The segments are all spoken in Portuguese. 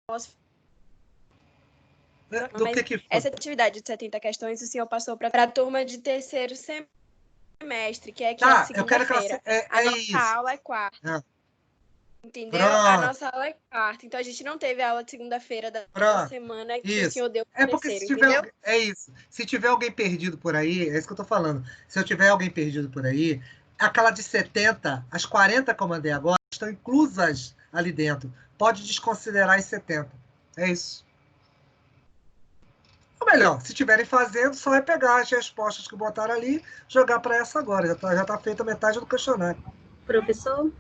posso... Do Mas que foi? essa atividade de 70 questões, o senhor passou para a turma de terceiro semestre, que é aqui a segunda-feira. A nossa aula é quarta. Entendeu? Pronto. A nossa aula é quarta. Então, a gente não teve aula de segunda-feira da semana que o senhor deu para o terceiro, entendeu? É isso. Se tiver alguém perdido por aí, é isso que eu estou falando. Se eu tiver alguém perdido por aí, aquela de 70, as 40 que eu mandei agora, estão inclusas ali dentro. Pode desconsiderar as 70. É isso. Ou melhor, se estiverem fazendo, só é pegar as respostas que botaram ali, jogar para essa agora. Já tá feita metade do questionário. Professor?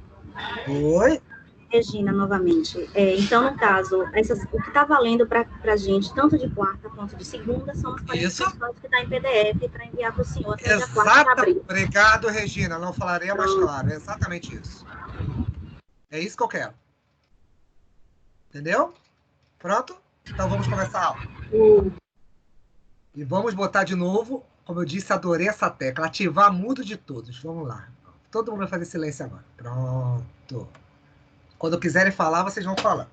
Oi? Regina, novamente. Então, no caso, o que está valendo para a gente, tanto de quarta quanto de segunda, são as questões que está em PDF para enviar para o senhor até dia 4 de abril. Obrigado, Regina. Não falaria mais claro. É exatamente isso. É isso que eu quero. Entendeu? Pronto? Então vamos começar a aula. E vamos botar de novo, como eu disse, adorei essa tecla, ativar mudo de todos. Vamos lá. Todo mundo vai fazer silêncio agora. Pronto. Quando quiserem falar, vocês vão falar.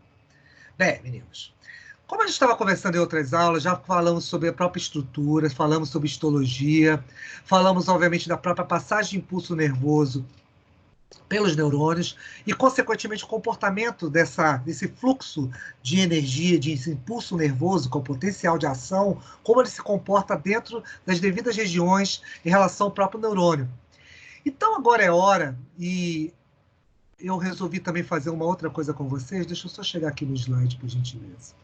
Bem, meninos, como a gente estava conversando em outras aulas, já falamos sobre a própria estrutura, falamos sobre histologia, falamos, obviamente, da própria passagem de impulso nervoso pelos neurônios e, consequentemente, o comportamento desse fluxo de energia, desse impulso nervoso com potencial de ação, como ele se comporta dentro das devidas regiões em relação ao próprio neurônio. Então, agora é hora, e eu resolvi também fazer uma outra coisa com vocês. Deixa eu só chegar aqui no slide, por gentileza.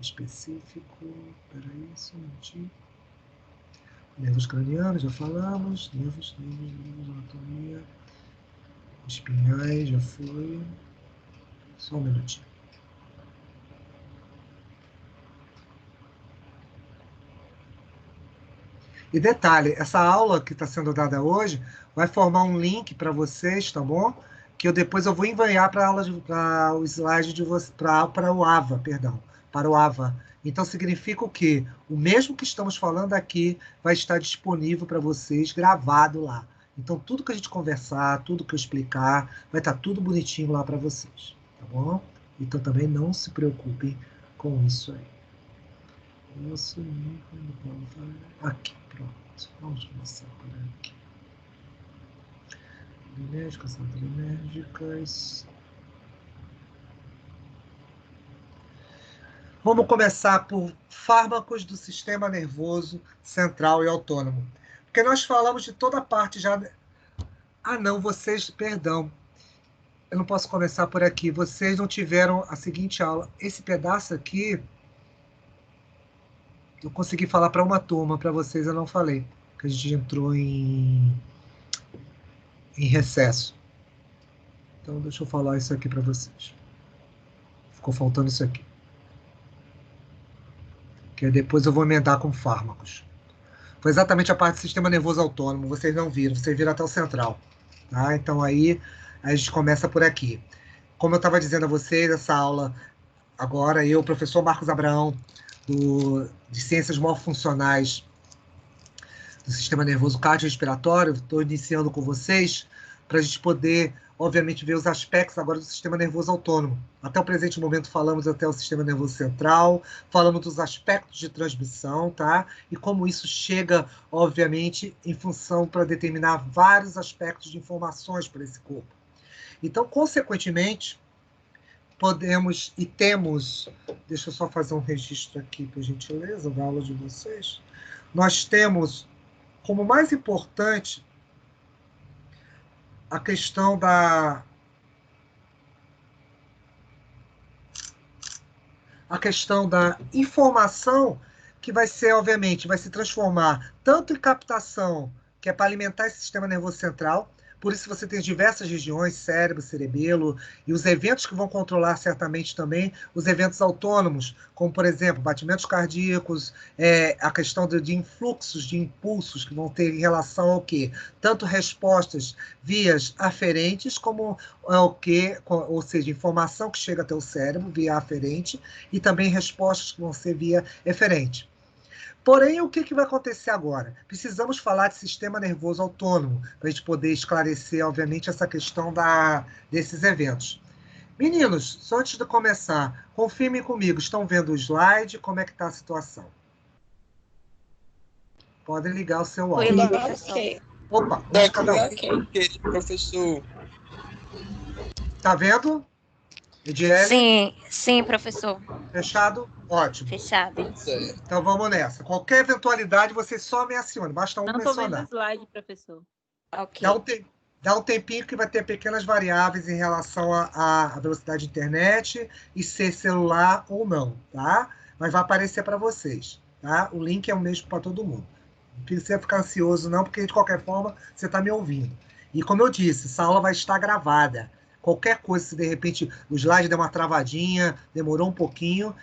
Específico, peraí, só um minutinho. Nervos cranianos, já falamos. Nervos, anatomia. Espinhais, já foi. Só um minutinho. E detalhe, essa aula que está sendo dada hoje vai formar um link para vocês, tá bom? Que depois eu vou enviar para o slide de vocês, para o AVA, perdão, para o AVA. Então significa o quê? O mesmo que estamos falando aqui vai estar disponível para vocês, gravado lá. Então tudo que a gente conversar, tudo que eu explicar, vai estar tudo bonitinho lá para vocês, tá bom? Então também não se preocupem com isso aí. Aqui, pronto. Vamos começar por aqui. Enérgicas, antienérgicas. Vamos começar por fármacos do sistema nervoso central e autônomo. Porque nós falamos de toda a parte já... Ah, não, vocês... Perdão. Eu não posso começar por aqui. Vocês não tiveram a seguinte aula. Esse pedaço aqui... Eu consegui falar para uma turma, para vocês eu não falei. Que a gente entrou em recesso. Então, deixa eu falar isso aqui para vocês. Ficou faltando isso aqui. Que depois eu vou emendar com fármacos. Foi exatamente a parte do sistema nervoso autônomo. Vocês não viram, vocês viram até o central. Tá? Então, aí a gente começa por aqui. Como eu estava dizendo a vocês, essa aula, agora eu, professor Marcos Abraão, de Ciências Morfuncionais do Sistema Nervoso Cardiorrespiratório, estou iniciando com vocês para a gente poder, obviamente, ver os aspectos agora do sistema nervoso autônomo. Até o presente momento falamos até o sistema nervoso central, falamos dos aspectos de transmissão, tá? E como isso chega, obviamente, em função para determinar vários aspectos de informações para esse corpo. Então, consequentemente, podemos e temos... Deixa eu só fazer um registro aqui, por gentileza, da aula de vocês. Nós temos, como mais importante, a questão da informação que vai ser, obviamente, vai se transformar tanto em captação, que é para alimentar esse sistema nervoso central, por isso você tem diversas regiões, cérebro, cerebelo, e os eventos que vão controlar certamente também os eventos autônomos, como, por exemplo, batimentos cardíacos, a questão de influxos, de impulsos que vão ter em relação ao quê? Tanto respostas vias aferentes, como o quê? Ou seja, informação que chega até o cérebro via aferente, e também respostas que vão ser via eferente. Porém, o que vai acontecer agora? Precisamos falar de sistema nervoso autônomo, para a gente poder esclarecer, obviamente, essa questão desses eventos. Meninos, só antes de começar, confirmem comigo, estão vendo o slide? Como é que está a situação? Podem ligar o seu áudio. Ok. Opa, um de cada um. Ok, professor. Tá vendo? Ediele? Sim, professor. Fechado? Ótimo. Fechado. Então vamos nessa. Qualquer eventualidade, você só me aciona. Basta um mencionar. Não estou vendo o slide, professor. Ok. Dá um tempinho que vai ter pequenas variáveis em relação à velocidade de internet e ser celular ou não, tá? Mas vai aparecer para vocês, tá? O link é o mesmo para todo mundo. Não precisa ficar ansioso não, porque de qualquer forma você está me ouvindo. E como eu disse, essa aula vai estar gravada. Qualquer coisa, se de repente o slide deu uma travadinha, demorou um pouquinho,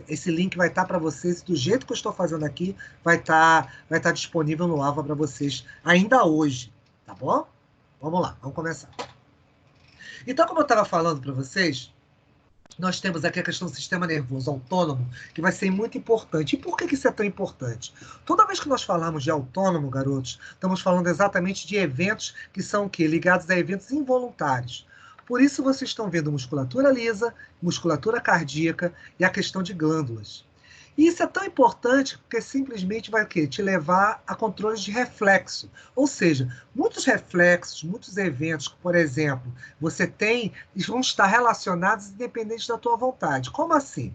esse link vai estar para vocês, do jeito que eu estou fazendo aqui, vai estar disponível no AVA para vocês ainda hoje, tá bom? Vamos lá, vamos começar. Então, como eu estava falando para vocês, nós temos aqui a questão do sistema nervoso autônomo, que vai ser muito importante. E por que isso é tão importante? Toda vez que nós falamos de autônomo, garotos, estamos falando exatamente de eventos que são o quê? Ligados a eventos involuntários. Por isso vocês estão vendo musculatura lisa, musculatura cardíaca e a questão de glândulas. E isso é tão importante porque simplesmente vai te levar a controles de reflexo. Ou seja, muitos reflexos, muitos eventos que, por exemplo, você tem, eles vão estar relacionados independente da tua vontade. Como assim?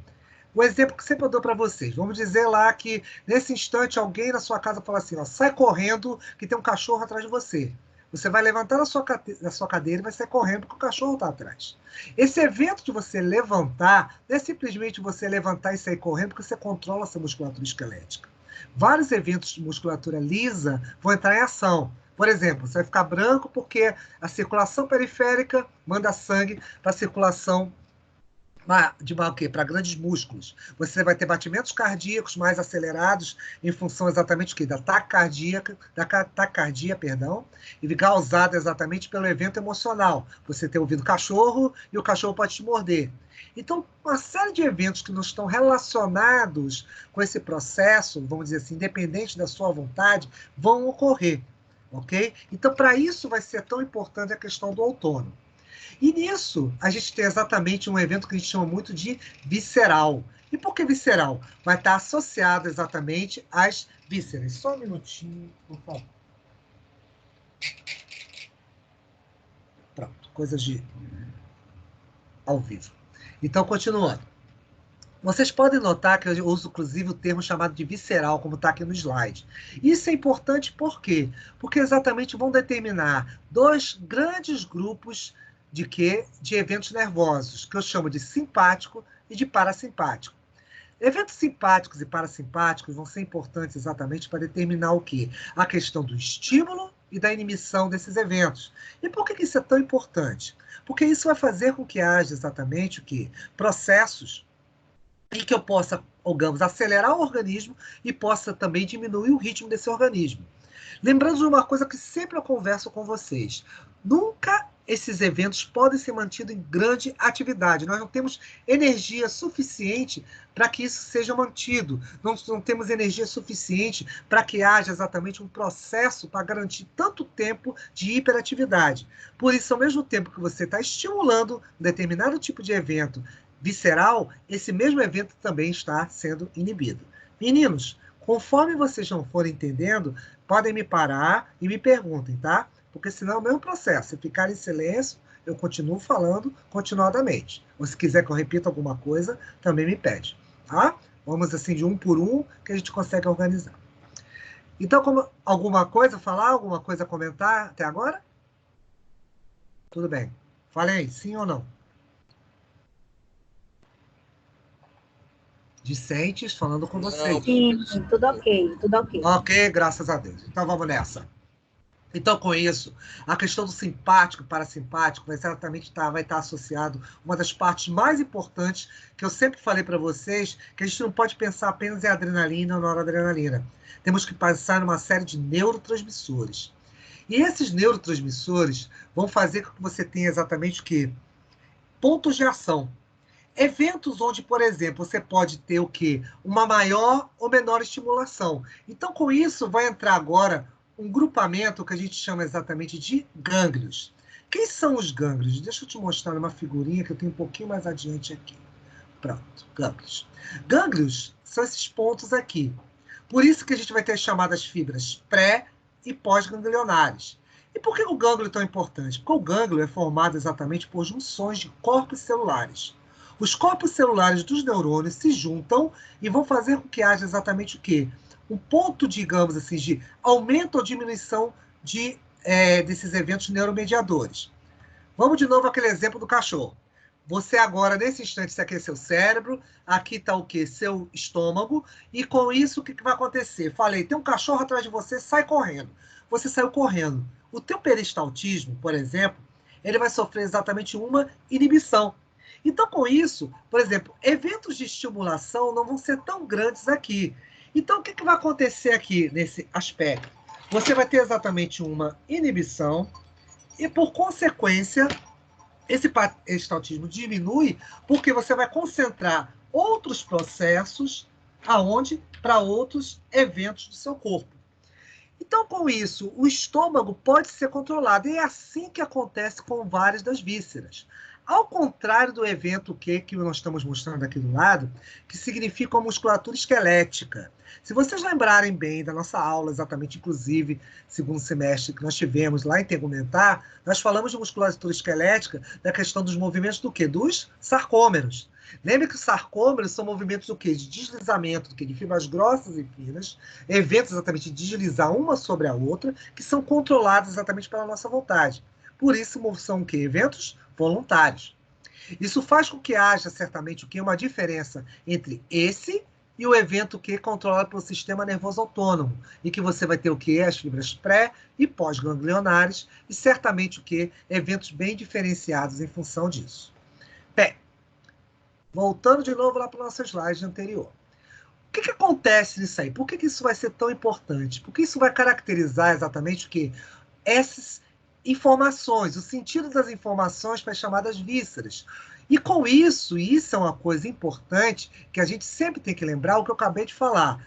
O exemplo que sempre eu dou para vocês. Vamos dizer lá que, nesse instante, alguém na sua casa fala assim, ó, sai correndo que tem um cachorro atrás de você. Você vai levantar da sua cadeira e vai sair correndo porque o cachorro está atrás. Esse evento de você levantar, não é simplesmente você levantar e sair correndo porque você controla a sua musculatura esquelética. Vários eventos de musculatura lisa vão entrar em ação. Por exemplo, você vai ficar branco porque a circulação periférica manda sangue para a circulação para grandes músculos. Você vai ter batimentos cardíacos mais acelerados em função exatamente da taquicardia, e causada exatamente pelo evento emocional. Você ter ouvido cachorro e o cachorro pode te morder. Então, uma série de eventos que não estão relacionados com esse processo, vamos dizer assim, independente da sua vontade, vão ocorrer. Ok? Então, para isso vai ser tão importante a questão do autônomo. E nisso, a gente tem exatamente um evento que a gente chama muito de visceral. E por que visceral? Vai estar associado exatamente às vísceras. Só um minutinho, por favor. Pronto, coisas de ao vivo. Então, continuando. Vocês podem notar que eu uso, inclusive, o termo chamado de visceral, como está aqui no slide. Isso é importante por quê? Porque exatamente vão determinar dois grandes grupos de eventos nervosos, que eu chamo de simpático e de parasimpático. Eventos simpáticos e parasimpáticos vão ser importantes exatamente para determinar o quê? A questão do estímulo e da inibição desses eventos. E por que isso é tão importante? Porque isso vai fazer com que haja exatamente o quê? Processos em que eu possa, digamos, acelerar o organismo e possa também diminuir o ritmo desse organismo. Lembrando de uma coisa que sempre eu converso com vocês. Nunca esses eventos podem ser mantidos em grande atividade. Nós não temos energia suficiente para que isso seja mantido. Não temos energia suficiente para que haja exatamente um processo para garantir tanto tempo de hiperatividade. Por isso, ao mesmo tempo que você está estimulando um determinado tipo de evento visceral, esse mesmo evento também está sendo inibido. Meninos, conforme vocês não forem entendendo, podem me parar e me perguntem, tá? Porque senão é o mesmo processo. Se ficar em silêncio, eu continuo falando continuadamente. Ou se quiser que eu repita alguma coisa, também me pede, tá? Vamos assim de um por um, que a gente consegue organizar. Então, alguma coisa a falar, alguma coisa a comentar até agora? Tudo bem. Falem aí, sim ou não? Discentes, falando com vocês. Sim, tudo ok, tudo ok. Ok, graças a Deus. Então, vamos nessa. Então, com isso, a questão do simpático e parasimpático vai estar associado uma das partes mais importantes que eu sempre falei para vocês, que a gente não pode pensar apenas em adrenalina ou noradrenalina. Temos que pensar numa série de neurotransmissores. E esses neurotransmissores vão fazer com que você tenha exatamente o quê? Pontos de ação. Eventos onde, por exemplo, você pode ter o quê? Uma maior ou menor estimulação. Então, com isso, vai entrar agora um grupamento que a gente chama exatamente de gânglios. Quem são os gânglios? Deixa eu te mostrar uma figurinha que eu tenho um pouquinho mais adiante aqui. Pronto, gânglios. Gânglios são esses pontos aqui. Por isso que a gente vai ter as chamadas fibras pré- e pós-ganglionares. E por que o gânglio é tão importante? Porque o gânglio é formado exatamente por junções de corpos celulares. Os corpos celulares dos neurônios se juntam e vão fazer com que haja exatamente o quê? Um ponto, digamos assim, de aumento ou diminuição desses eventos neuromediadores. Vamos de novo àquele exemplo do cachorro. Você agora, nesse instante, isso aqui é seu cérebro, aqui está o quê? Seu estômago, e com isso, o que vai acontecer? Falei, tem um cachorro atrás de você, sai correndo. Você saiu correndo. O teu peristaltismo, por exemplo, ele vai sofrer exatamente uma inibição. Então, com isso, por exemplo, eventos de estimulação não vão ser tão grandes aqui. Então, o que vai acontecer aqui nesse aspecto? Você vai ter exatamente uma inibição e, por consequência, esse peristaltismo diminui porque você vai concentrar outros processos aonde? Para outros eventos do seu corpo. Então, com isso, o estômago pode ser controlado. E é assim que acontece com várias das vísceras. Ao contrário do evento que nós estamos mostrando aqui do lado, que significa a musculatura esquelética. Se vocês lembrarem bem da nossa aula, exatamente, inclusive, segundo semestre que nós tivemos lá em Tegumentar, nós falamos de musculatura esquelética da questão dos movimentos do quê? Dos sarcômeros. Lembre que os sarcômeros são movimentos do quê? De deslizamento, do quê? De fibras grossas e finas, eventos exatamente de deslizar uma sobre a outra, que são controlados exatamente pela nossa vontade. Por isso, são o quê? Eventos voluntários. Isso faz com que haja, certamente, o quê? Uma diferença entre esse e o evento que é controlado pelo sistema nervoso autônomo, e que você vai ter o quê? As fibras pré- e pós-ganglionares, e certamente o quê? Eventos bem diferenciados em função disso. Bem, voltando de novo lá para o nosso slide anterior. O que acontece nisso aí? Por que isso vai ser tão importante? Porque isso vai caracterizar exatamente o quê? Essas informações, o sentido das informações para as chamadas vísceras. E com isso, e isso é uma coisa importante, que a gente sempre tem que lembrar, o que eu acabei de falar.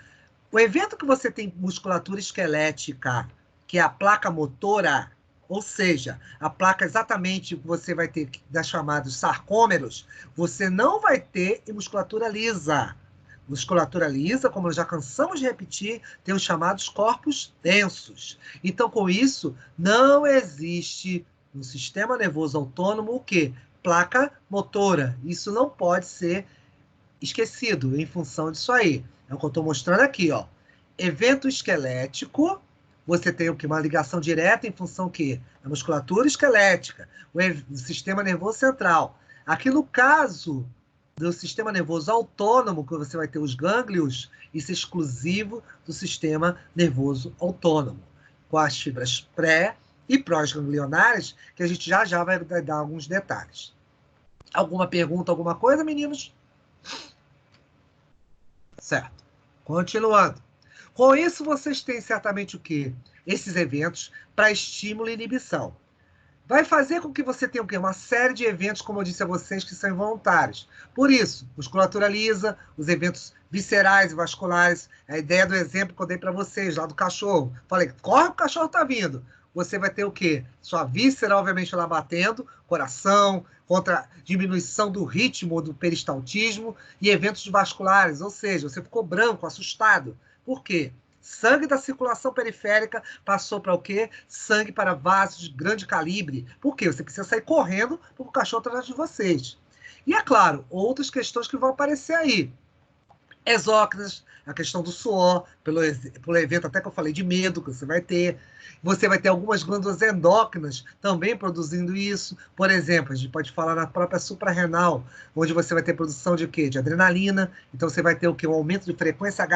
O evento que você tem musculatura esquelética, que é a placa motora, ou seja, a placa exatamente que você vai ter das chamados sarcômeros, você não vai ter em musculatura lisa. Musculatura lisa, como nós já cansamos de repetir, tem os chamados corpos densos. Então, com isso, não existe no sistema nervoso autônomo o quê? Placa motora. Isso não pode ser esquecido em função disso aí. É o que eu estou mostrando aqui, ó. Evento esquelético, você tem o quê? Uma ligação direta em função do quê? Da musculatura esquelética, o sistema nervoso central. Aqui no caso do sistema nervoso autônomo, que você vai ter os gânglios, isso é exclusivo do sistema nervoso autônomo, com as fibras pré- e pós-ganglionares, que a gente já vai dar alguns detalhes. Alguma pergunta, alguma coisa, meninos? Certo. Continuando. Com isso, vocês têm certamente o quê? Esses eventos para estímulo e inibição. Vai fazer com que você tenha o quê? Uma série de eventos, como eu disse a vocês, que são involuntários. Por isso, musculatura lisa, os eventos viscerais e vasculares, a ideia do exemplo que eu dei para vocês, lá do cachorro. Falei, corre, o cachorro está vindo. Você vai ter o quê? Sua víscera, obviamente, lá batendo, coração, contra diminuição do ritmo do peristaltismo e eventos vasculares, ou seja, você ficou branco, assustado. Por quê? Sangue da circulação periférica passou para o quê? Sangue para vasos de grande calibre. Por quê? Você precisa sair correndo porque o cachorro está atrás de vocês. E, é claro, outras questões que vão aparecer aí. Exócrinas, a questão do suor, pelo evento até que eu falei de medo que você vai ter. Você vai ter algumas glândulas endócrinas também produzindo isso. Por exemplo, a gente pode falar na própria suprarrenal, onde você vai ter produção de quê? De adrenalina. Então, você vai ter o quê? Um aumento de frequência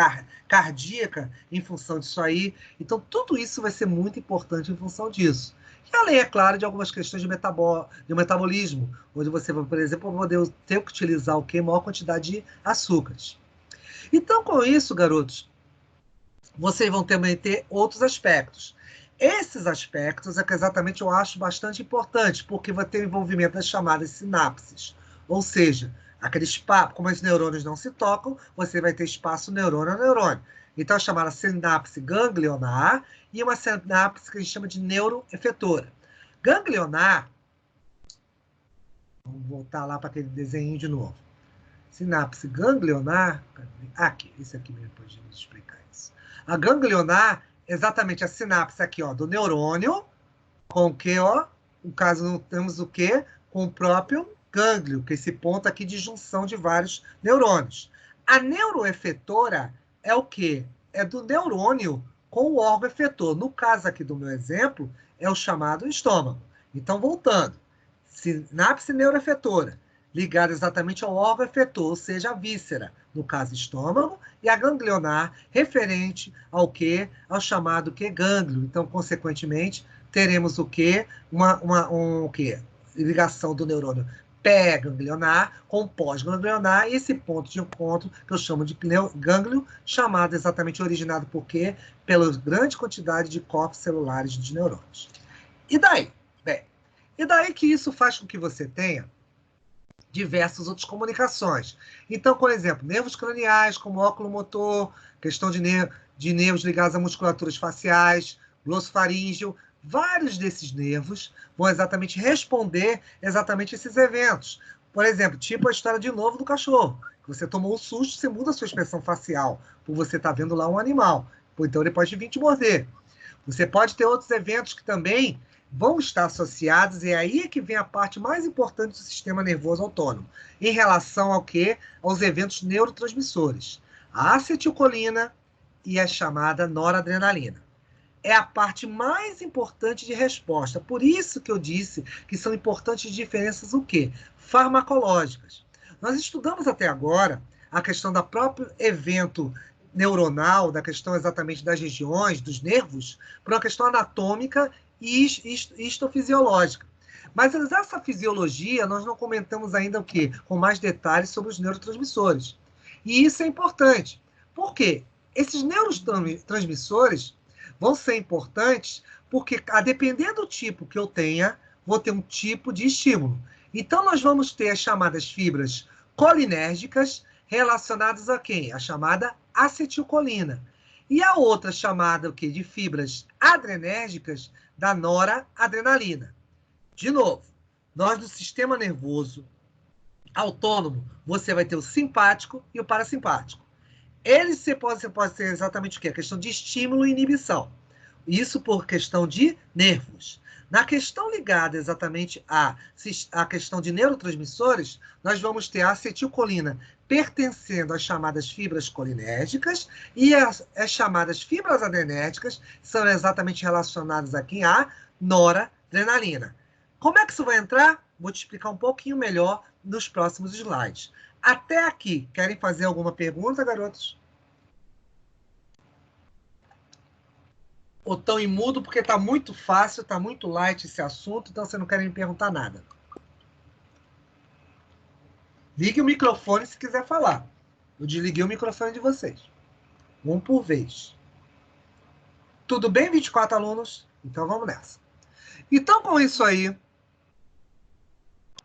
cardíaca em função disso aí. Então, tudo isso vai ser muito importante em função disso. E além, é claro, de algumas questões de metabolismo, onde você vai, por exemplo, poder ter que utilizar o quê? Maior quantidade de açúcares. Então, com isso, garotos, vocês vão também ter outros aspectos. Esses aspectos é que exatamente eu acho bastante importante, porque vai ter o envolvimento das chamadas sinapses. Ou seja, aquele espaço, como os neurônios não se tocam, você vai ter espaço neurônio a neurônio. Então, é chamada sinapse ganglionar e uma sinapse que a gente chama de neuroefetora. Ganglionar Vamos voltar lá para aquele desenho de novo. Sinapse ganglionar. Aqui, esse aqui mesmo, pode nos explicar isso. A ganglionar, exatamente a sinapse aqui, ó, do neurônio, com o que, ó? No caso, temos o quê? Com o próprio gânglio, que é esse ponto aqui de junção de vários neurônios. A neuroefetora é o quê? É do neurônio com o órgão efetor. No caso aqui do meu exemplo, é o chamado estômago. Então, voltando. Sinapse neuroefetora, ligada exatamente ao órgão efetor, ou seja, a víscera, no caso estômago, e a ganglionar, referente ao quê? Ao chamado quê? Gânglio. Então, consequentemente, teremos o quê? O quê? Ligação do neurônio pré-ganglionar com pós-ganglionar, e esse ponto de encontro que eu chamo de gânglio, chamado exatamente originado por quê? Pela grande quantidade de corpos celulares de neurônios. E daí? Bem, e daí que isso faz com que você tenha diversas outras comunicações. Então, por exemplo, nervos craniais, como óculo motor, questão de nervos ligados a musculaturas faciais, glossofaríngeo, vários desses nervos vão exatamente responder exatamente a esses eventos. Por exemplo, tipo a história de novo do cachorro. Você tomou um susto, você muda a sua expressão facial, por você estar vendo lá um animal. Então ele pode vir te morder. Você pode ter outros eventos que também vão estar associados, e é aí que vem a parte mais importante do sistema nervoso autônomo, em relação ao quê? Aos eventos neurotransmissores. A acetilcolina e a chamada noradrenalina. É a parte mais importante de resposta. Por isso que eu disse que são importantes diferenças o quê? Farmacológicas. Nós estudamos até agora a questão do próprio evento neuronal, da questão exatamente das regiões, dos nervos, por uma questão anatômica e histofisiológica. Mas essa fisiologia nós não comentamos ainda o quê? Com mais detalhes sobre os neurotransmissores. E isso é importante. Por quê? Esses neurotransmissores vão ser importantes porque, a depender do tipo que eu tenha, vou ter um tipo de estímulo. Então, nós vamos ter as chamadas fibras colinérgicas relacionadas a quem? A chamada acetilcolina. E a outra chamada o quê? De fibras adrenérgicas da noradrenalina. De novo, nós do sistema nervoso autônomo, você vai ter o simpático e o parasimpático. Eles pode ser exatamente o quê? A questão de estímulo e inibição. Isso por questão de nervos. Na questão ligada exatamente à questão de neurotransmissores, nós vamos ter a acetilcolina pertencendo às chamadas fibras colinérgicas e as chamadas fibras adrenérgicas são exatamente relacionadas aqui à noradrenalina. Como é que isso vai entrar? Vou te explicar um pouquinho melhor nos próximos slides. Até aqui, querem fazer alguma pergunta, garotos? Ou estão em mudo porque está muito fácil, está muito light esse assunto, então vocês não querem me perguntar nada. Ligue o microfone se quiser falar. Eu desliguei o microfone de vocês. Um por vez. Tudo bem, 24 alunos? Então vamos nessa. Então, com isso aí,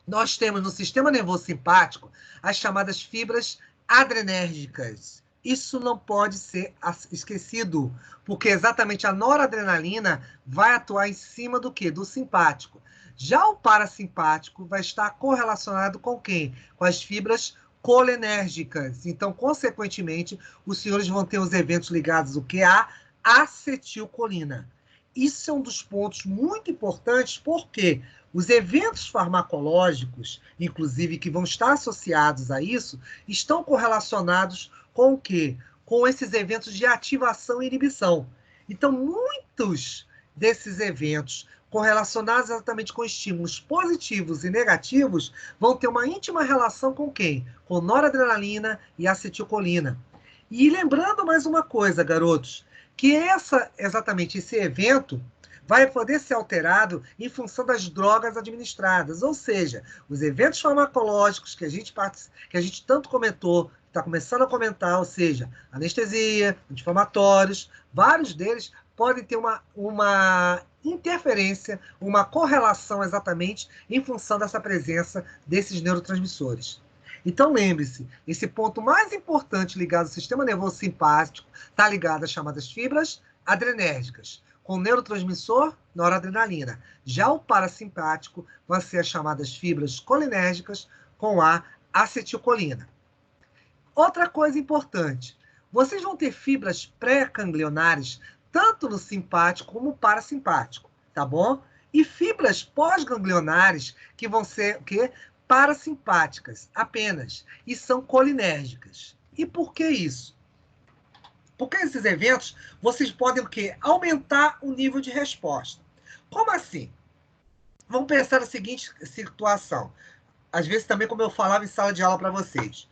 nós temos no sistema nervoso simpático as chamadas fibras adrenérgicas. Isso não pode ser esquecido, porque exatamente a noradrenalina vai atuar em cima do quê? Do simpático. Já o parasimpático vai estar correlacionado com quem? Com as fibras colinérgicas. Então, consequentemente, os senhores vão ter os eventos ligados o quê? À acetilcolina. Isso é um dos pontos muito importantes, porque os eventos farmacológicos, inclusive, que vão estar associados a isso, estão correlacionados com o quê? Com esses eventos de ativação e inibição. Então, muitos desses eventos correlacionados exatamente com estímulos positivos e negativos vão ter uma íntima relação com quem? Com noradrenalina e acetilcolina. E lembrando mais uma coisa, garotos, que exatamente esse evento vai poder ser alterado em função das drogas administradas. Ou seja, os eventos farmacológicos que a gente tanto comentou, está começando a comentar, ou seja, anestesia, anti-inflamatórios, vários deles podem ter uma interferência, uma correlação exatamente em função dessa presença desses neurotransmissores. Então, lembre-se, esse ponto mais importante ligado ao sistema nervoso simpático está ligado às chamadas fibras adrenérgicas. com neurotransmissor, noradrenalina. Já o parasimpático vão ser as chamadas fibras colinérgicas com a acetilcolina. Outra coisa importante, vocês vão ter fibras pré-ganglionares tanto no simpático como no parasimpático, tá bom? E fibras pós-ganglionares que vão ser o quê? Parasimpáticas apenas e são colinérgicas. E por que isso? Porque esses eventos vocês podem o quê? Aumentar o nível de resposta. Como assim? Vamos pensar na seguinte situação. Às vezes também, como eu falava em sala de aula para vocês.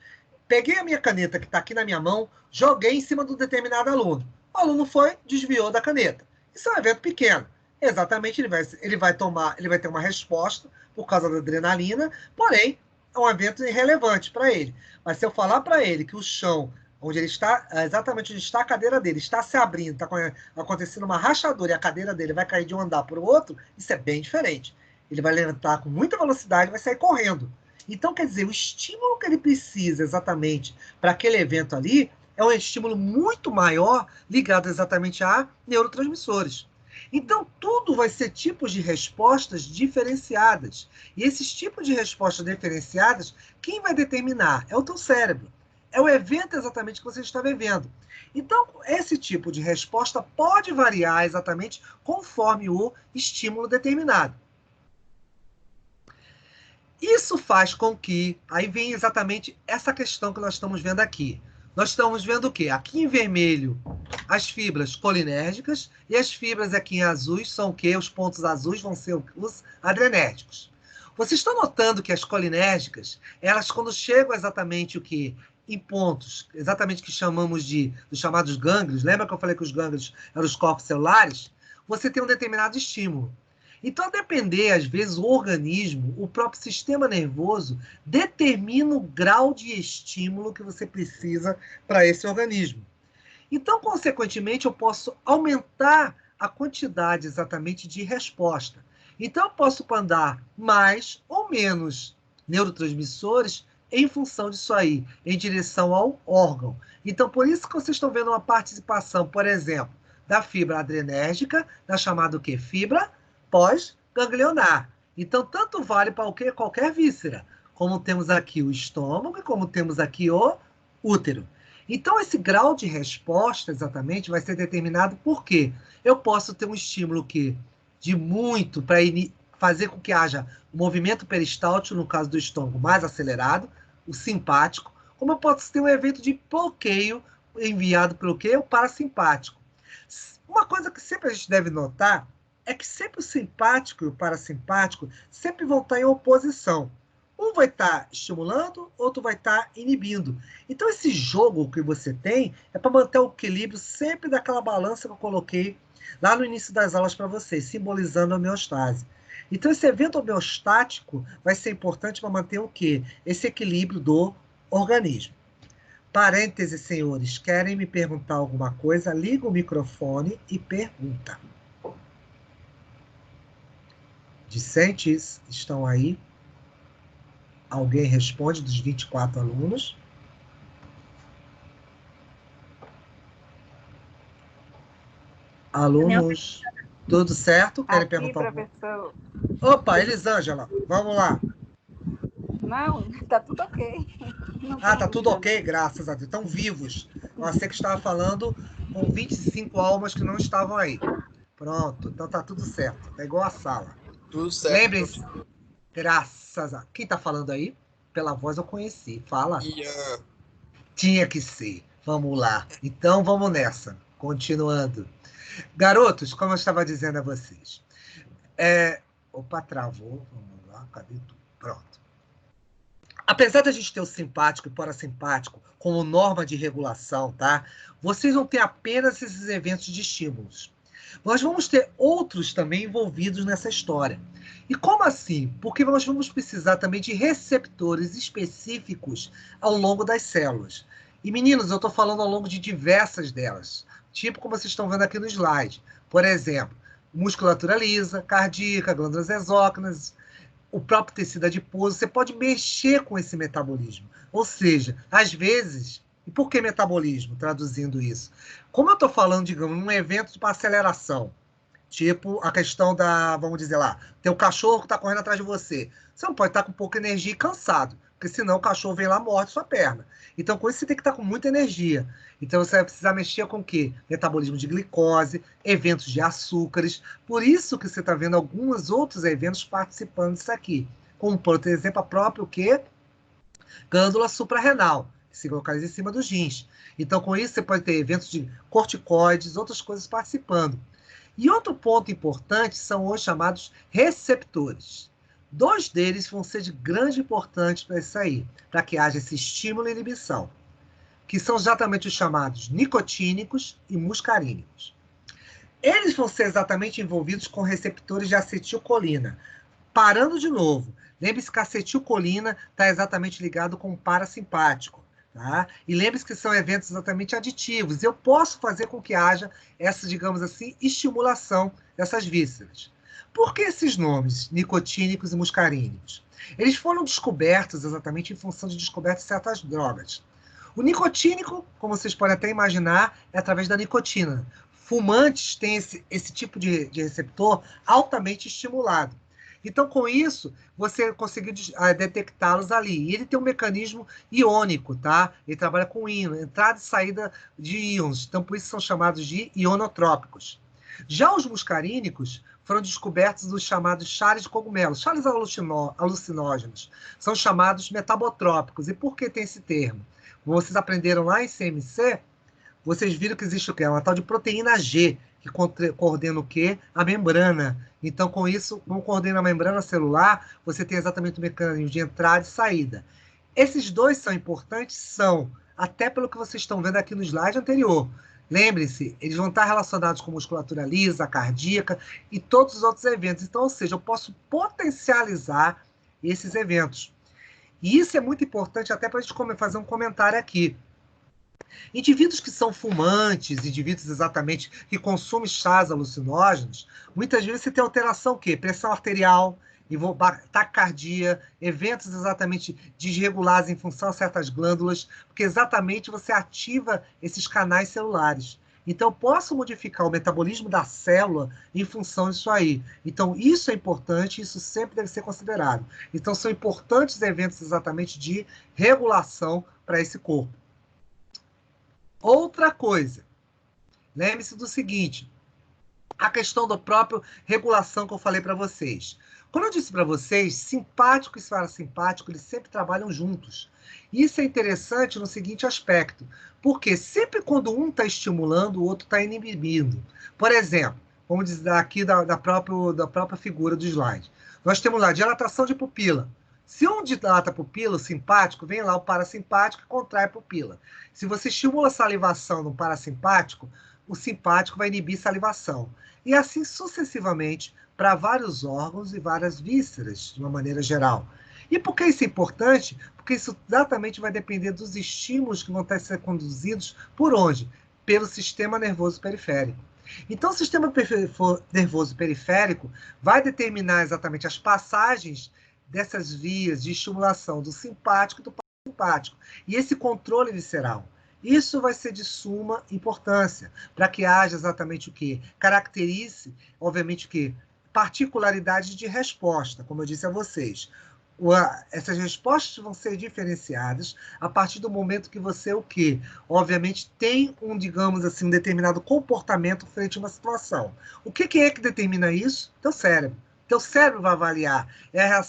Peguei a minha caneta que está aqui na minha mão, joguei em cima de um determinado aluno. O aluno foi, desviou da caneta. Isso é um evento pequeno. Exatamente, ele vai ter uma resposta por causa da adrenalina, porém, é um evento irrelevante para ele. Mas se eu falar para ele que o chão, onde ele está, exatamente onde está a cadeira dele, está se abrindo, está acontecendo uma rachadura e a cadeira dele vai cair de um andar para o outro, isso é bem diferente. Ele vai levantar com muita velocidade e vai sair correndo. Então, quer dizer, o estímulo que ele precisa exatamente para aquele evento ali é um estímulo muito maior ligado exatamente a neurotransmissores. Então, tudo vai ser tipos de respostas diferenciadas. E esses tipos de respostas diferenciadas, quem vai determinar? É o teu cérebro. É o evento exatamente que você está vivendo. Então, esse tipo de resposta pode variar exatamente conforme o estímulo determinado. Isso faz com que, aí vem exatamente essa questão que nós estamos vendo aqui. Nós estamos vendo o quê? Aqui em vermelho, as fibras colinérgicas, e as fibras aqui em azuis são o quê? Os pontos azuis vão ser os adrenérgicos. Vocês estão notando que as colinérgicas, elas quando chegam exatamente o quê? Em pontos, exatamente que chamamos dos chamados gânglios, lembra que eu falei que os gânglios eram os corpos celulares? Você tem um determinado estímulo. Então, a depender, às vezes, o organismo, o próprio sistema nervoso, determina o grau de estímulo que você precisa para esse organismo. Então, consequentemente, eu posso aumentar a quantidade exatamente de resposta. Então, eu posso mandar mais ou menos neurotransmissores em função disso aí, em direção ao órgão. Então, por isso que vocês estão vendo uma participação, por exemplo, da fibra adrenérgica, da chamada o quê? Fibra pós-ganglionar. Então, tanto vale para o quê? Qualquer víscera, como temos aqui o estômago e como temos aqui o útero. Então, esse grau de resposta, exatamente, vai ser determinado por quê? Eu posso ter um estímulo que, de muito, para fazer com que haja um movimento peristáltico, no caso do estômago, mais acelerado, o simpático, como eu posso ter um evento de bloqueio enviado pelo quê? O parasimpático. Uma coisa que sempre a gente deve notar é que sempre o simpático e o parasimpático sempre vão estar em oposição. Um vai estar estimulando, outro vai estar inibindo. Então, esse jogo que você tem é para manter o equilíbrio sempre daquela balança que eu coloquei lá no início das aulas para vocês, simbolizando a homeostase. Então, esse evento homeostático vai ser importante para manter o quê? Esse equilíbrio do organismo. Parênteses, senhores, querem me perguntar alguma coisa? Liga o microfone e pergunta. Discentes estão aí? Alguém responde dos 24 alunos? Alunos, tudo certo? Querem aqui, perguntar professor. Opa, Elisângela, vamos lá. Não, tá tudo ok. Tá tudo ok, graças a Deus. Estão vivos. Você que estava falando com 25 almas que não estavam aí. Pronto, então tá tudo certo. É igual a sala. Tudo certo. Lembrem-se, graças a... Quem tá falando aí? Pela voz eu conheci. Fala. Yeah. Tinha que ser. Vamos lá. Então vamos nessa. Continuando. Garotos, como eu estava dizendo a vocês. Opa, travou. Vamos lá. Cadê tudo? Pronto. Apesar de a gente ter o simpático e o parasimpático como norma de regulação, tá? Vocês vão ter apenas esses eventos de estímulos. Nós vamos ter outros também envolvidos nessa história. E como assim? Porque nós vamos precisar também de receptores específicos ao longo das células. E, meninos, eu estou falando ao longo de diversas delas. Tipo como vocês estão vendo aqui no slide. Por exemplo, musculatura lisa, cardíaca, glândulas exócrinas, o próprio tecido adiposo. Você pode mexer com esse metabolismo. Ou seja, às vezes... E por que metabolismo, traduzindo isso? Como eu estou falando, digamos, num evento para aceleração, Tipo, a questão da, vamos dizer lá, teu cachorro que está correndo atrás de você. Você não pode estar com pouca energia e cansado, porque senão o cachorro vem lá e morde sua perna. Então, com isso, você tem que estar com muita energia. Então, você vai precisar mexer com o quê? Metabolismo de glicose, eventos de açúcares. Por isso que você está vendo alguns outros eventos participando disso aqui. Como, por exemplo, a própria o quê? Glândula suprarrenal, que se localiza em cima dos rins. Então, com isso, você pode ter eventos de corticoides, outras coisas participando. E outro ponto importante são os chamados receptores. 2 deles vão ser de grande importância para isso aí, para que haja esse estímulo e inibição, que são exatamente os chamados nicotínicos e muscarínicos. Eles vão ser exatamente envolvidos com receptores de acetilcolina. Parando de novo, lembre-se que a acetilcolina está exatamente ligado com o parasimpático. Tá? E lembre-se que são eventos exatamente aditivos. Eu posso fazer com que haja essa, digamos assim, estimulação dessas vísceras. Por que esses nomes, nicotínicos e muscarínicos? Eles foram descobertos exatamente em função de descobertas de certas drogas. O nicotínico, como vocês podem até imaginar, é através da nicotina. Fumantes têm esse tipo de receptor altamente estimulado. Então, com isso, você conseguiu detectá-los ali. E ele tem um mecanismo iônico, tá? Ele trabalha com íon, entrada e saída de íons. Então, por isso são chamados de ionotrópicos. Já os muscarínicos foram descobertos nos chamados chales de cogumelo. Chales alucinógenos são chamados metabotrópicos. E por que tem esse termo? Como vocês aprenderam lá em CMC, vocês viram que existe o quê? Uma tal de proteína G, que coordena o quê? A membrana. Então, com isso, como coordena a membrana celular, você tem exatamente o mecanismo de entrada e saída. Esses 2 são importantes? São, até pelo que vocês estão vendo aqui no slide anterior. Lembre-se, eles vão estar relacionados com musculatura lisa, cardíaca e todos os outros eventos. Então, ou seja, eu posso potencializar esses eventos. E isso é muito importante até para a gente fazer um comentário aqui. Indivíduos que são fumantes, indivíduos exatamente que consomem chás alucinógenos, muitas vezes você tem alteração o quê? Pressão arterial, taquicardia, eventos exatamente desregulados em função a certas glândulas, porque exatamente você ativa esses canais celulares. Então, eu posso modificar o metabolismo da célula em função disso aí. Então, isso é importante, isso sempre deve ser considerado. Então, são importantes eventos exatamente de regulação para esse corpo. Outra coisa, lembre-se do seguinte, a questão da própria regulação que eu falei para vocês. Quando eu disse para vocês, simpático e parasimpático, eles sempre trabalham juntos. Isso é interessante no seguinte aspecto, porque sempre quando um está estimulando, o outro está inibindo. Por exemplo, vamos dizer aqui da própria figura do slide. Nós temos lá dilatação de pupila. Se um dilata a pupila, o simpático, vem lá o parasimpático e contrai a pupila. Se você estimula a salivação no parasimpático, o simpático vai inibir salivação. E assim sucessivamente para vários órgãos e várias vísceras, de uma maneira geral. E por que isso é importante? Porque isso exatamente vai depender dos estímulos que vão estar sendo conduzidos por onde? Pelo sistema nervoso periférico. Então, o sistema nervoso periférico vai determinar exatamente as passagens dessas vias de estimulação do simpático e do parasimpático. E esse controle visceral. Isso vai ser de suma importância para que haja exatamente o quê? Caracterize, obviamente, o quê? Particularidades de resposta, como eu disse a vocês. Essas respostas vão ser diferenciadas a partir do momento que você, o quê? Obviamente, tem digamos assim, um determinado comportamento frente a uma situação. O que é que determina isso? Teu cérebro. Teu cérebro vai avaliar. É a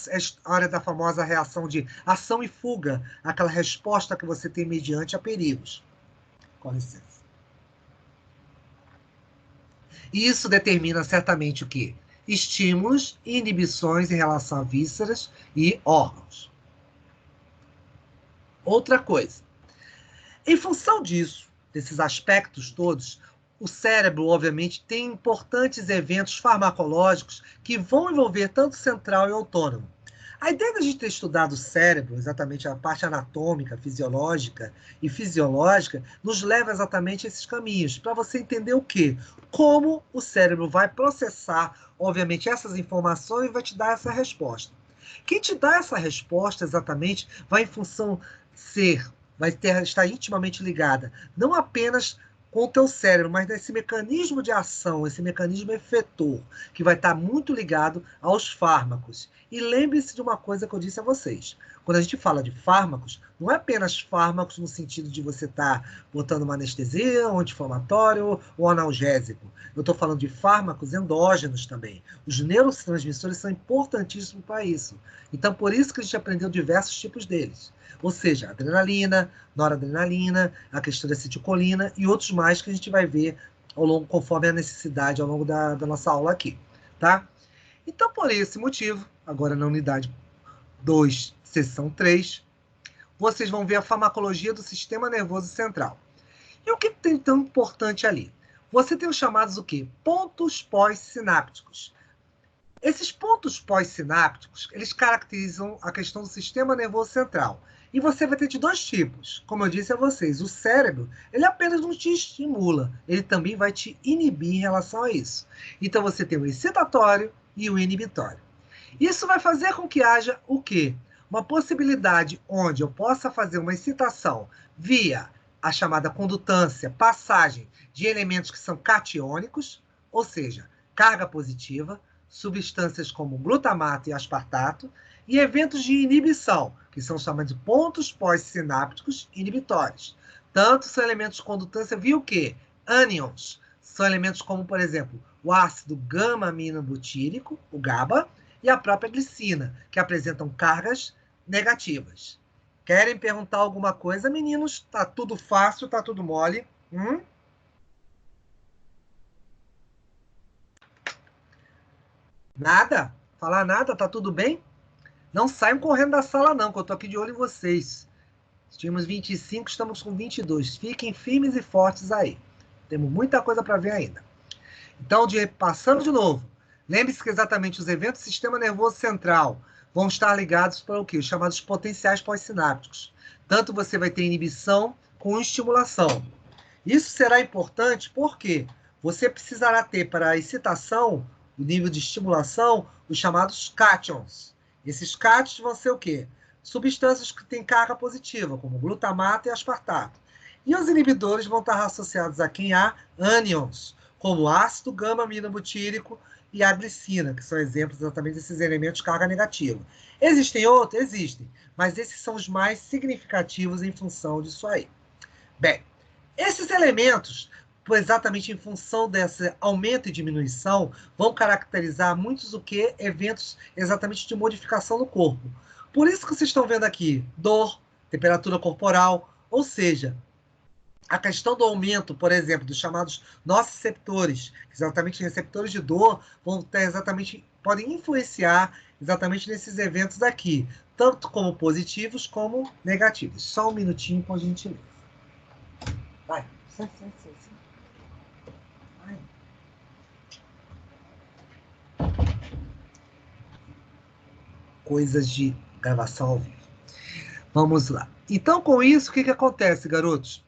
hora da famosa reação de ação e fuga, aquela resposta que você tem mediante a perigos. Com licença. E isso determina certamente o quê? Estímulos e inibições em relação a vísceras e órgãos. Outra coisa. Em função disso, desses aspectos todos, o cérebro, obviamente, tem importantes eventos farmacológicos que vão envolver tanto central e autônomo. A ideia da gente ter estudado o cérebro, exatamente a parte anatômica, fisiológica e fisiológica, nos leva exatamente a esses caminhos, para você entender o quê? Como o cérebro vai processar, obviamente, essas informações e vai te dar essa resposta. Quem te dá essa resposta, exatamente, vai em função vai estar intimamente ligada, não apenas com o teu cérebro, mas nesse mecanismo de ação, esse mecanismo efetor, que vai estar muito ligado aos fármacos. E lembre-se de uma coisa que eu disse a vocês. Quando a gente fala de fármacos, não é apenas fármacos no sentido de você estar botando uma anestesia, um anti-inflamatório ou analgésico. Eu estou falando de fármacos endógenos também. Os neurotransmissores são importantíssimos para isso. Então, por isso que a gente aprendeu diversos tipos deles. Ou seja, adrenalina, noradrenalina, a questão da acetilcolina e outros mais que a gente vai ver ao longo, conforme a necessidade ao longo da nossa aula aqui, tá? Então, por esse motivo, agora na unidade 2, seção 3, vocês vão ver a farmacologia do sistema nervoso central. E o que tem tão importante ali? Você tem os chamados o quê? Pontos pós-sinápticos. Esses pontos pós-sinápticos, eles caracterizam a questão do sistema nervoso central. E você vai ter de dois tipos. Como eu disse a vocês, o cérebro, ele apenas não te estimula, ele também vai te inibir em relação a isso. Então você tem o excitatório e o inibitório. Isso vai fazer com que haja o quê? Uma possibilidade onde eu possa fazer uma excitação via a chamada condutância, passagem de elementos que são catiônicos, ou seja, carga positiva, substâncias como glutamato e aspartato, e eventos de inibição, que são chamados de pontos pós-sinápticos inibitórios. Tanto são elementos de condutância via o quê? Ânions. São elementos como, por exemplo, o ácido gama-aminobutírico, o GABA, e a própria glicina, que apresentam cargas negativas. Querem perguntar alguma coisa, meninos? Tá tudo fácil, tá tudo mole. Nada? Falar nada? Tá tudo bem? Não saiam correndo da sala não, que eu tô aqui de olho em vocês. Tínhamos 25, estamos com 22. Fiquem firmes e fortes aí. Temos muita coisa para ver ainda. Então, passando de novo. Lembre-se que exatamente os eventos do sistema nervoso central vão estar ligados para o quê? Os chamados potenciais pós-sinápticos. Tanto você vai ter inibição com estimulação. Isso será importante porque você precisará ter para a excitação, o nível de estimulação, os chamados cátions. Esses cátions vão ser o quê? Substâncias que têm carga positiva, como glutamato e aspartato. E os inibidores vão estar associados aqui a ânions, como ácido gama-aminobutírico e a glicina, que são exemplos exatamente desses elementos de carga negativa. Existem outros? Existem, mas esses são os mais significativos em função disso aí. Bem, esses elementos, exatamente em função desse aumento e diminuição, vão caracterizar muitos o que? Eventos exatamente de modificação no corpo. Por isso que vocês estão vendo aqui dor, temperatura corporal, ou seja, a questão do aumento, por exemplo, dos chamados nociceptores, que exatamente receptores de dor, vão ter exatamente, podem influenciar exatamente nesses eventos aqui, tanto como positivos como negativos. Só um minutinho com a gentileza. Vai. Vai. Coisas de gravação ao vivo. Vamos lá. Então, com isso, o que acontece, garotos?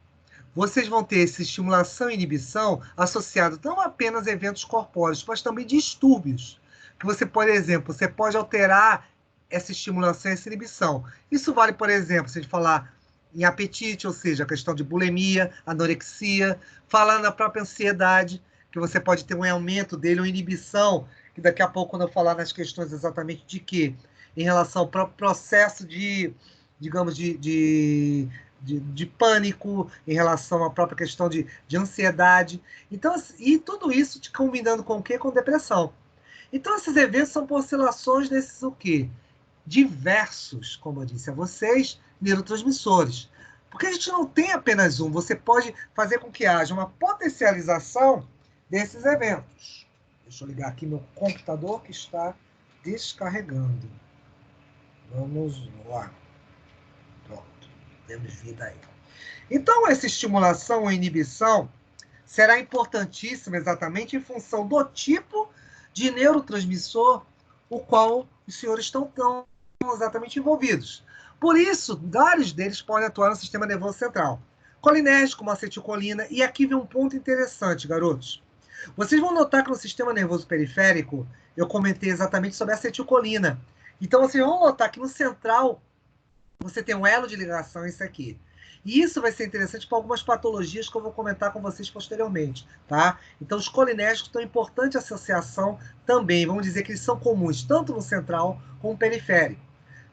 Vocês vão ter essa estimulação e inibição associado não apenas a eventos corpóreos, mas também distúrbios. Que você, por exemplo, você pode alterar essa estimulação e essa inibição. Isso vale, por exemplo, se a gente falar em apetite, ou seja, a questão de bulimia, anorexia, falar na própria ansiedade, que você pode ter um aumento dele, uma inibição, que daqui a pouco, quando eu falar nas questões exatamente de quê? Em relação ao próprio processo de, digamos, de pânico, em relação à própria questão de ansiedade. Então, e tudo isso te combinando com o quê? Com depressão. Então, esses eventos são por oscilações desses o quê? Diversos, como eu disse a vocês, neurotransmissores. Porque a gente não tem apenas um, você pode fazer com que haja uma potencialização desses eventos. Deixa eu ligar aqui meu computador que está descarregando. Vamos lá. Pronto. Temos vida aí. Então, essa estimulação ou inibição será importantíssima exatamente em função do tipo de neurotransmissor o qual os senhores estão exatamente envolvidos. Por isso, vários deles podem atuar no sistema nervoso central. Colinérgico, como a acetilcolina. E aqui vem um ponto interessante, garotos. Vocês vão notar que no sistema nervoso periférico, eu comentei exatamente sobre a acetilcolina. Então, vocês vão notar que no central você tem um elo de ligação, isso aqui. E isso vai ser interessante para algumas patologias que eu vou comentar com vocês posteriormente, tá? Então, os colinérgicos têm importante associação também. Vamos dizer que eles são comuns, tanto no central como no periférico.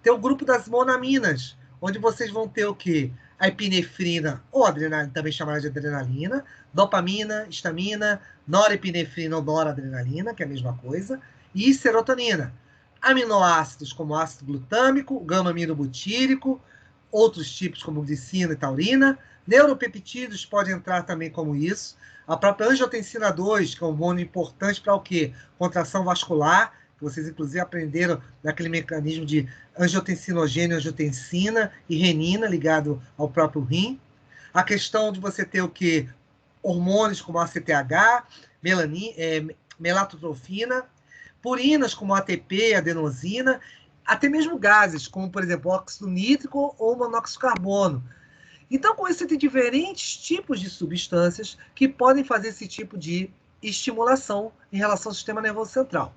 Tem o grupo das monaminas, onde vocês vão ter o quê? A epinefrina, ou adrenalina, também chamada de adrenalina, dopamina, histamina, norepinefrina ou noradrenalina, que é a mesma coisa, e serotonina. Aminoácidos como ácido glutâmico, gama-aminobutírico, outros tipos como glicina e taurina. Neuropeptídeos pode entrar também como isso. A própria angiotensina 2, que é um hormônio importante para o quê? Contração vascular, que vocês inclusive aprenderam daquele mecanismo de angiotensinogênio, angiotensina e renina ligado ao próprio rim. A questão de você ter o quê? Hormônios como ACTH, melatotrofina, purinas como ATP, adenosina, até mesmo gases, como, por exemplo, óxido nítrico ou monóxido de carbono. Então, com isso, você tem diferentes tipos de substâncias que podem fazer esse tipo de estimulação em relação ao sistema nervoso central.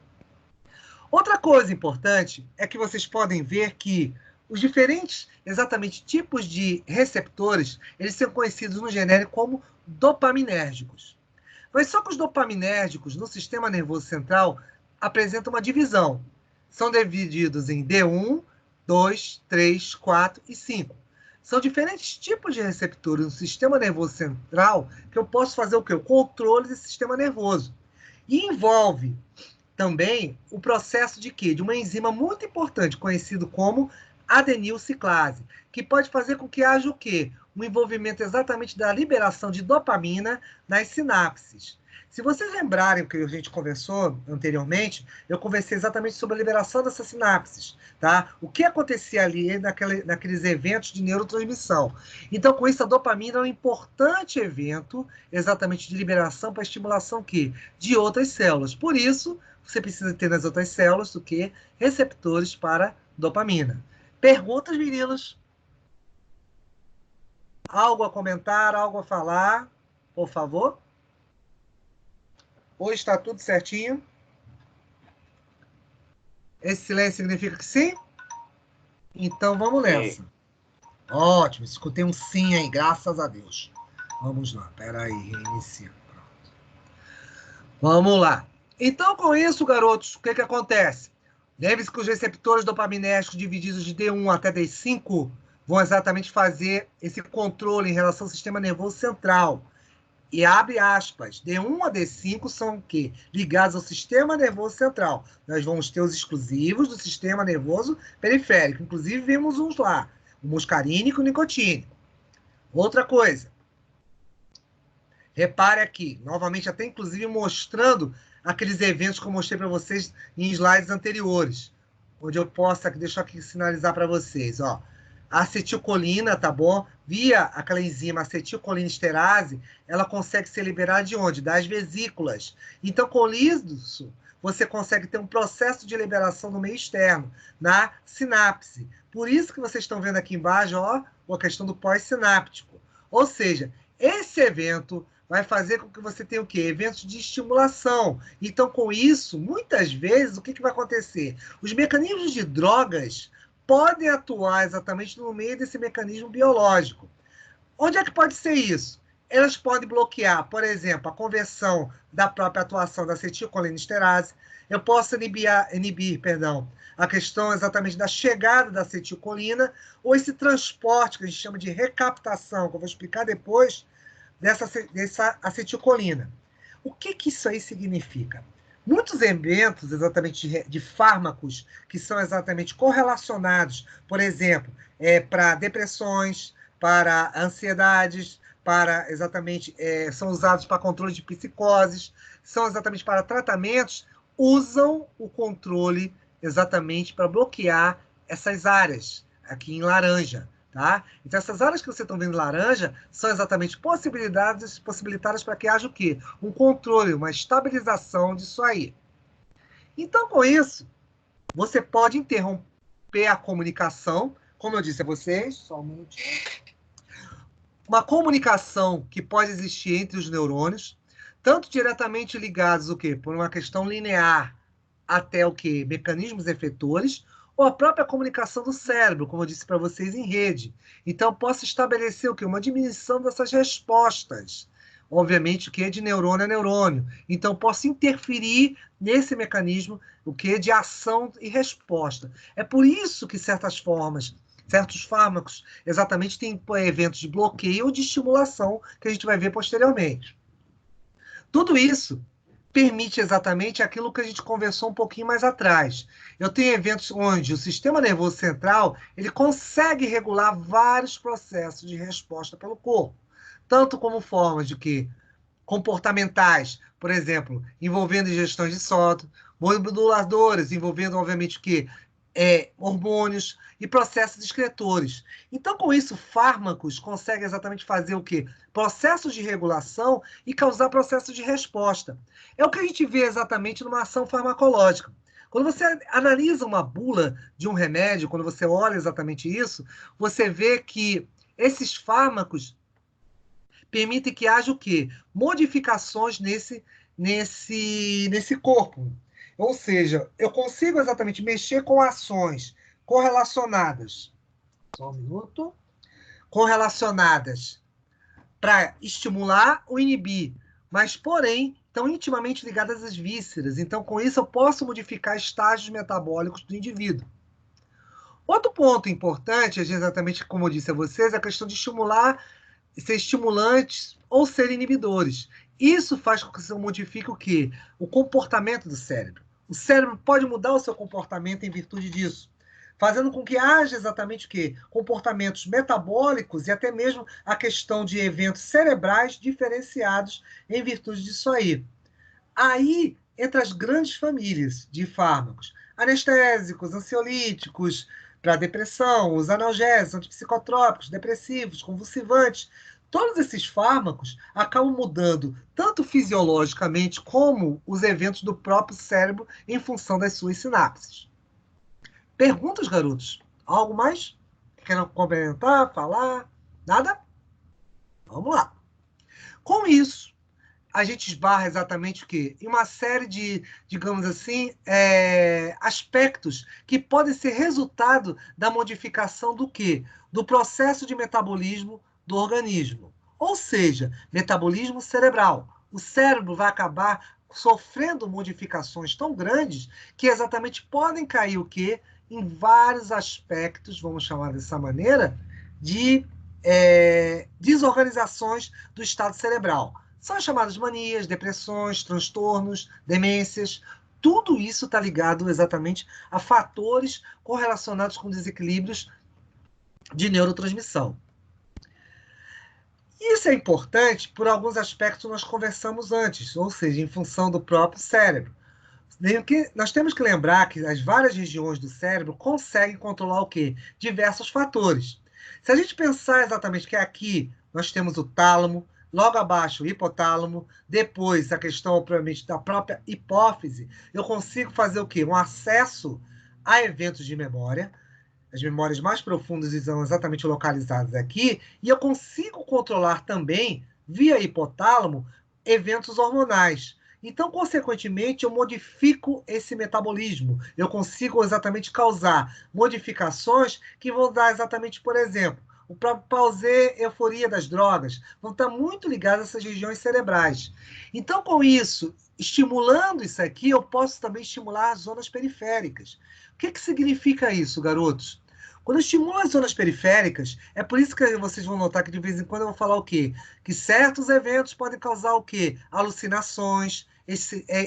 Outra coisa importante é que vocês podem ver que os diferentes, exatamente, tipos de receptores, eles são conhecidos no genérico como dopaminérgicos. Mas só que os dopaminérgicos no sistema nervoso central apresentam uma divisão. São divididos em D1, 2, 3, 4 e 5. São diferentes tipos de receptores no sistema nervoso central que eu posso fazer o quê? O controle desse sistema nervoso. E envolve também o processo de quê? De uma enzima muito importante, conhecido como adenilciclase, que pode fazer com que haja o quê? Um envolvimento exatamente da liberação de dopamina nas sinapses. Se vocês lembrarem o que a gente conversou anteriormente, eu conversei exatamente sobre a liberação dessas sinapses, tá? O que acontecia ali naqueles eventos de neurotransmissão. Então, com isso, a dopamina é um importante evento, exatamente de liberação para estimulação de outras células. Por isso, você precisa ter nas outras células do que receptores para dopamina. Perguntas, meninos? Algo a comentar, algo a falar, por favor? Hoje está tudo certinho? Esse silêncio significa que sim? Então vamos nessa. Sim. Ótimo, escutei um sim aí, graças a Deus. Vamos lá, peraí, reinicia. Pronto. Vamos lá. Então, com isso, garotos, o que acontece? Lembre-se que os receptores dopaminérgicos divididos de D1 até D5 vão exatamente fazer esse controle em relação ao sistema nervoso central. E abre aspas, D1 a D5 são o quê? Ligados ao sistema nervoso central. Nós vamos ter os exclusivos do sistema nervoso periférico. Inclusive, vimos uns lá, o muscarínico e o nicotínico. Outra coisa. Repare aqui, novamente, até inclusive mostrando aqueles eventos que eu mostrei para vocês em slides anteriores. Onde eu posso, deixa eu aqui sinalizar para vocês, ó. A acetilcolina, tá bom? Via aquela enzima acetilcolinesterase, ela consegue ser liberada de onde? Das vesículas. Então, com isso, você consegue ter um processo de liberação no meio externo, na sinapse. Por isso que vocês estão vendo aqui embaixo, ó, a questão do pós-sináptico. Ou seja, esse evento vai fazer com que você tenha o quê? Eventos de estimulação. Então, com isso, muitas vezes, o que vai acontecer? Os mecanismos de drogas podem atuar exatamente no meio desse mecanismo biológico. Onde é que pode ser isso? Elas podem bloquear, por exemplo, a conversão da própria atuação da acetilcolinesterase. Eu posso inibir a questão exatamente da chegada da acetilcolina, ou esse transporte que a gente chama de recaptação, que eu vou explicar depois, dessa acetilcolina. O que isso aí significa? Muitos eventos, exatamente, de fármacos que são exatamente correlacionados, por exemplo, para depressões, para ansiedades, para exatamente, são usados para controle de psicoses, são exatamente para tratamentos, usam o controle exatamente para bloquear essas áreas, aqui em laranja. Tá? Então, essas áreas que vocês estão vendo em laranja são exatamente possibilitadas para que haja o quê? Um controle, uma estabilização disso aí. Então, com isso, você pode interromper a comunicação, como eu disse a vocês, só um minutinho. Uma comunicação que pode existir entre os neurônios, tanto diretamente ligados o quê? Por uma questão linear até o quê? Mecanismos efetores, ou a própria comunicação do cérebro, como eu disse para vocês, em rede. Então, eu posso estabelecer o quê? Uma diminuição dessas respostas. Obviamente, o que é de neurônio a neurônio. Então, eu posso interferir nesse mecanismo, o que é de ação e resposta. É por isso que certos fármacos, exatamente, têm eventos de bloqueio ou de estimulação, que a gente vai ver posteriormente. Tudo isso permite exatamente aquilo que a gente conversou um pouquinho mais atrás. Eu tenho eventos onde o sistema nervoso central ele consegue regular vários processos de resposta pelo corpo, tanto como formas de que comportamentais, por exemplo, envolvendo ingestões de sódio, moduladores, envolvendo, obviamente, o que hormônios e processos excretores. Então, com isso, fármacos conseguem exatamente fazer o quê? Processos de regulação e causar processos de resposta. É o que a gente vê exatamente numa ação farmacológica. Quando você analisa uma bula de um remédio, quando você olha exatamente isso, você vê que esses fármacos permitem que haja o quê? Modificações nesse corpo. Ou seja, eu consigo exatamente mexer com ações correlacionadas. Só um minuto. Correlacionadas para estimular ou inibir, mas, porém, estão intimamente ligadas às vísceras. Então, com isso, eu posso modificar estágios metabólicos do indivíduo. Outro ponto importante, exatamente como eu disse a vocês, é a questão de estimular, ser estimulantes ou ser inibidores. Isso faz com que você modifique o quê? O comportamento do cérebro. O cérebro pode mudar o seu comportamento em virtude disso, fazendo com que haja exatamente o quê? Comportamentos metabólicos e até mesmo a questão de eventos cerebrais diferenciados em virtude disso aí. Aí, entre as grandes famílias de fármacos, anestésicos, ansiolíticos, para depressão, os analgésicos, antipsicotrópicos, depressivos, convulsivantes, todos esses fármacos acabam mudando tanto fisiologicamente como os eventos do próprio cérebro em função das suas sinapses. Perguntas, garotos? Algo mais? Querem complementar, falar? Nada? Vamos lá. Com isso, a gente esbarra exatamente o quê? Em uma série de, digamos assim, aspectos que podem ser resultado da modificação do quê? Do processo de metabolismo do organismo. Ou seja, metabolismo cerebral. O cérebro vai acabar sofrendo modificações tão grandes que exatamente podem cair o quê? Em vários aspectos, vamos chamar dessa maneira, de desorganizações do estado cerebral. São as chamadas manias, depressões, transtornos, demências. Tudo isso está ligado exatamente a fatores correlacionados com desequilíbrios de neurotransmissão. Isso é importante por alguns aspectos que nós conversamos antes, ou seja, em função do próprio cérebro. Nós temos que lembrar que as várias regiões do cérebro conseguem controlar o quê? Diversos fatores. Se a gente pensar exatamente que aqui nós temos o tálamo, logo abaixo o hipotálamo, depois a questão, provavelmente, da própria hipófise, eu consigo fazer o quê? Um acesso a eventos de memória. As memórias mais profundas estão exatamente localizadas aqui, e eu consigo controlar também, via hipotálamo, eventos hormonais. Então, consequentemente, eu modifico esse metabolismo. Eu consigo exatamente causar modificações que vão dar exatamente, por exemplo, o próprio prazer, euforia das drogas, vão estar muito ligados a essas regiões cerebrais. Então, com isso, estimulando isso aqui, eu posso também estimular as zonas periféricas. O que significa isso, garotos? Quando eu estimulo as zonas periféricas, é por isso que vocês vão notar que de vez em quando eu vou falar o quê? Que certos eventos podem causar o quê? Alucinações,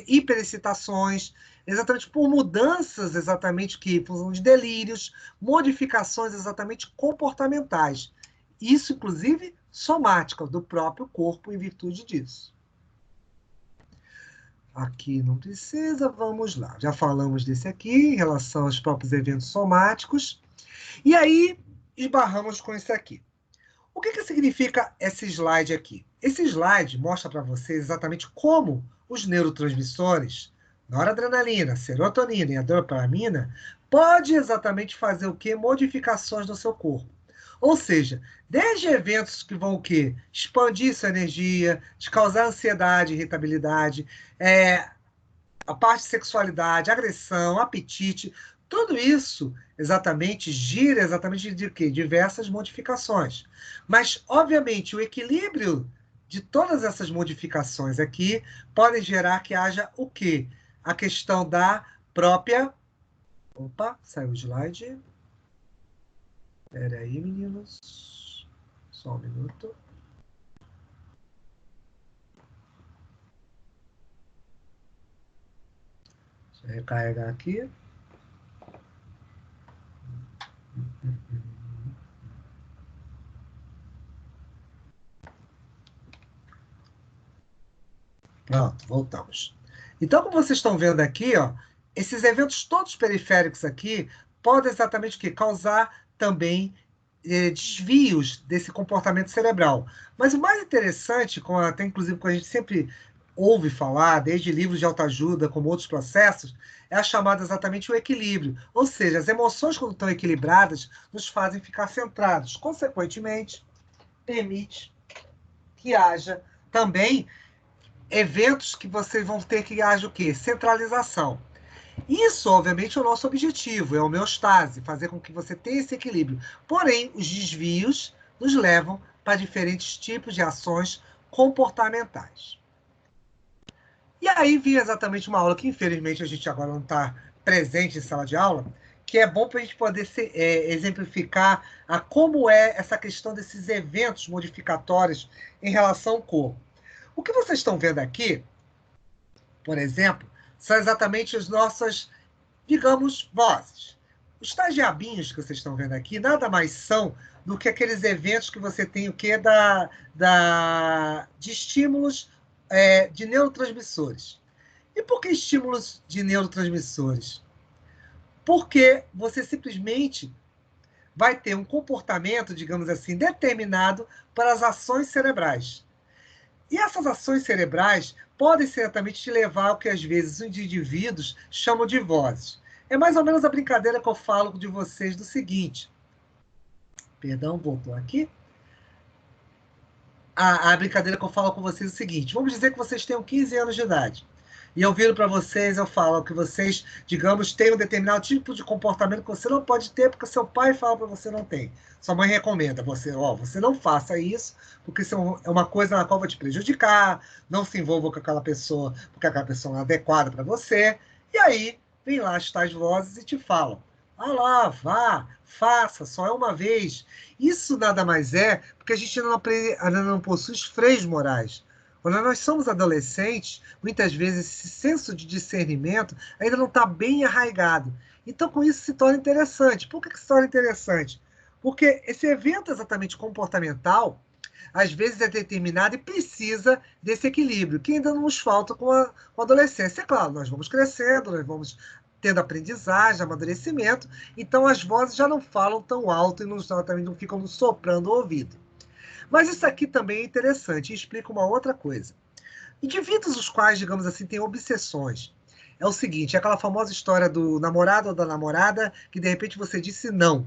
hiperexcitações, exatamente por mudanças exatamente que função de delírios, modificações exatamente comportamentais. Isso, inclusive, somática do próprio corpo em virtude disso. Aqui não precisa, vamos lá. Já falamos desse aqui, em relação aos próprios eventos somáticos. E aí, esbarramos com esse aqui. O que significa esse slide aqui? Esse slide mostra para vocês exatamente como os neurotransmissores, noradrenalina, serotonina e a dopamina, pode exatamente fazer o quê? Modificações no seu corpo. Ou seja, desde eventos que vão o quê? Expandir sua energia, te causar ansiedade, irritabilidade, a parte de sexualidade, agressão, apetite, Tudo isso exatamente gira exatamente de quê? Diversas modificações. Mas, obviamente, o equilíbrio de todas essas modificações aqui podem gerar que haja o quê? A questão da própria... Opa, saiu o slide. Espera aí, meninos. Só um minuto. Deixa eu recarregar aqui. Pronto, voltamos. Então, como vocês estão vendo aqui, ó, esses eventos todos periféricos aqui podem exatamente o quê? Causar também desvios desse comportamento cerebral. Mas o mais interessante, até inclusive que a gente sempre ouve falar, desde livros de autoajuda, como outros processos, é a chamada exatamente o equilíbrio. Ou seja, as emoções, quando estão equilibradas, nos fazem ficar centrados. Consequentemente, permite que haja também eventos que vocês vão ter que haja o quê? Centralização. Isso, obviamente, é o nosso objetivo, é a homeostase, fazer com que você tenha esse equilíbrio. Porém, os desvios nos levam para diferentes tipos de ações comportamentais. E aí vinha exatamente uma aula que, infelizmente, a gente agora não está presente em sala de aula, que é bom para a gente poder exemplificar como é essa questão desses eventos modificatórios em relação ao corpo. O que vocês estão vendo aqui, por exemplo, são exatamente as nossas, digamos, vozes. Os tais diabinhos que vocês estão vendo aqui nada mais são do que aqueles eventos que você tem o quê? De estímulos de neurotransmissores. E por que estímulos de neurotransmissores? Porque você simplesmente vai ter um comportamento, digamos assim, determinado para as ações cerebrais. E essas ações cerebrais podem certamente te levar ao que, às vezes, os indivíduos chamam de vozes. É mais ou menos a brincadeira que eu falo de vocês do seguinte. Perdão, voltou aqui. A brincadeira que eu falo com vocês é o seguinte. Vamos dizer que vocês tenham 15 anos de idade. E eu viro para vocês, eu falo que vocês, digamos, têm um determinado tipo de comportamento que você não pode ter porque seu pai fala para você não tem. Sua mãe recomenda, você não faça isso, porque isso é uma coisa na qual vai te prejudicar, não se envolva com aquela pessoa, porque aquela pessoa não é adequada para você. E aí, vem lá as tais vozes e te falam, lá, vá, faça, só é uma vez. Isso nada mais é porque a gente ainda não possui os freios morais. Quando nós somos adolescentes, muitas vezes esse senso de discernimento ainda não está bem arraigado. Então, com isso, se torna interessante. Por que se torna interessante? Porque esse evento exatamente comportamental, às vezes é determinado e precisa desse equilíbrio, que ainda não nos falta com a adolescência. É claro, nós vamos crescendo, nós vamos tendo aprendizagem, amadurecimento, então as vozes já não falam tão alto e também não ficam nos soprando o ouvido. Mas isso aqui também é interessante e explica uma outra coisa. Indivíduos os quais, digamos assim, têm obsessões. É o seguinte, é aquela famosa história do namorado ou da namorada que de repente você disse não.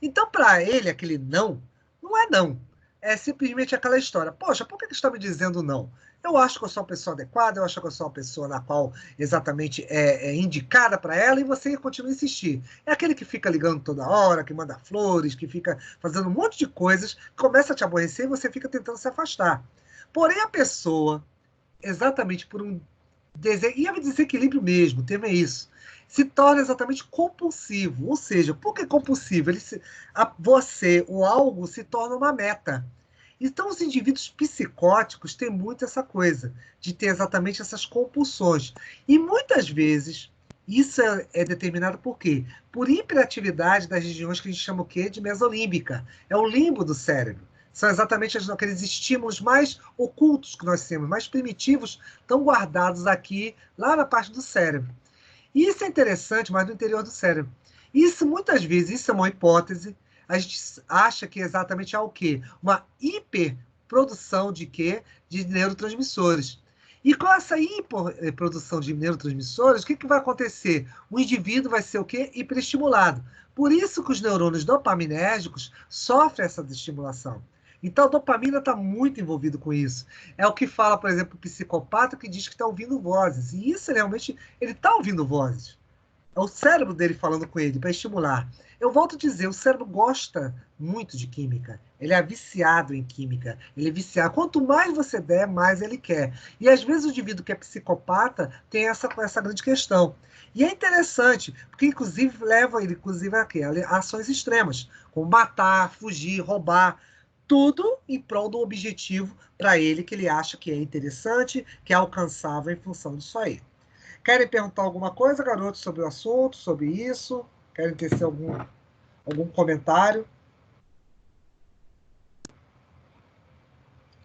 Então, para ele, aquele não é não. É simplesmente aquela história. Poxa, por que você está me dizendo não? Eu acho que eu sou uma pessoa adequada, eu acho que eu sou uma pessoa na qual exatamente é indicada para ela e você continua a insistir. É aquele que fica ligando toda hora, que manda flores, que fica fazendo um monte de coisas, começa a te aborrecer e você fica tentando se afastar. Porém, a pessoa, exatamente por um desequilíbrio mesmo, o termo é isso, se torna exatamente compulsivo. Ou seja, por que compulsivo? Você ou algo se torna uma meta. Então, os indivíduos psicóticos têm muito essa coisa, de ter exatamente essas compulsões. E, muitas vezes, isso é determinado por quê? Por hiperatividade das regiões que a gente chama o quê? De mesolímbica. É o limbo do cérebro. São exatamente aqueles estímulos mais ocultos que nós temos, mais primitivos, estão guardados aqui, lá na parte do cérebro. E isso é interessante, mas no interior do cérebro. Isso, muitas vezes, isso é uma hipótese, a gente acha que exatamente há o quê? Uma hiperprodução de quê? De neurotransmissores. E com essa hiperprodução de neurotransmissores, o que vai acontecer? O indivíduo vai ser o quê? Hiperestimulado. Por isso que os neurônios dopaminérgicos sofrem essa estimulação. Então, a dopamina está muito envolvido com isso. É o que fala, por exemplo, o psicopata que diz que está ouvindo vozes. E isso, realmente, ele está ouvindo vozes. É o cérebro dele falando com ele para estimular. Eu volto a dizer, o cérebro gosta muito de química. Ele é viciado em química. Ele é viciado. Quanto mais você der, mais ele quer. E às vezes o indivíduo que é psicopata tem essa grande questão. E é interessante, porque inclusive leva ele a ações extremas, como matar, fugir, roubar, tudo em prol do objetivo para ele que ele acha que é interessante, que é alcançável em função disso aí. Querem perguntar alguma coisa, garotos, sobre o assunto, sobre isso? Querem tecer algum comentário?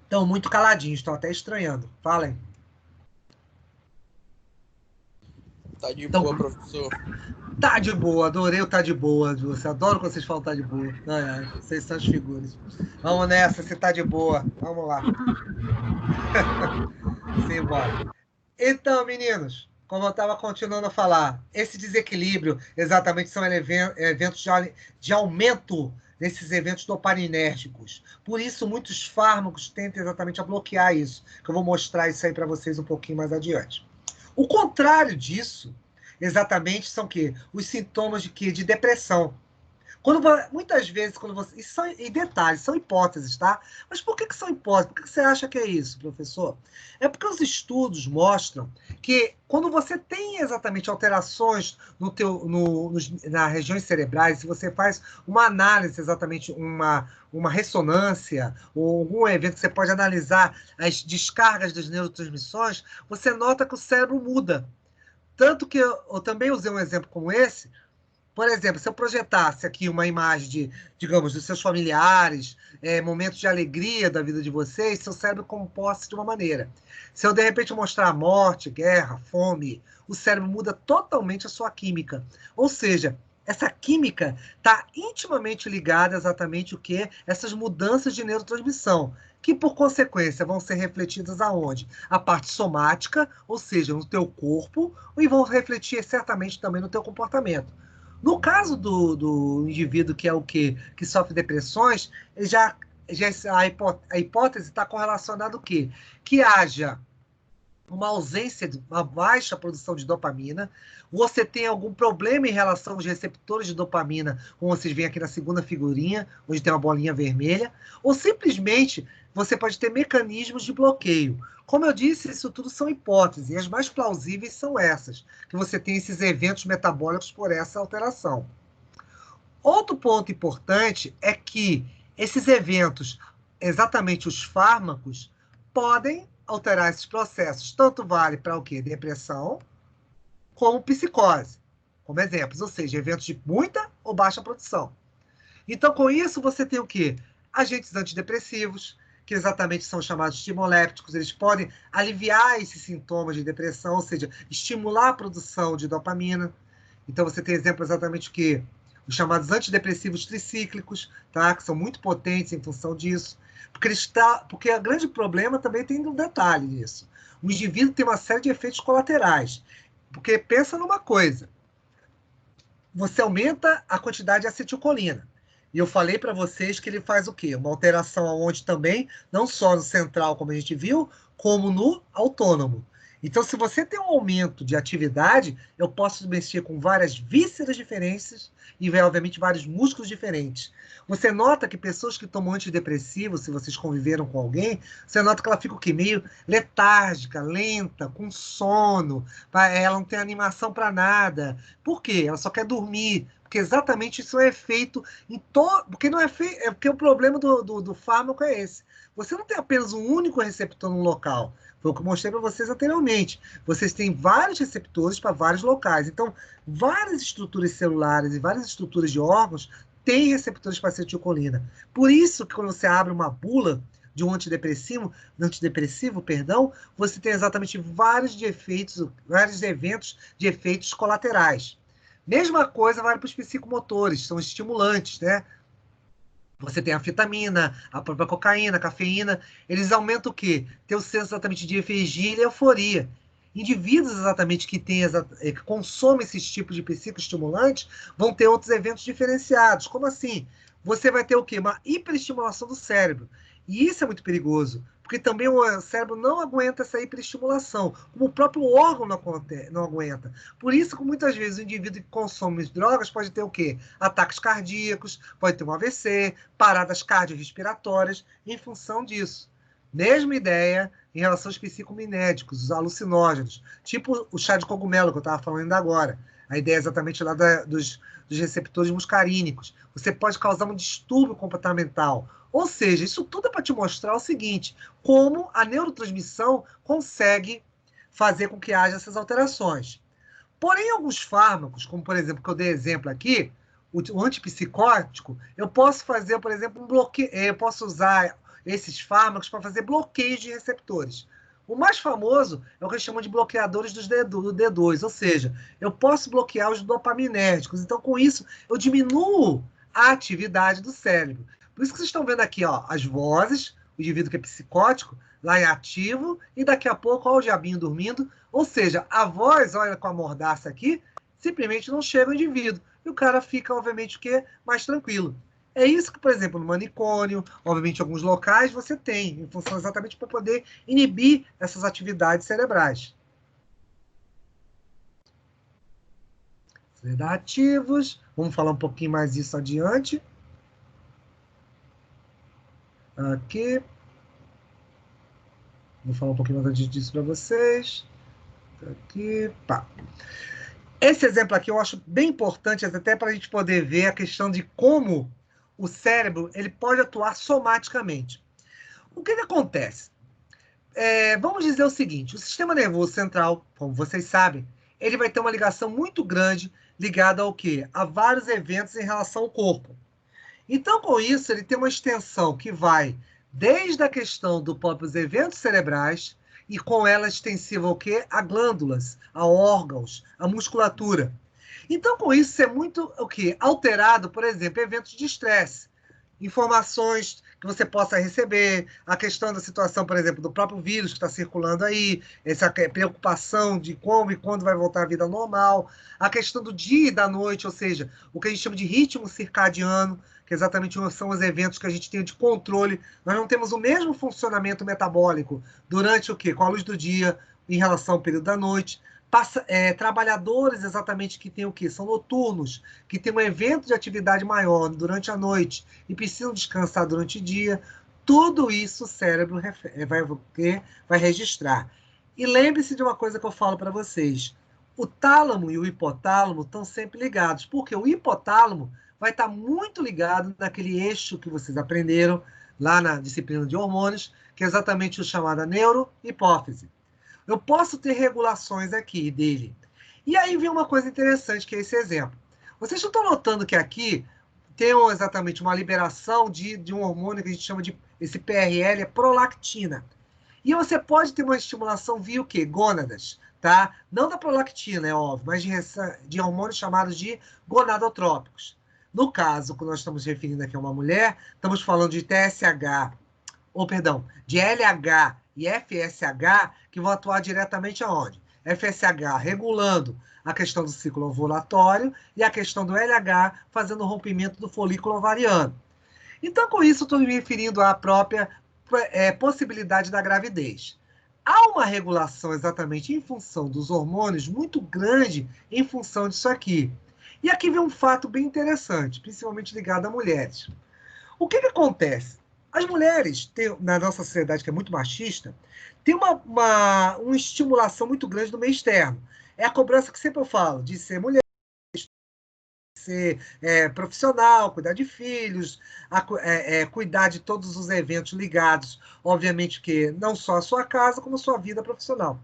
Estão muito caladinhos, estão até estranhando. Falem. Tá de boa, professor. Tá de boa, adorei o tá de boa. Você adoro quando vocês falam tá de boa. Vocês são as figuras. Vamos nessa, você tá de boa. Vamos lá. Simbora. Então, meninos, como eu estava continuando a falar, esse desequilíbrio exatamente são eventos de aumento desses eventos dopaminérgicos. Por isso, muitos fármacos tentam exatamente a bloquear isso, que eu vou mostrar isso aí para vocês um pouquinho mais adiante. O contrário disso, exatamente, são os sintomas de depressão. Muitas vezes, quando você... E detalhes, são hipóteses, tá? Mas por que são hipóteses? Por que você acha que é isso, professor? É porque os estudos mostram que quando você tem exatamente alterações nas regiões cerebrais, se você faz uma análise, exatamente uma ressonância, ou algum evento que você pode analisar as descargas das neurotransmissões, você nota que o cérebro muda. Tanto que eu também usei um exemplo como esse. Por exemplo, se eu projetasse aqui uma imagem digamos, dos seus familiares, momentos de alegria da vida de vocês, seu cérebro composta de uma maneira. Se eu, de repente, mostrar morte, guerra, fome, o cérebro muda totalmente a sua química. Ou seja, essa química está intimamente ligada exatamente essas mudanças de neurotransmissão, que, por consequência, vão ser refletidas aonde? A parte somática, ou seja, no teu corpo, e vão refletir certamente também no teu comportamento. No caso do indivíduo que é que sofre depressões, a hipótese está correlacionada ao quê? Que haja uma ausência, uma baixa produção de dopamina, você tem algum problema em relação aos receptores de dopamina, como vocês veem aqui na segunda figurinha, onde tem uma bolinha vermelha, ou simplesmente você pode ter mecanismos de bloqueio. Como eu disse, isso tudo são hipóteses, e as mais plausíveis são essas, que você tem esses eventos metabólicos por essa alteração. Outro ponto importante é que esses eventos, exatamente os fármacos, podem alterar esses processos. Tanto vale para depressão, como psicose, como exemplos, ou seja, eventos de muita ou baixa produção. Então, com isso, você tem agentes antidepressivos, que exatamente são chamados estimolépticos, eles podem aliviar esses sintomas de depressão, ou seja, estimular a produção de dopamina. Então, você tem exemplo exatamente os chamados antidepressivos tricíclicos, tá? Que são muito potentes em função disso. Porque o grande problema também tem um detalhe nisso. O indivíduo tem uma série de efeitos colaterais. Porque pensa numa coisa. Você aumenta a quantidade de acetilcolina. E eu falei para vocês que ele faz o quê? Uma alteração aonde também, não só no central, como a gente viu, como no autônomo. Então, se você tem um aumento de atividade, eu posso mexer com várias vísceras diferentes e, obviamente, vários músculos diferentes. Você nota que pessoas que tomam antidepressivos, se vocês conviveram com alguém, você nota que ela fica meio letárgica, lenta, com sono, ela não tem animação para nada. Por quê? Ela só quer dormir. Porque exatamente isso é feito em todo. Porque não é feito. É porque o problema do fármaco é esse. Você não tem apenas um único receptor num local. Foi o que eu mostrei para vocês anteriormente. Vocês têm vários receptores para vários locais. Então, várias estruturas celulares e várias estruturas de órgãos têm receptores para acetilcolina. Por isso que quando você abre uma bula de um antidepressivo, você tem exatamente vários eventos de efeitos colaterais. Mesma coisa vale para os psicomotores, são estimulantes, né? Você tem a anfetamina, a própria cocaína, a cafeína, eles aumentam o quê? Tem o senso exatamente de efegia e euforia. Indivíduos exatamente que consomem esses tipos de psicoestimulantes vão ter outros eventos diferenciados. Como assim? você vai ter o quê? Uma hiperestimulação do cérebro. E isso é muito perigoso, porque também o cérebro não aguenta essa hiperestimulação, como o próprio órgão não aguenta. Por isso que muitas vezes o indivíduo que consome drogas pode ter o quê? Ataques cardíacos, pode ter um AVC, paradas cardiorrespiratórias, em função disso. Mesma ideia em relação aos psicomiméticos, os alucinógenos, tipo o chá de cogumelo que eu estava falando agora. A ideia é exatamente lá dos receptores muscarínicos. Você pode causar um distúrbio comportamental. Ou seja, isso tudo é para te mostrar o seguinte, como a neurotransmissão consegue fazer com que haja essas alterações. Porém, alguns fármacos, como por exemplo, que eu dei exemplo aqui, o antipsicótico, eu posso fazer, por exemplo, um bloqueio, eu posso usar esses fármacos para fazer bloqueios de receptores. O mais famoso é o que eles chamam de bloqueadores do D2, ou seja, eu posso bloquear os dopaminérgicos. Então, com isso, eu diminuo a atividade do cérebro. Por isso que vocês estão vendo aqui, ó, as vozes, o indivíduo que é psicótico, lá é ativo, e daqui a pouco, ó, o diabinho dormindo. Ou seja, a voz, olha com a mordaça aqui, simplesmente não chega ao indivíduo. E o cara fica, obviamente, o quê? Mais tranquilo. É isso que, por exemplo, no manicômio, obviamente, em alguns locais, você tem, em função exatamente para poder inibir essas atividades cerebrais. Sedativos. Vamos falar um pouquinho mais disso adiante. Aqui. Vou falar um pouquinho mais disso para vocês. Aqui. Pá. Esse exemplo aqui eu acho bem importante, até para a gente poder ver a questão de como o cérebro ele pode atuar somaticamente. O que acontece? Vamos dizer o seguinte, o sistema nervoso central, como vocês sabem, ele vai ter uma ligação muito grande ligada ao quê? A vários eventos em relação ao corpo. Então, com isso, ele tem uma extensão que vai desde a questão dos próprios eventos cerebrais e com ela extensiva ao quê? A glândulas, a órgãos, a musculatura. Então, com isso, é muito o quê? Alterado, por exemplo, eventos de estresse, informações que você possa receber, a questão da situação, por exemplo, do próprio vírus que está circulando aí, essa preocupação de como e quando vai voltar à vida normal, a questão do dia e da noite, ou seja, o que a gente chama de ritmo circadiano, que exatamente são os eventos que a gente tem de controle. Nós não temos o mesmo funcionamento metabólico durante o quê? Com a luz do dia em relação ao período da noite. Trabalhadores exatamente que têm o quê? São noturnos, que têm um evento de atividade maior durante a noite e precisam descansar durante o dia. Tudo isso o cérebro vai registrar. E lembre-se de uma coisa que eu falo para vocês. O tálamo e o hipotálamo estão sempre ligados, porque o hipotálamo vai estar muito ligado naquele eixo que vocês aprenderam lá na disciplina de hormônios, que é exatamente o chamado neurohipófise. Eu posso ter regulações aqui dele. E aí vem uma coisa interessante, que é esse exemplo. Vocês não estão notando que aqui tem exatamente uma liberação de um hormônio que a gente chama de, esse PRL, é prolactina. E você pode ter uma estimulação via o quê? Gônadas, tá? Não da prolactina, é óbvio, mas de hormônios chamados de gonadotrópicos. No caso, quando nós estamos referindo aqui a uma mulher, estamos falando de TSH, de LH e FSH, que vão atuar diretamente aonde? FSH regulando a questão do ciclo ovulatório e a questão do LH fazendo o rompimento do folículo ovariano. Então, com isso, estou me referindo à própria possibilidade da gravidez. Há uma regulação exatamente em função dos hormônios muito grande em função disso aqui. E aqui vem um fato bem interessante, principalmente ligado a mulheres. O que acontece? As mulheres, na nossa sociedade, que é muito machista, tem uma estimulação muito grande do meio externo. É a cobrança que sempre eu falo, de ser mulher, de ser profissional, cuidar de filhos, cuidar de todos os eventos ligados, obviamente, que não só a sua casa, como a sua vida profissional.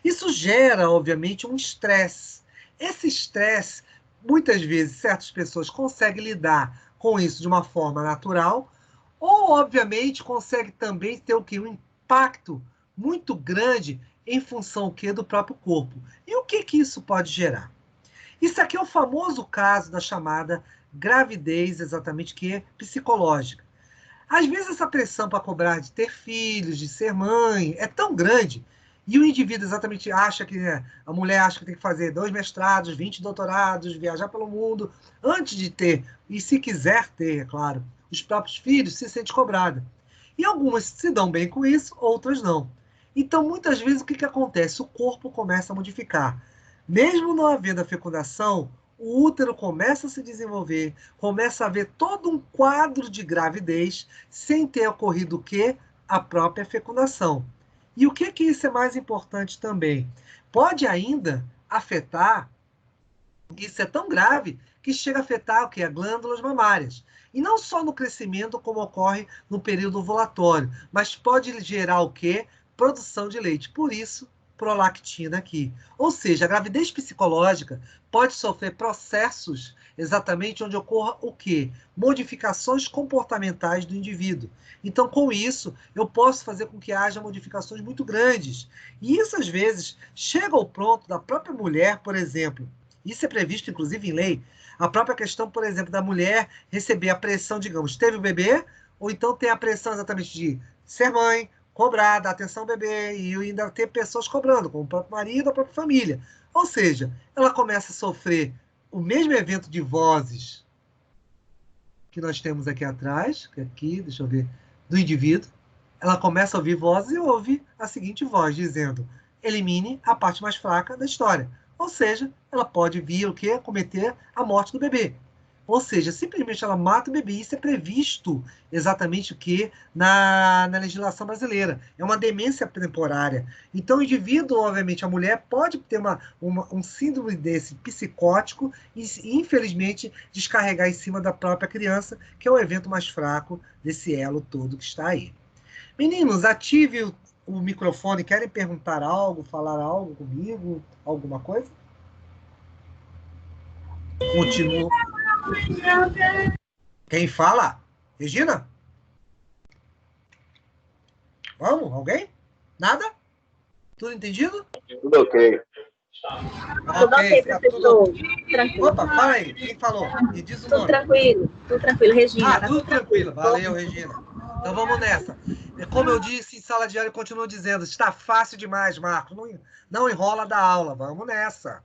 Isso gera, obviamente, um estresse. Esse estresse, muitas vezes, certas pessoas conseguem lidar com isso de uma forma natural, ou, obviamente, consegue também ter o quê? Um impacto muito grande em função o quê? Do próprio corpo. E o que isso pode gerar? Isso aqui é o famoso caso da chamada gravidez, exatamente, que é psicológica. Às vezes essa pressão para cobrar de ter filhos, de ser mãe, é tão grande E o indivíduo exatamente acha que, a mulher acha que tem que fazer 2 mestrados, 20 doutorados, viajar pelo mundo, antes de ter, e se quiser ter, é claro, os próprios filhos, se sente cobrada. E algumas se dão bem com isso, outras não. Então, muitas vezes, o que acontece? O corpo começa a modificar. Mesmo não havendo a fecundação, o útero começa a se desenvolver, começa a haver todo um quadro de gravidez, sem ter ocorrido o quê? A própria fecundação. E o que isso é mais importante também? Pode ainda afetar, isso é tão grave, que chega a afetar o quê? As glândulas mamárias. E não só no crescimento, como ocorre no período ovulatório, mas pode gerar o quê? Produção de leite. Por isso, prolactina aqui. Ou seja, a gravidez psicológica pode sofrer processos exatamente onde ocorra o quê? Modificações comportamentais do indivíduo. Então, com isso, eu posso fazer com que haja modificações muito grandes. E isso, às vezes, chega ao ponto da própria mulher, por exemplo, isso é previsto, inclusive, em lei, a própria questão, por exemplo, da mulher receber a pressão, digamos, teve o bebê, ou então tem a pressão exatamente de ser mãe, cobrar, dar atenção ao bebê, e ainda ter pessoas cobrando, como o próprio marido, a própria família. Ou seja, ela começa a sofrer o mesmo evento de vozes que nós temos aqui atrás, aqui, deixa eu ver, do indivíduo. Ela começa a ouvir vozes e ouve a seguinte voz, dizendo: elimine a parte mais fraca da história. Ou seja, ela pode vir o quê? Cometer a morte do bebê. Ou seja, simplesmente ela mata o bebê. Isso é previsto exatamente o que na legislação brasileira. É uma demência temporária. Então, o indivíduo, obviamente, a mulher pode ter um síndrome desse psicótico e, infelizmente, descarregar em cima da própria criança, que é o evento mais fraco desse elo todo que está aí. Meninos, ative o microfone. Querem perguntar algo, falar algo comigo? Alguma coisa? Continuo. Quem fala? Regina? Vamos? Alguém? Nada? Tudo entendido? Tudo ok. Tudo ok, professor. Tranquilo. Opa, fala aí. Quem falou? Me diz o nome. Tudo tranquilo, Regina. Tudo tranquilo. Valeu, Regina. Então vamos nessa. Como eu disse em sala de aula, eu continuo dizendo, está fácil demais, Marcos. Não enrola da aula. Vamos nessa.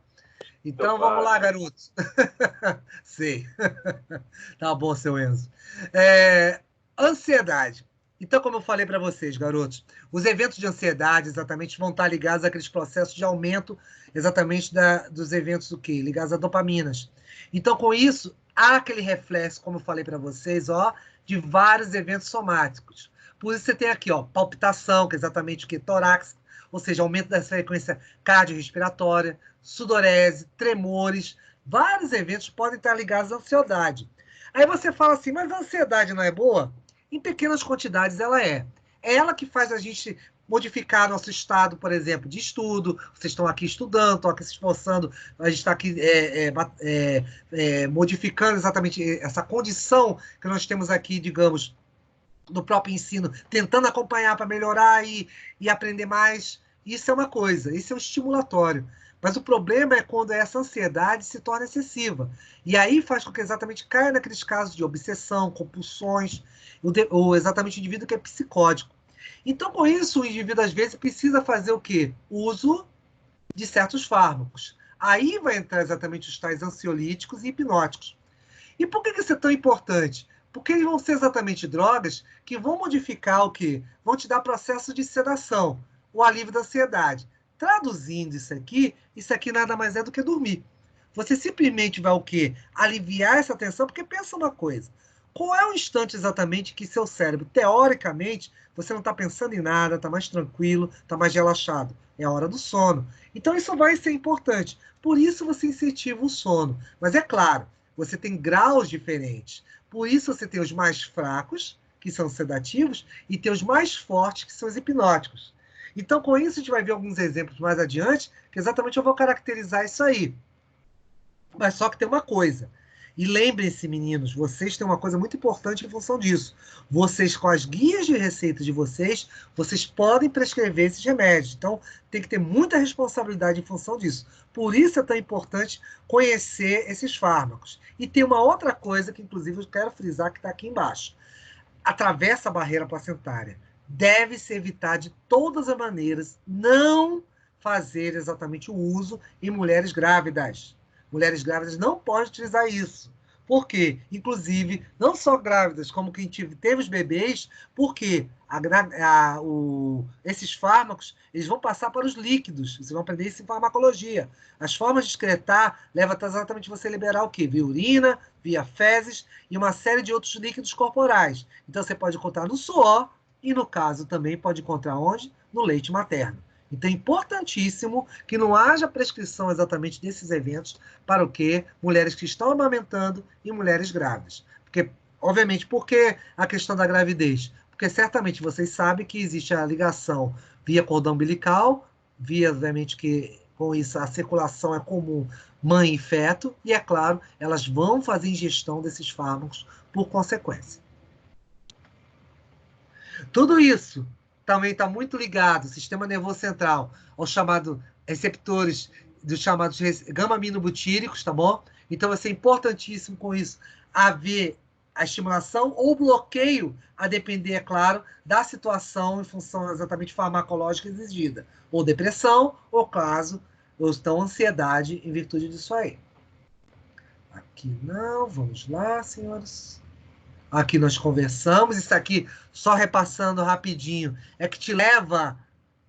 Então, vamos lá, garotos. Sei. Tá bom, seu Enzo. Ansiedade. Então, como eu falei para vocês, garotos, os eventos de ansiedade exatamente vão estar ligados àqueles processos de aumento exatamente dos eventos do quê? Ligados a dopaminas. Então, com isso, há aquele reflexo, como eu falei para vocês, de vários eventos somáticos. Por isso você tem aqui, palpitação, que é exatamente o que? Tórax, ou seja, aumento da frequência cardiorrespiratória, sudorese, tremores, vários eventos podem estar ligados à ansiedade. Aí você fala assim, mas a ansiedade não é boa? Em pequenas quantidades ela é. É ela que faz a gente modificar nosso estado, por exemplo, de estudo. Vocês estão aqui estudando, estão aqui se esforçando, a gente está aqui modificando exatamente essa condição que nós temos aqui, digamos, do próprio ensino, tentando acompanhar para melhorar e aprender mais. Isso é uma coisa, isso é um estimulatório. Mas o problema é quando essa ansiedade se torna excessiva. E aí faz com que exatamente caia naqueles casos de obsessão, compulsões, exatamente o indivíduo que é psicótico. Então, com isso, o indivíduo, às vezes, precisa fazer o quê? Uso de certos fármacos. Aí vai entrar exatamente os tais ansiolíticos e hipnóticos. E por que isso é tão importante? Porque eles vão ser exatamente drogas que vão modificar o quê? Vão te dar processo de sedação, o alívio da ansiedade. Traduzindo isso aqui nada mais é do que dormir. Você simplesmente vai o quê? Aliviar essa tensão, porque pensa uma coisa. Qual é o instante exatamente que seu cérebro, teoricamente, você não está pensando em nada, está mais tranquilo, está mais relaxado? É a hora do sono. Então isso vai ser importante. Por isso você incentiva o sono. Mas é claro, você tem graus diferentes. Por isso você tem os mais fracos, que são sedativos, e tem os mais fortes, que são os hipnóticos. Então, com isso, a gente vai ver alguns exemplos mais adiante, que exatamente eu vou caracterizar isso aí. Mas só que tem uma coisa. E lembrem-se, meninos, vocês têm uma coisa muito importante em função disso. Vocês, com as guias de receita de vocês, vocês podem prescrever esses remédios. Então, tem que ter muita responsabilidade em função disso. Por isso é tão importante conhecer esses fármacos. E tem uma outra coisa que, inclusive, eu quero frisar que está aqui embaixo. Atravessa a barreira placentária. deve-se evitar de todas as maneiras não fazer exatamente o uso em mulheres grávidas. Mulheres grávidas não podem utilizar isso. Por quê? Inclusive, não só grávidas, como quem teve os bebês, porque esses fármacos eles vão passar para os líquidos. Vocês vão aprender isso em farmacologia. As formas de excretar levam exatamente você liberar o quê? Via urina, via fezes e uma série de outros líquidos corporais. Então, você pode encontrar no suor e, no caso, também pode encontrar onde? No leite materno. Então, é importantíssimo que não haja prescrição exatamente desses eventos para o quê? Mulheres que estão amamentando e mulheres grávidas. Porque, obviamente, por que a questão da gravidez? Porque certamente vocês sabem que existe a ligação via cordão umbilical, via, obviamente, que com isso a circulação é comum mãe e feto, e, é claro, elas vão fazer ingestão desses fármacos por consequência. Tudo isso também está muito ligado, o sistema nervoso central, aos chamados receptores dos chamados gama-aminobutíricos, tá bom? Então, vai ser importantíssimo com isso haver a estimulação ou bloqueio, a depender, é claro, da situação em função exatamente farmacológica exigida. Ou depressão, ou caso, ou então ansiedade em virtude disso aí. Aqui não, vamos lá, senhores. Aqui nós conversamos, isso aqui, só repassando rapidinho, é que te leva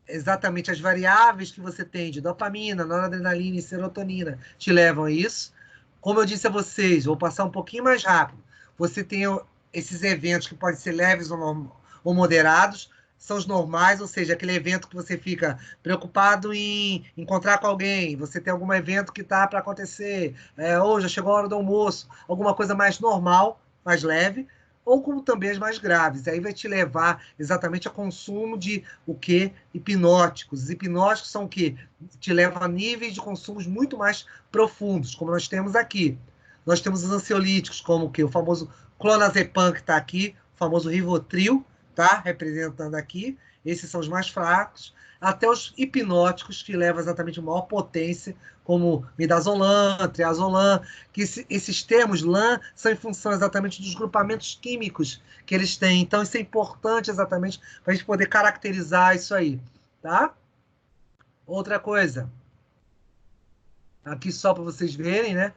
exatamente as variáveis que você tem de dopamina, noradrenalina e serotonina, te levam a isso. Como eu disse a vocês, vou passar um pouquinho mais rápido. Você tem esses eventos que podem ser leves ou moderados, são os normais, ou seja, aquele evento que você fica preocupado em encontrar com alguém, você tem algum evento que está para acontecer, ou já chegou a hora do almoço, alguma coisa mais normal, mais leve, ou como também as mais graves. Aí vai te levar exatamente a consumo de o quê? Hipnóticos. Os hipnóticos são o quê? Te levam a níveis de consumos muito mais profundos, como nós temos aqui. Nós temos os ansiolíticos, como o quê? O famoso clonazepam, que está aqui, o famoso Rivotril, tá? Representando aqui. Esses são os mais fracos. Até os hipnóticos, que levam exatamente a maior potência, como midazolam, triazolam, que esses termos LAN são em função exatamente dos grupamentos químicos que eles têm. Então, isso é importante exatamente para a gente poder caracterizar isso aí, tá? Outra coisa, aqui só para vocês verem, né?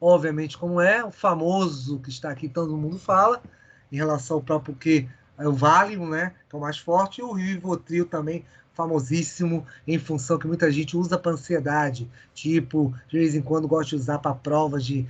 Obviamente, como é, o famoso que está aqui, todo mundo fala, em relação ao próprio que é o Valium, né? Que é o mais forte, e o Rivotril também, famosíssimo, em função que muita gente usa para ansiedade, tipo, de vez em quando gosta de usar para provas de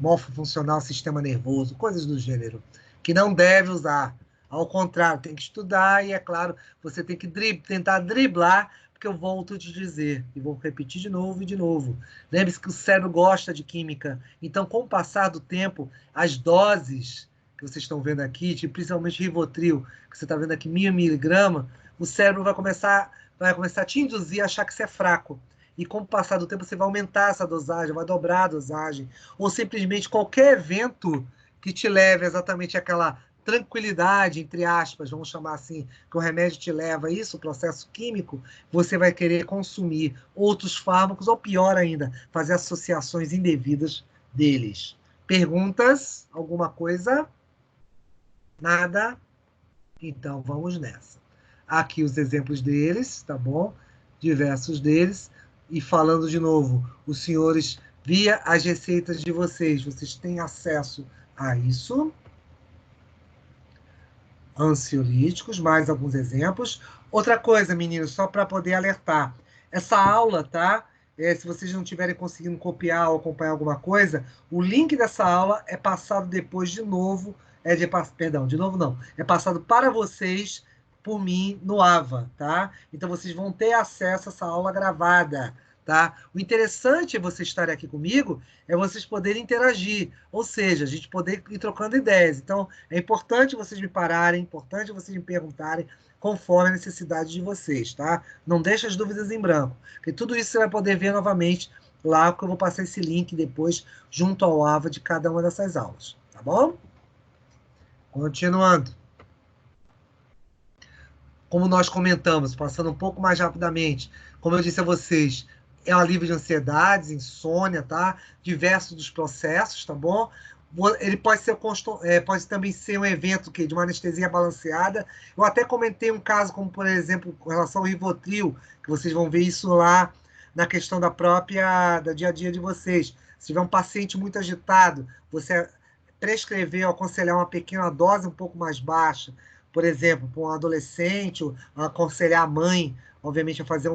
morfofuncional sistema nervoso, coisas do gênero, que não deve usar. Ao contrário, tem que estudar e, é claro, você tem que tentar driblar, porque eu volto a te dizer, e vou repetir de novo e de novo. Lembre-se que o cérebro gosta de química, então, com o passar do tempo, as doses que vocês estão vendo aqui, tipo, principalmente Rivotril, que você está vendo aqui, 1000 miligramas, o cérebro vai começar a te induzir a achar que você é fraco. E com o passar do tempo, você vai aumentar essa dosagem, vai dobrar a dosagem. Ou simplesmente qualquer evento que te leve exatamente àquela tranquilidade, entre aspas, vamos chamar assim, que o remédio te leva a isso, o processo químico, você vai querer consumir outros fármacos, ou pior ainda, fazer associações indevidas deles. Perguntas? Alguma coisa? Nada? Então, vamos nessa. Aqui os exemplos deles, tá bom? Diversos deles. E falando de novo, os senhores, via as receitas de vocês têm acesso a isso. Ansiolíticos, mais alguns exemplos. Outra coisa, meninos, só para poder alertar. Essa aula, tá? Se vocês não estiverem conseguindo copiar ou acompanhar alguma coisa, o link dessa aula é passado depois de novo, perdão, de novo não, é passado para vocês por mim no AVA, tá? Então, vocês vão ter acesso a essa aula gravada, tá? O interessante é vocês estarem aqui comigo, é vocês poderem interagir, ou seja, a gente poder ir trocando ideias. Então, é importante vocês me pararem, é importante vocês me perguntarem, conforme a necessidade de vocês, tá? Não deixe as dúvidas em branco, porque tudo isso você vai poder ver novamente lá, porque eu vou passar esse link depois, junto ao AVA de cada uma dessas aulas, tá bom? Continuando. Como nós comentamos, passando um pouco mais rapidamente, como eu disse a vocês, é um alívio de ansiedades, insônia, tá? Diversos dos processos, tá bom? ele pode pode também ser um evento de uma anestesia balanceada. Eu até comentei um caso, como por exemplo, com relação ao Rivotril, que vocês vão ver isso lá na questão da dia a dia de vocês. Se tiver um paciente muito agitado, você prescrever ou aconselhar uma pequena dose um pouco mais baixa, por exemplo, para um adolescente, ou aconselhar a mãe, obviamente, a fazer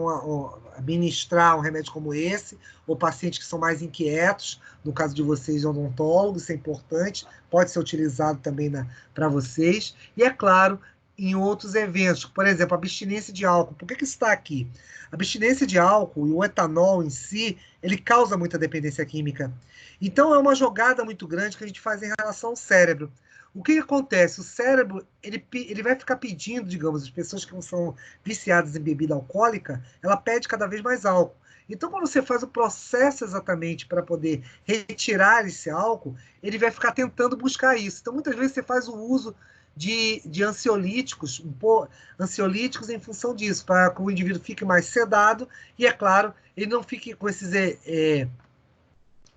administrar um remédio como esse, ou pacientes que são mais inquietos, no caso de vocês, odontólogos, isso é importante, pode ser utilizado também para vocês. E, é claro, em outros eventos, por exemplo, abstinência de álcool. Por que isso está aqui? A abstinência de álcool e o etanol em si, ele causa muita dependência química. Então, é uma jogada muito grande que a gente faz em relação ao cérebro. O que acontece? O cérebro ele vai ficar pedindo, digamos, as pessoas que são viciadas em bebida alcoólica, ela pede cada vez mais álcool. Então, quando você faz o processo exatamente para poder retirar esse álcool, ele vai ficar tentando buscar isso. Então, muitas vezes você faz o uso de ansiolíticos, ansiolíticos em função disso, para que o indivíduo fique mais sedado e, é claro, ele não fique com esses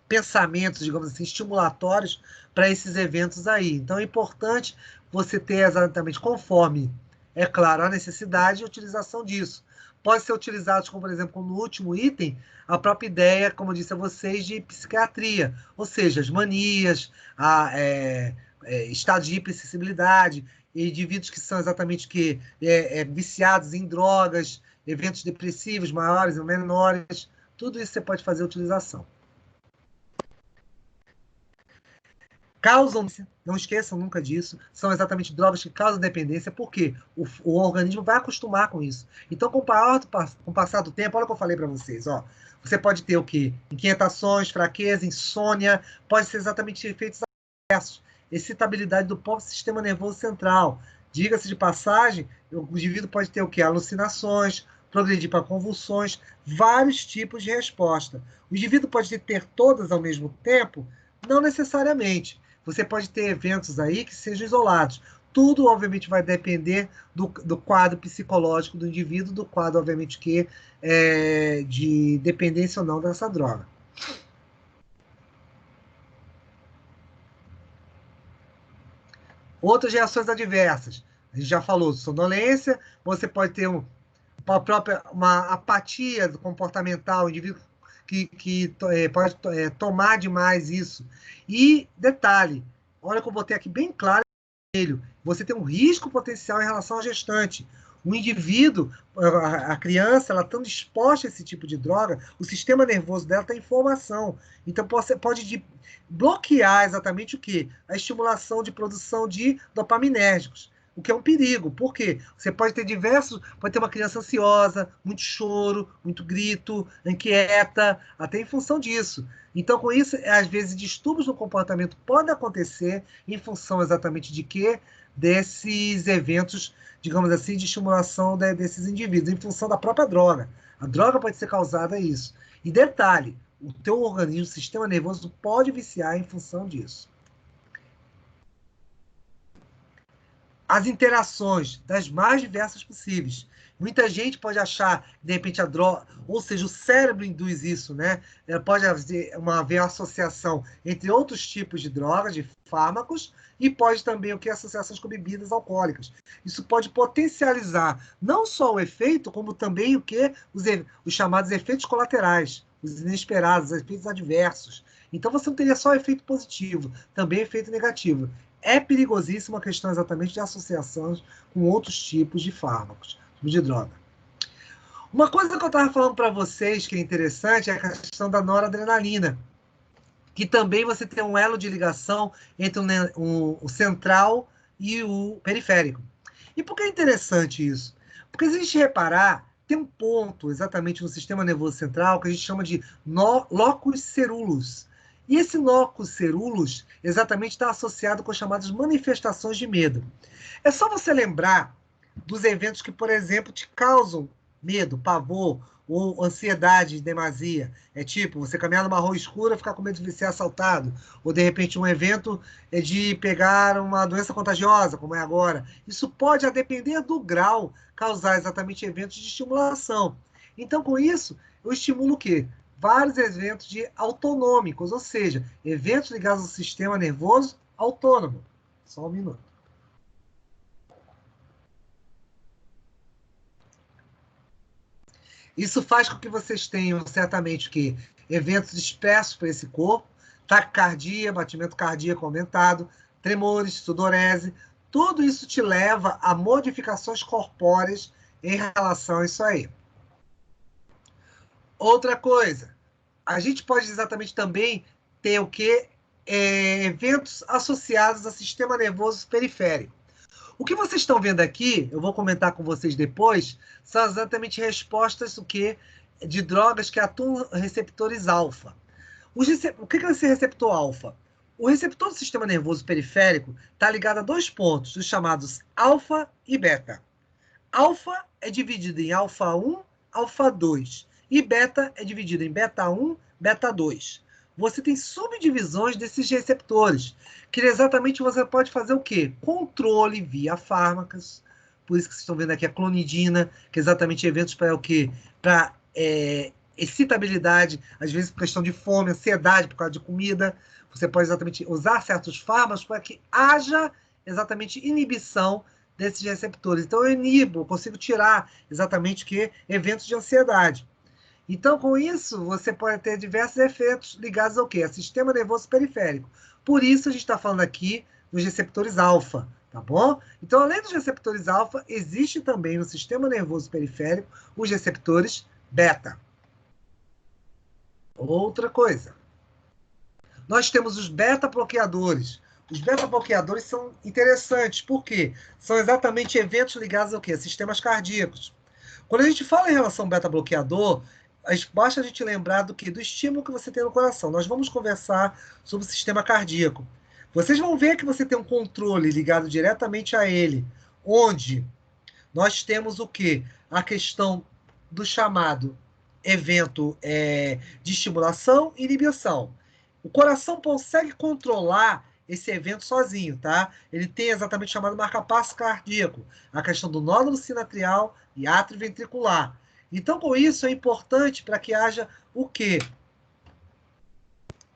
pensamentos, digamos assim, estimulatórios para esses eventos aí. Então, é importante você ter exatamente, conforme, é claro, a necessidade e a utilização disso. Pode ser utilizado, como, por exemplo, no último item, a própria ideia, como eu disse a vocês, de psiquiatria, ou seja, as manias, estado de hipersensibilidade, indivíduos que são exatamente viciados em drogas, eventos depressivos maiores ou menores, tudo isso você pode fazer a utilização. Causam, não esqueçam nunca disso, são exatamente drogas que causam dependência, porque o organismo vai acostumar com isso. Então, com o passar do tempo, olha o que eu falei para vocês, ó, você pode ter o quê? Inquietações, fraqueza, insônia, pode ser exatamente efeitos adversos, excitabilidade do próprio sistema nervoso central. Diga-se de passagem, o indivíduo pode ter o quê? Alucinações, progredir para convulsões, vários tipos de resposta. O indivíduo pode ter todas ao mesmo tempo? Não necessariamente. Você pode ter eventos aí que sejam isolados. Tudo, obviamente, vai depender do quadro psicológico do indivíduo, do quadro, obviamente, de dependência ou não dessa droga. Outras reações adversas. A gente já falou de sonolência, você pode ter uma apatia comportamental, o indivíduo que pode tomar demais isso. E, detalhe, olha que eu botei aqui bem claro, você tem um risco potencial em relação à gestante. O indivíduo, a criança, ela estando exposta a esse tipo de droga, o sistema nervoso dela está em formação. Então, pode bloquear exatamente o quê? A estimulação de produção de dopaminérgicos, o que é um perigo. Por quê? Você pode ter uma criança ansiosa, muito choro, muito grito, inquieta, até em função disso. Então, com isso, às vezes, distúrbios no comportamento podem acontecer em função exatamente de quê? Desses eventos, digamos assim, de estimulação desses indivíduos, em função da própria droga. A droga pode ser causada a isso. E detalhe, o teu organismo, o sistema nervoso, pode viciar em função disso. As interações das mais diversas possíveis. Muita gente pode achar, de repente, a droga, ou seja, o cérebro induz isso, né? Pode haver uma associação entre outros tipos de drogas, de fármacos, e pode também associações com bebidas alcoólicas. Isso pode potencializar não só o efeito, como também os chamados efeitos colaterais, os inesperados, os efeitos adversos. Então, você não teria só efeito positivo, também efeito negativo. É perigosíssima a questão exatamente de associações com outros tipos de fármacos, de droga. Uma coisa que eu estava falando para vocês que é interessante é a questão da noradrenalina, que também você tem um elo de ligação entre o central e o periférico. E por que é interessante isso? Porque se a gente reparar, tem um ponto exatamente no sistema nervoso central que a gente chama de locus ceruleus. E esse locus ceruleus exatamente está associado com as chamadas manifestações de medo. É só você lembrar dos eventos que, por exemplo, te causam medo, pavor ou ansiedade em demasia. É tipo, você caminhar numa rua escura e ficar com medo de ser assaltado. Ou, de repente, um evento de pegar uma doença contagiosa, como é agora. Isso pode, a depender do grau, causar exatamente eventos de estimulação. Então, com isso, eu estimulo o quê? vários eventos autonômicos, ou seja, eventos ligados ao sistema nervoso autônomo. Só um minuto. Isso faz com que vocês tenham, certamente, que eventos expressos para esse corpo, taquicardia, batimento cardíaco aumentado, tremores, sudorese, tudo isso te leva a modificações corpóreas em relação a isso aí. Outra coisa, a gente pode exatamente também ter o quê? Eventos associados ao sistema nervoso periférico. O que vocês estão vendo aqui, eu vou comentar com vocês depois, são exatamente respostas o quê? De drogas que atuam em receptores alfa. O que é esse receptor alfa? O receptor do sistema nervoso periférico está ligado a dois pontos, os chamados alfa e beta. Alfa é dividido em alfa 1, alfa 2. E beta é dividido em beta 1, beta 2. Você tem subdivisões desses receptores, que exatamente você pode fazer o quê? Controle via fármacos. Por isso que vocês estão vendo aqui a clonidina, que é exatamente eventos para o quê? Para excitabilidade, às vezes por questão de fome, ansiedade por causa de comida. Você pode exatamente usar certos fármacos para que haja exatamente inibição desses receptores. Então, eu inibo, eu consigo tirar exatamente que eventos de ansiedade. Então, com isso, você pode ter diversos efeitos ligados ao quê? Ao sistema nervoso periférico. Por isso, a gente está falando aqui dos receptores alfa, tá bom? Então, além dos receptores alfa, existe também no sistema nervoso periférico os receptores beta. Outra coisa. Nós temos os beta-bloqueadores. Os beta-bloqueadores são interessantes, por quê? São exatamente eventos ligados ao quê? Sistemas cardíacos. Quando a gente fala em relação ao beta-bloqueador, basta a gente lembrar do quê? Do estímulo que você tem no coração. Nós vamos conversar sobre o sistema cardíaco. Vocês vão ver que você tem um controle ligado diretamente a ele, onde nós temos o quê? A questão do chamado evento de estimulação e inibição. O coração consegue controlar esse evento sozinho, tá? Ele tem exatamente o chamado marca-passo cardíaco, a questão do nódulo sinatrial e átrio ventricular. Então, com isso, é importante para que haja o quê?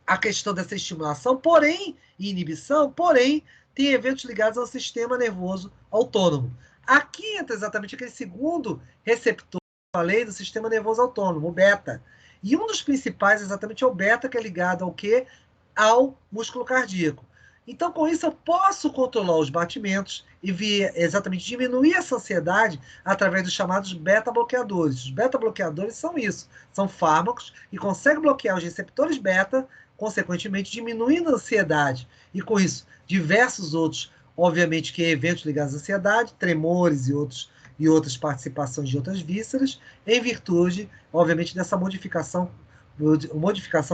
A questão dessa estimulação, porém, e inibição, porém, tem eventos ligados ao sistema nervoso autônomo. Aqui entra exatamente aquele segundo receptor que eu falei do sistema nervoso autônomo, o beta. E um dos principais exatamente é o beta, que é ligado ao quê? Ao músculo cardíaco. Então, com isso, eu posso controlar os batimentos e exatamente diminuir essa ansiedade através dos chamados beta-bloqueadores. Os beta-bloqueadores são isso, são fármacos que conseguem bloquear os receptores beta, consequentemente diminuindo a ansiedade. E com isso, diversos outros, obviamente, que eventos ligados à ansiedade, tremores e outras participações de outras vísceras, em virtude, obviamente, dessa modificação,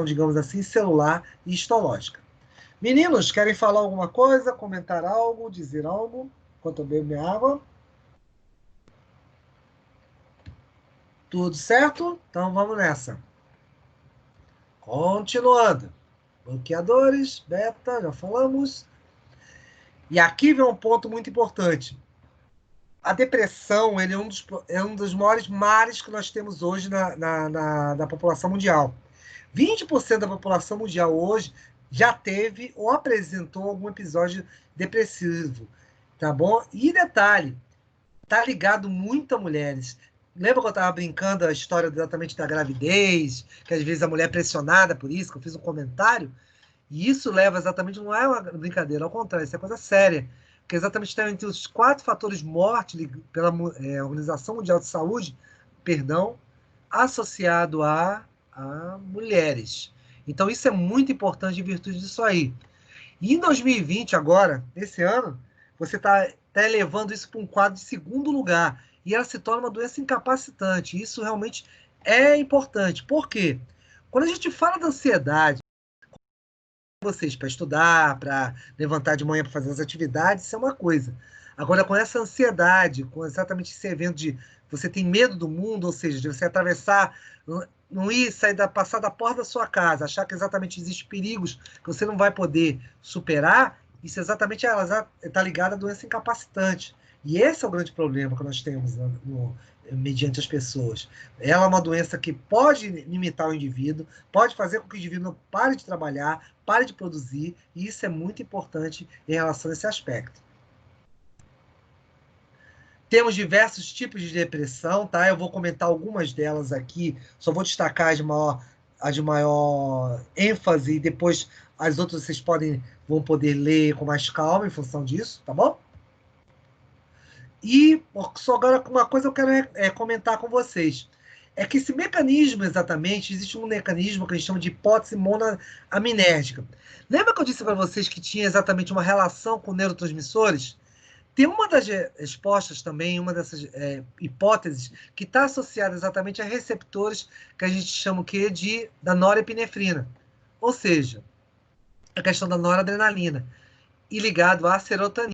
digamos assim, celular e histológica. Meninos, querem falar alguma coisa, comentar algo, dizer algo, enquanto eu bebo minha água? Tudo certo? Então vamos nessa. Continuando. Bloqueadores, beta, já falamos. E aqui vem um ponto muito importante. A depressão ele é um dos maiores males que nós temos hoje na população mundial. 20% da população mundial hoje já teve ou apresentou algum episódio depressivo, tá bom? E detalhe, tá ligado muito a mulheres. Lembra que eu estava brincando a história exatamente da gravidez, que às vezes a mulher é pressionada por isso, que eu fiz um comentário, e isso leva exatamente, não é uma brincadeira, ao contrário, isso é coisa séria, porque exatamente está entre os 4 fatores de morte pela Organização Mundial de Saúde, associado a mulheres. Então, isso é muito importante em virtude disso aí. E em 2020, agora, esse ano, você está elevando isso para um quadro de segundo lugar. E ela se torna uma doença incapacitante. Isso realmente é importante. Por quê? Quando a gente fala da ansiedade, vocês para estudar, para levantar de manhã para fazer as atividades, isso é uma coisa. Agora, com essa ansiedade, com exatamente esse evento de você tem medo do mundo, ou seja, de você atravessar, não ir, passar da porta da sua casa, achar que exatamente existem perigos que você não vai poder superar, isso exatamente está ligado à doença incapacitante. E esse é o grande problema que nós temos mediante as pessoas. Ela é uma doença que pode limitar o indivíduo, pode fazer com que o indivíduo não pare de trabalhar, pare de produzir, e isso é muito importante em relação a esse aspecto. Temos diversos tipos de depressão, tá? Eu vou comentar algumas delas aqui, só vou destacar a de maior ênfase, e depois as outras vocês vão poder ler com mais calma em função disso, tá bom? E só agora uma coisa eu quero comentar com vocês. É que esse mecanismo, exatamente, existe um mecanismo que a gente chama de hipótese monoaminérgica. Lembra que eu disse para vocês que tinha exatamente uma relação com neurotransmissores? Tem uma das respostas também, uma dessas hipóteses, que está associada exatamente a receptores que a gente chama o quê? Da norepinefrina. Ou seja, a questão da noradrenalina. E ligado à serotonina.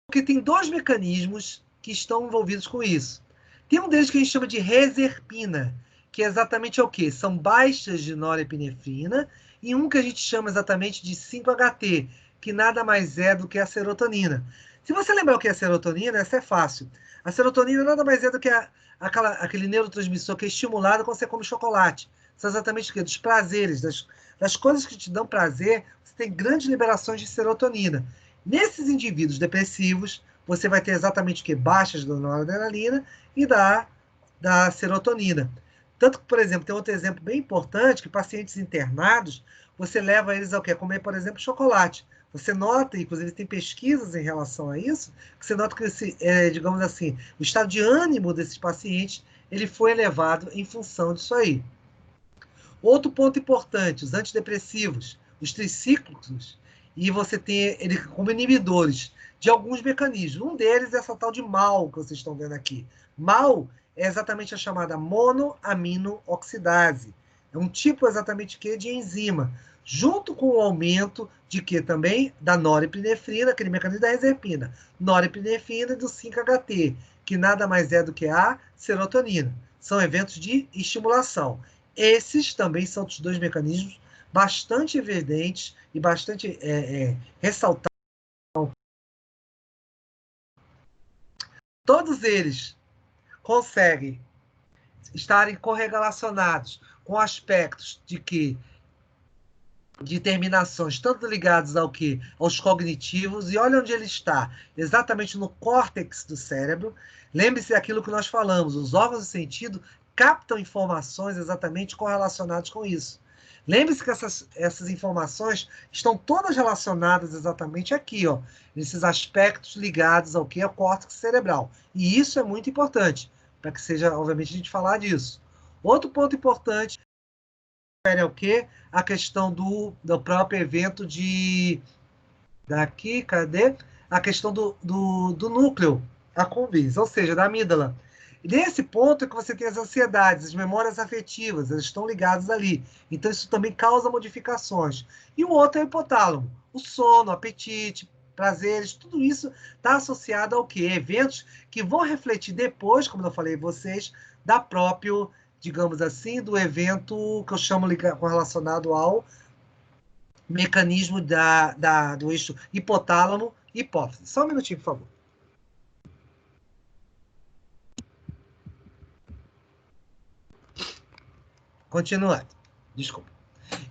Porque tem dois mecanismos que estão envolvidos com isso. Tem um deles que a gente chama de reserpina, que é exatamente o quê? São baixas de norepinefrina, e um que a gente chama exatamente de 5-HT, que nada mais é do que a serotonina. Se você lembrar o que é a serotonina, essa é fácil. A serotonina nada mais é do que aquele neurotransmissor que é estimulado quando você come chocolate. São exatamente o quê? Dos prazeres, das coisas que te dão prazer, você tem grandes liberações de serotonina. Nesses indivíduos depressivos, você vai ter exatamente o quê? Baixas da noradrenalina e da serotonina. Tanto que, por exemplo, tem outro exemplo bem importante, que pacientes internados, você leva eles ao quê? A comer, por exemplo, chocolate. Você nota, inclusive tem pesquisas em relação a isso, que você nota que, digamos assim, o estado de ânimo desses pacientes, ele foi elevado em função disso aí. Outro ponto importante, os antidepressivos, os tricíclicos, e você tem ele como inibidores de alguns mecanismos. Um deles é essa tal de MAO que vocês estão vendo aqui. MAO é exatamente a chamada monoaminooxidase. É um tipo exatamente de enzima, junto com o aumento de que também da norepinefrina, aquele mecanismo da reserpina, norepinefrina e do 5-HT, que nada mais é do que a serotonina. São eventos de estimulação. Esses também são os dois mecanismos bastante evidentes e bastante ressaltados. Todos eles conseguem estarem correlacionados com aspectos de terminações, tanto ligados ao que? Aos cognitivos, e olha onde ele está, exatamente no córtex do cérebro. Lembre-se daquilo que nós falamos, os órgãos de sentido captam informações exatamente correlacionadas com isso. Lembre-se que essas informações estão todas relacionadas exatamente aqui, ó, nesses aspectos ligados ao que? Ao córtex cerebral. E isso é muito importante, para que seja, obviamente, a gente falar disso. Outro ponto importante é o quê? A questão do próprio evento daqui, cadê? A questão do núcleo accumbens, ou seja, da amígdala. E nesse ponto é que você tem as ansiedades, as memórias afetivas, elas estão ligadas ali. Então, isso também causa modificações. E o outro é o hipotálamo. O sono, o apetite, prazeres, tudo isso está associado ao quê? Eventos que vão refletir depois, como eu falei a vocês, da própria, digamos assim, do evento que eu chamo relacionado ao mecanismo do eixo hipotálamo-hipófise. Só um minutinho, por favor. Continuando. Desculpa.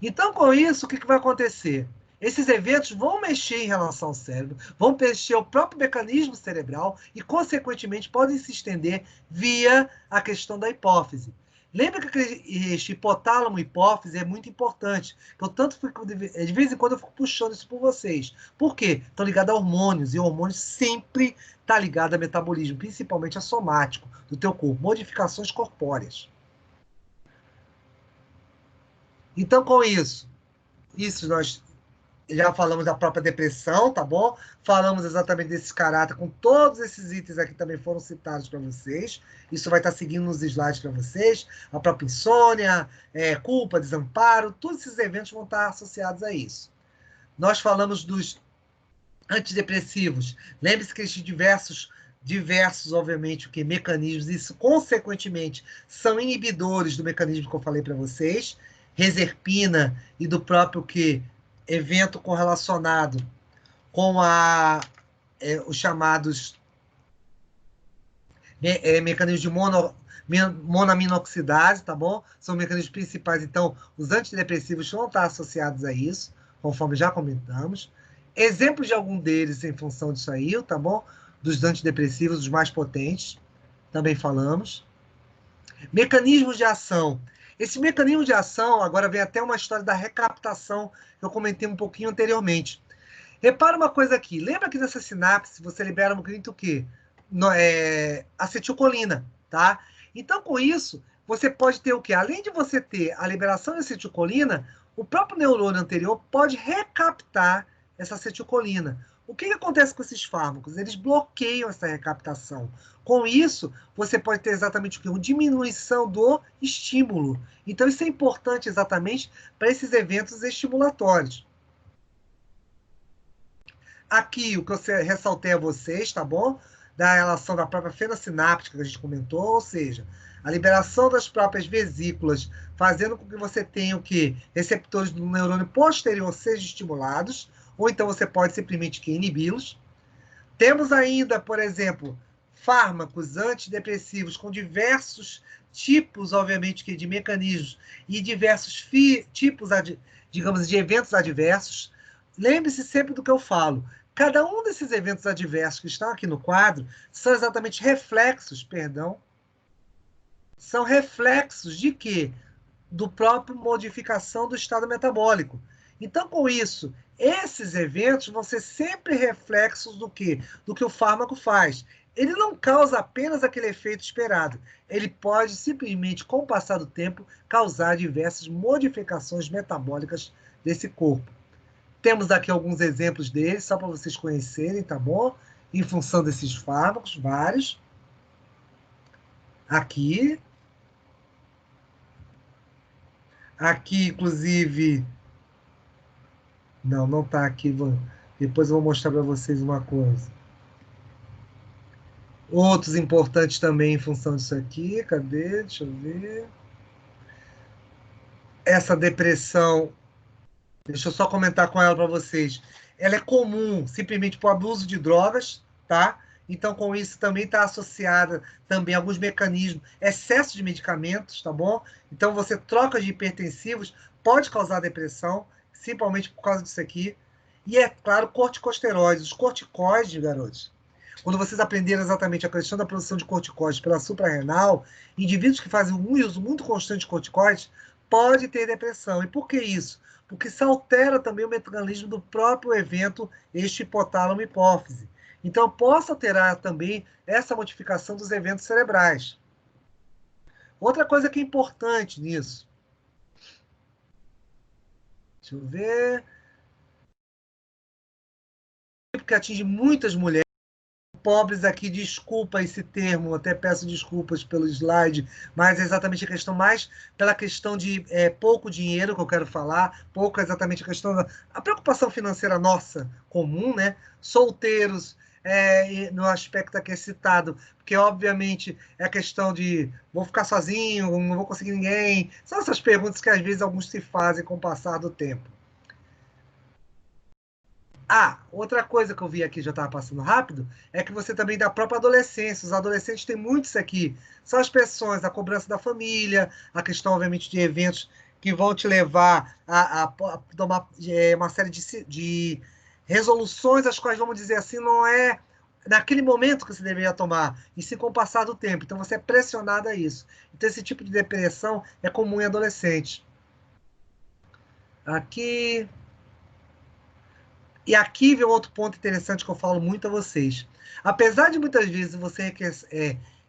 Então, com isso, o que vai acontecer? Esses eventos vão mexer em relação ao cérebro, vão mexer o próprio mecanismo cerebral e, consequentemente, podem se estender via a questão da hipófise. Lembra que este hipotálamo hipófise é muito importante. Portanto, de vez em quando eu fico puxando isso por vocês. Por quê? Estão ligados a hormônios, e o hormônio sempre está ligado a metabolismo, principalmente a somático do teu corpo, modificações corpóreas. Então, com isso nós já falamos da própria depressão, tá bom? Falamos exatamente desse caráter, com todos esses itens aqui também foram citados para vocês. Isso vai estar seguindo nos slides para vocês. A própria insônia, culpa, desamparo, todos esses eventos vão estar associados a isso. Nós falamos dos antidepressivos. Lembre-se que esses diversos, obviamente, mecanismos, isso, consequentemente, são inibidores do mecanismo que eu falei para vocês, reserpina e do próprio evento correlacionado com os chamados mecanismos de monoaminoxidase, tá bom? São mecanismos principais, então os antidepressivos vão estar associados a isso, conforme já comentamos. Exemplos de algum deles em função disso aí, tá bom? Dos antidepressivos, os mais potentes, também falamos. Mecanismos de ação. Esse mecanismo de ação, agora vem até uma história da recaptação, que eu comentei um pouquinho anteriormente. Repara uma coisa aqui, lembra que nessa sinapse você libera muito o quê? Acetilcolina, tá? Então, com isso, você pode ter o quê? Além de você ter a liberação de acetilcolina, o próprio neurônio anterior pode recaptar essa acetilcolina. O que acontece com esses fármacos? Eles bloqueiam essa recaptação. Com isso, você pode ter exatamente o quê? Uma diminuição do estímulo. Então, isso é importante exatamente para esses eventos estimulatórios. Aqui, o que eu ressaltei a vocês, tá bom? Da relação da própria fenosináptica que a gente comentou, ou seja, a liberação das próprias vesículas, fazendo com que você tenha o quê? Receptores do neurônio posterior sejam estimulados, ou então você pode simplesmente inibi-los. Temos ainda, por exemplo, fármacos antidepressivos com diversos tipos, obviamente, de mecanismos e diversos tipos, digamos, de eventos adversos. Lembre-se sempre do que eu falo. Cada um desses eventos adversos que estão aqui no quadro são exatamente reflexos, são reflexos de quê? Do próprio modificação do estado metabólico. Então, com isso, esses eventos vão ser sempre reflexos do quê? Do que o fármaco faz. Ele não causa apenas aquele efeito esperado. Ele pode simplesmente, com o passar do tempo, causar diversas modificações metabólicas desse corpo. Temos aqui alguns exemplos deles, só para vocês conhecerem, tá bom? Em função desses fármacos, vários. Aqui. Aqui, inclusive... Não está aqui. Depois eu vou mostrar para vocês uma coisa. Outros importantes também em função disso aqui. Cadê? Deixa eu ver. Essa depressão... Deixa eu só comentar com ela para vocês. Ela é comum simplesmente por abuso de drogas, tá? Então, com isso, também está associada também a alguns mecanismos, excesso de medicamentos, tá bom? Então, você troca de hipertensivos, pode causar depressão, principalmente por causa disso aqui. E, é claro, corticosteroides. Os corticoides, garotos, quando vocês aprenderam exatamente a questão da produção de corticoides pela suprarrenal, indivíduos que fazem um uso muito constante de corticoides podem ter depressão. E por que isso? Porque se altera também o mecanismo do próprio evento hipotálamo-hipófise. Então, eu posso alterar também essa modificação dos eventos cerebrais. Outra coisa que é importante nisso. Deixa eu ver. Porque atinge muitas mulheres. Pobres aqui, desculpa esse termo, até peço desculpas pelo slide, mas é exatamente a questão mais pela questão de pouco dinheiro que eu quero falar, pouco exatamente a questão da preocupação financeira nossa, comum, né? Solteiros, no aspecto aqui é citado, porque obviamente é a questão de vou ficar sozinho, não vou conseguir ninguém, são essas perguntas que às vezes alguns se fazem com o passar do tempo. Outra coisa que eu vi aqui, já estava passando rápido, é que você também da própria adolescência, os adolescentes têm muito isso aqui, são as pressões, a cobrança da família, a questão, obviamente, de eventos que vão te levar a tomar uma série de resoluções, as quais, vamos dizer assim, não é naquele momento que você deveria tomar, e sim com o passar do tempo. Então, você é pressionado a isso. Então, esse tipo de depressão é comum em adolescentes. Aqui... E aqui vem outro ponto interessante que eu falo muito a vocês. Apesar de muitas vezes você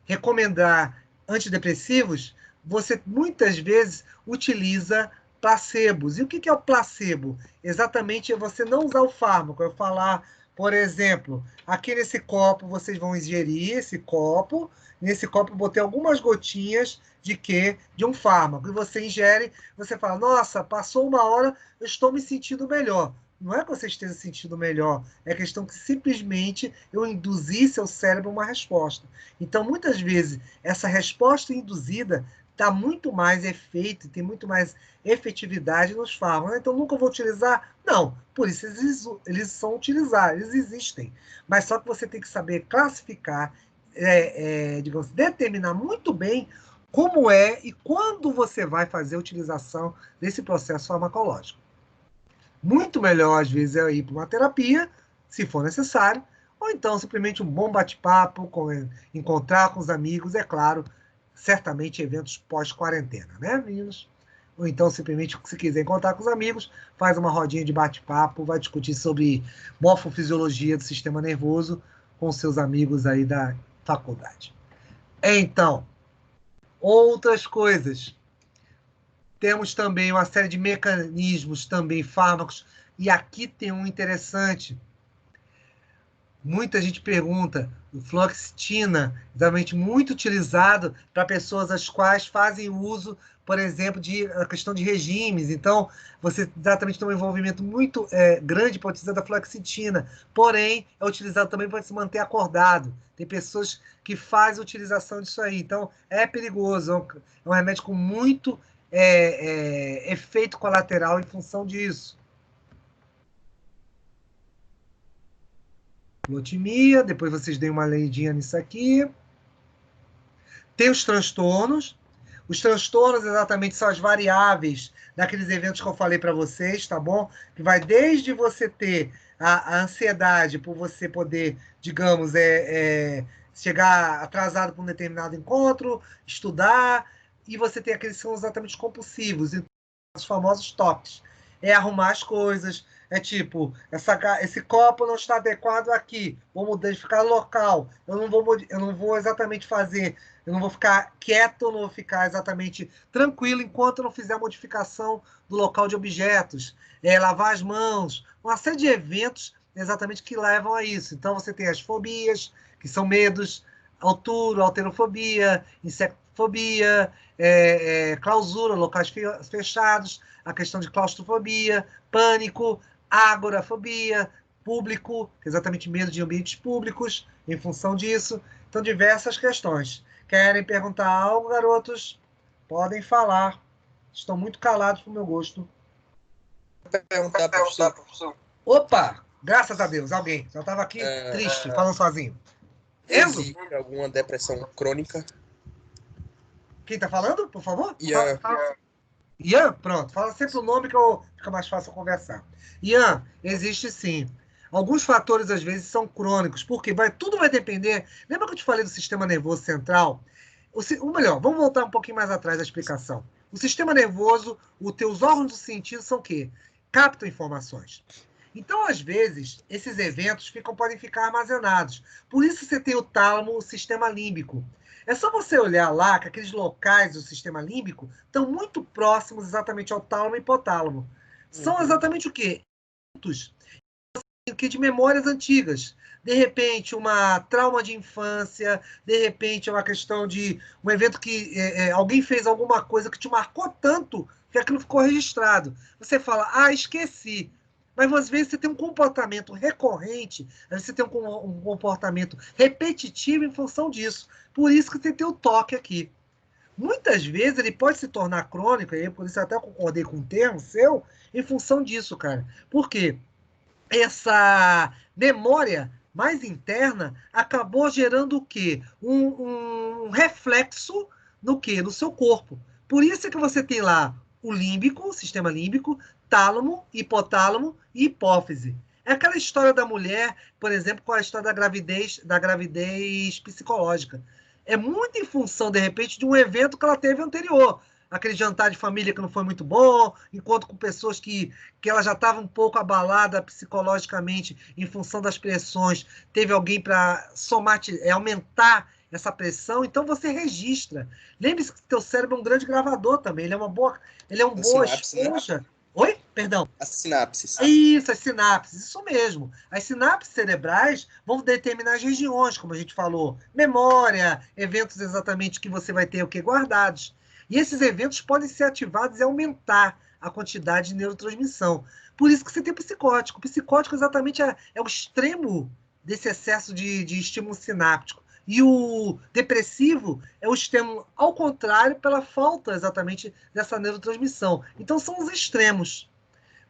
recomendar antidepressivos, você muitas vezes utiliza placebos. E o que é o placebo? Exatamente é você não usar o fármaco. Eu falar, por exemplo, aqui nesse copo vocês vão ingerir esse copo. Nesse copo eu botei algumas gotinhas de quê? De um fármaco. E você ingere, você fala, nossa, passou uma hora, eu estou me sentindo melhor. Não é que você esteja sentindo melhor, é questão que simplesmente eu induzi seu cérebro uma resposta. Então, muitas vezes, essa resposta induzida dá muito mais efeito, tem muito mais efetividade nos fármacos. Então, nunca vou utilizar? Não, por isso eles são utilizados, eles existem. Mas só que você tem que saber classificar, digamos, determinar muito bem como é e quando você vai fazer a utilização desse processo farmacológico. Muito melhor, às vezes, é ir para uma terapia, se for necessário, ou então simplesmente um bom bate-papo, encontrar com os amigos, é claro, certamente eventos pós-quarentena, né, meninos? Ou então, simplesmente, se quiser encontrar com os amigos, faz uma rodinha de bate-papo, vai discutir sobre morfofisiologia do sistema nervoso com seus amigos aí da faculdade. Então, outras coisas. Temos também uma série de mecanismos, também fármacos, e aqui tem um interessante. Muita gente pergunta, o fluoxetina, exatamente muito utilizado para pessoas as quais fazem uso, por exemplo, de a questão de regimes. Então, você exatamente tem um envolvimento muito grande para utilizar da fluoxetina, porém, é utilizado também para se manter acordado. Tem pessoas que fazem utilização disso aí. Então, é perigoso, é um remédio com muito efeito colateral em função disso. Glutimia, depois vocês deem uma leidinha nisso aqui. Tem os transtornos. Os transtornos exatamente são as variáveis daqueles eventos que eu falei para vocês, tá bom? Que vai desde você ter a ansiedade por você poder, digamos, chegar atrasado para um determinado encontro, estudar, e você tem aqueles que são exatamente compulsivos, então, os famosos TOCs. É arrumar as coisas, é tipo, esse copo não está adequado aqui, vou modificar local, eu não vou exatamente fazer, eu não vou ficar quieto, não vou ficar exatamente tranquilo enquanto eu não fizer a modificação do local de objetos, lavar as mãos, uma série de eventos exatamente que levam a isso. Então você tem as fobias, que são medos, altura, alterofobia, insectofobia, clausura, locais fechados, a questão de claustrofobia, pânico, agorafobia, público, exatamente medo de ambientes públicos, em função disso. Então, diversas questões. Querem perguntar algo, garotos? Podem falar. Estão muito calados para o meu gosto. Perguntar, professor. Opa! Graças a Deus, alguém. Eu estava aqui triste, falando sozinho. Existe alguma depressão crônica? Quem está falando, por favor? Ian. Ian, pronto. Fala sempre o nome que fica mais fácil conversar. Ian, existe sim. Alguns fatores, às vezes, são crônicos, porque tudo vai depender... Lembra que eu te falei do sistema nervoso central? Ou melhor, vamos voltar um pouquinho mais atrás da explicação. O sistema nervoso, os teus órgãos do sentido são o quê? Captam informações. Então, às vezes, esses eventos podem ficar armazenados. Por isso você tem o tálamo, o sistema límbico. É só você olhar lá que aqueles locais do sistema límbico estão muito próximos exatamente ao tálamo e hipotálamo. São exatamente o quê? De memórias antigas. De repente, uma trauma de infância, de repente, uma questão de um evento que alguém fez alguma coisa que te marcou tanto que aquilo ficou registrado. Você fala, esqueci. Mas às vezes você tem um comportamento recorrente, às vezes você tem um comportamento repetitivo em função disso. Por isso que você tem o toque aqui. Muitas vezes ele pode se tornar crônico, e por isso eu até concordei com o termo seu, em função disso, cara. Por quê? Essa memória mais interna acabou gerando o quê? Um reflexo no quê? No seu corpo. Por isso é que você tem lá o límbico, o sistema límbico, tálamo, hipotálamo e hipófise. É aquela história da mulher, por exemplo, com a história da gravidez psicológica. É muito em função, de repente, de um evento que ela teve anterior. Aquele jantar de família que não foi muito bom, encontro com pessoas que ela já estava um pouco abalada psicologicamente em função das pressões. Teve alguém para aumentar essa pressão, então você registra. Lembre-se que o teu cérebro é um grande gravador também. Ele é uma boa esponja. Né? Oi? Perdão. As sinapses. Isso, as sinapses, isso mesmo. As sinapses cerebrais vão determinar as regiões, como a gente falou. Memória, eventos exatamente que você vai ter o que guardados. E esses eventos podem ser ativados e aumentar a quantidade de neurotransmissão. Por isso que você tem o psicótico. O psicótico exatamente é o extremo desse excesso de estímulo sináptico. E o depressivo é o extremo ao contrário, pela falta exatamente dessa neurotransmissão. Então, são os extremos.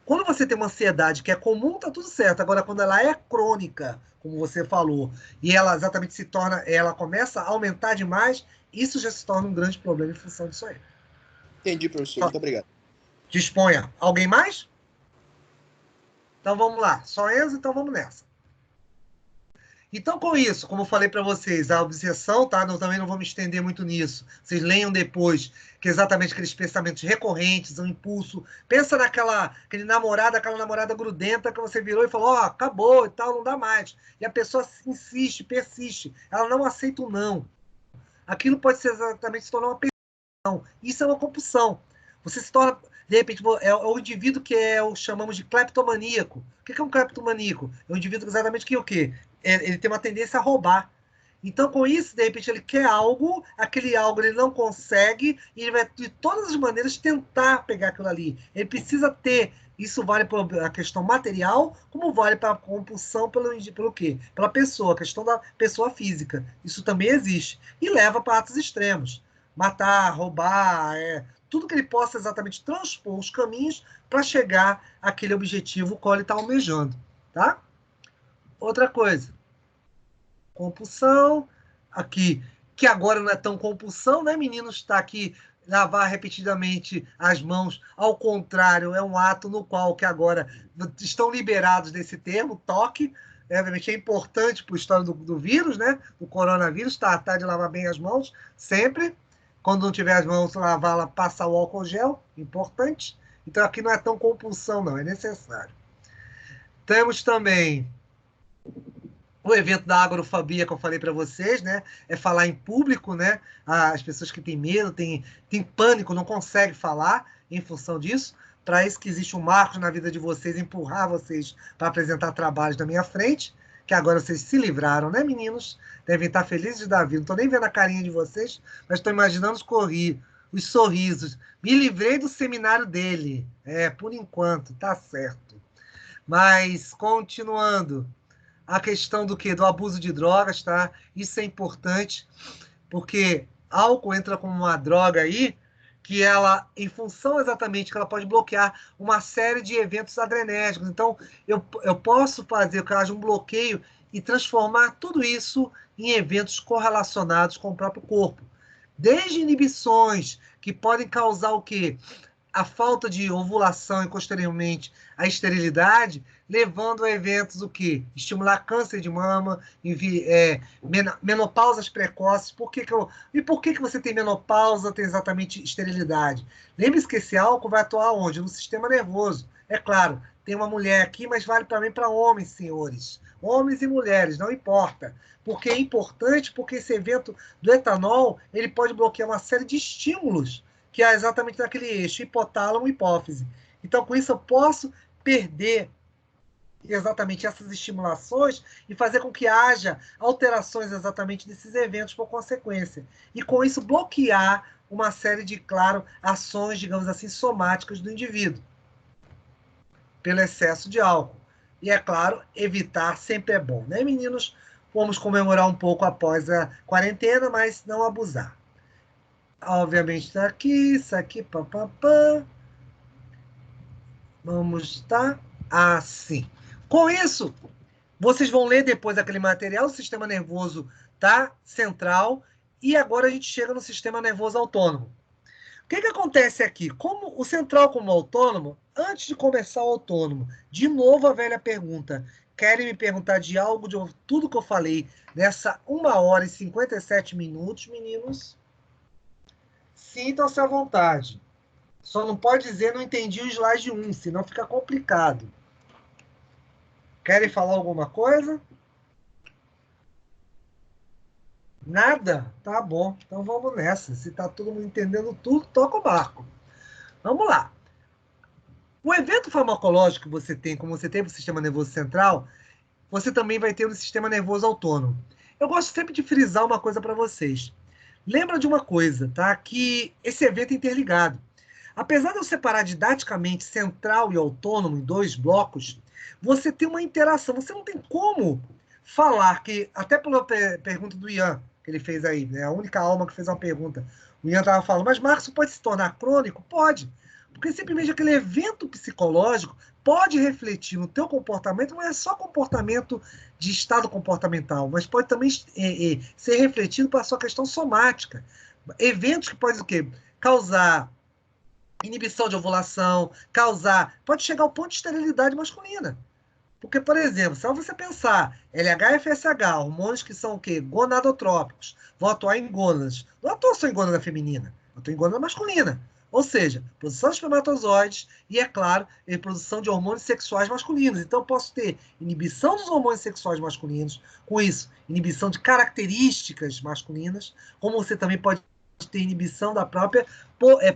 Quando você tem uma ansiedade que é comum, tá tudo certo. Agora, quando ela é crônica, como você falou, e ela exatamente se torna, ela começa a aumentar demais, isso já se torna um grande problema em função disso aí. Entendi, professor. Muito obrigado. Disponha. Alguém mais? Então vamos lá. Só Enzo, então vamos nessa. Então, com isso, como eu falei para vocês, a obsessão, tá? Também não vou me estender muito nisso. Vocês leiam depois, que é exatamente aqueles pensamentos recorrentes, um impulso. Pensa aquela namorada grudenta que você virou e falou, ó, acabou e tal, não dá mais. E a pessoa insiste, persiste. Ela não aceita o não. Aquilo pode ser exatamente se tornar uma perseguição. Isso é uma compulsão. Você se torna, de repente, é o indivíduo que chamamos de cleptomaníaco. O que é um cleptomaníaco? É um indivíduo exatamente que o quê? Ele tem uma tendência a roubar. Então, com isso, de repente, ele quer algo, aquele algo ele não consegue, e ele vai, de todas as maneiras, tentar pegar aquilo ali. Ele precisa ter. Isso vale para a questão material, como vale para a compulsão pelo quê? Pela pessoa, a questão da pessoa física. Isso também existe. E leva para atos extremos. Matar, roubar, tudo que ele possa exatamente transpor os caminhos para chegar àquele objetivo qual ele está almejando. Tá? Outra coisa, compulsão, aqui, que agora não é tão compulsão, né, meninos? Está aqui, lavar repetidamente as mãos, ao contrário, é um ato no qual que agora estão liberados desse termo, toque, obviamente é importante para a história do vírus, né, do coronavírus, tá de lavar bem as mãos, sempre, quando não tiver as mãos, lavá-la, passar o álcool gel, importante, então aqui não é tão compulsão não, é necessário. Temos também o evento da agorafobia que eu falei para vocês, né? É falar em público, né? As pessoas que têm medo, têm pânico, não conseguem falar em função disso. Para isso que existe um marco na vida de vocês, empurrar vocês para apresentar trabalhos na minha frente, que agora vocês se livraram, né, meninos? Devem estar felizes da vida. Não estou nem vendo a carinha de vocês, mas estou imaginando os sorrisos. Me livrei do seminário dele. Por enquanto, tá certo. Mas, continuando, a questão do quê? Do abuso de drogas, tá? Isso é importante, porque álcool entra como uma droga aí, que ela, em função exatamente, que ela pode bloquear uma série de eventos adrenérgicos. Então, eu posso fazer que haja um bloqueio e transformar tudo isso em eventos correlacionados com o próprio corpo. Desde inibições, que podem causar o quê? A falta de ovulação e, posteriormente, a esterilidade, levando a eventos o quê? Estimular câncer de mama, menopausas precoces. E por que você tem menopausa, tem exatamente esterilidade? Lembre-se que esse álcool vai atuar onde? No sistema nervoso. É claro, tem uma mulher aqui, mas vale também para homens, senhores. Homens e mulheres, não importa. Porque é importante, porque esse evento do etanol, ele pode bloquear uma série de estímulos que é exatamente naquele eixo, hipotálamo e hipófise. Então, com isso, eu posso perder exatamente essas estimulações e fazer com que haja alterações exatamente desses eventos por consequência. E, com isso, bloquear uma série de, claro, ações, digamos assim, somáticas do indivíduo, pelo excesso de álcool. E, é claro, evitar sempre é bom, né, meninos? Vamos comemorar um pouco após a quarentena, mas não abusar. Obviamente está aqui, isso aqui, papapá. Vamos estar assim. Com isso, vocês vão ler depois aquele material, o sistema nervoso tá central, e agora a gente chega no sistema nervoso autônomo. O que acontece aqui? Como o central como autônomo, antes de começar o autônomo, de novo a velha pergunta, querem me perguntar de algo, de tudo que eu falei nessa 1h e 57 minutos, meninos? Sintam-se à vontade. Só não pode dizer não entendi o slide 1, senão fica complicado. Querem falar alguma coisa? Nada? Tá bom. Então vamos nessa. Se tá todo mundo entendendo tudo, toca o barco. Vamos lá. O evento farmacológico que você tem, como você tem no sistema nervoso central, você também vai ter no sistema nervoso autônomo. Eu gosto sempre de frisar uma coisa para vocês. Lembra de uma coisa, tá? Que esse evento é interligado. Apesar de eu separar didaticamente central e autônomo em 2 blocos, você tem uma interação. Você não tem como falar que, até pela pergunta do Ian, que ele fez aí, né? A única alma que fez uma pergunta. O Ian estava falando, mas Marcos pode se tornar crônico? Pode. Porque simplesmente aquele evento psicológico pode refletir no teu comportamento, não é só comportamento de estado comportamental, mas pode também ser refletido para a sua questão somática. Eventos que podem o quê? Causar inibição de ovulação, pode chegar ao ponto de esterilidade masculina. Porque, por exemplo, se você pensar LH e FSH, hormônios que são o quê? Gonadotrópicos, vão atuar em gônadas. Não atua só em gônada feminina, atua em gônada masculina. Ou seja, produção de espermatozoides e, é claro, a produção de hormônios sexuais masculinos. Então, eu posso ter inibição dos hormônios sexuais masculinos, com isso, inibição de características masculinas, como você também pode ter inibição da própria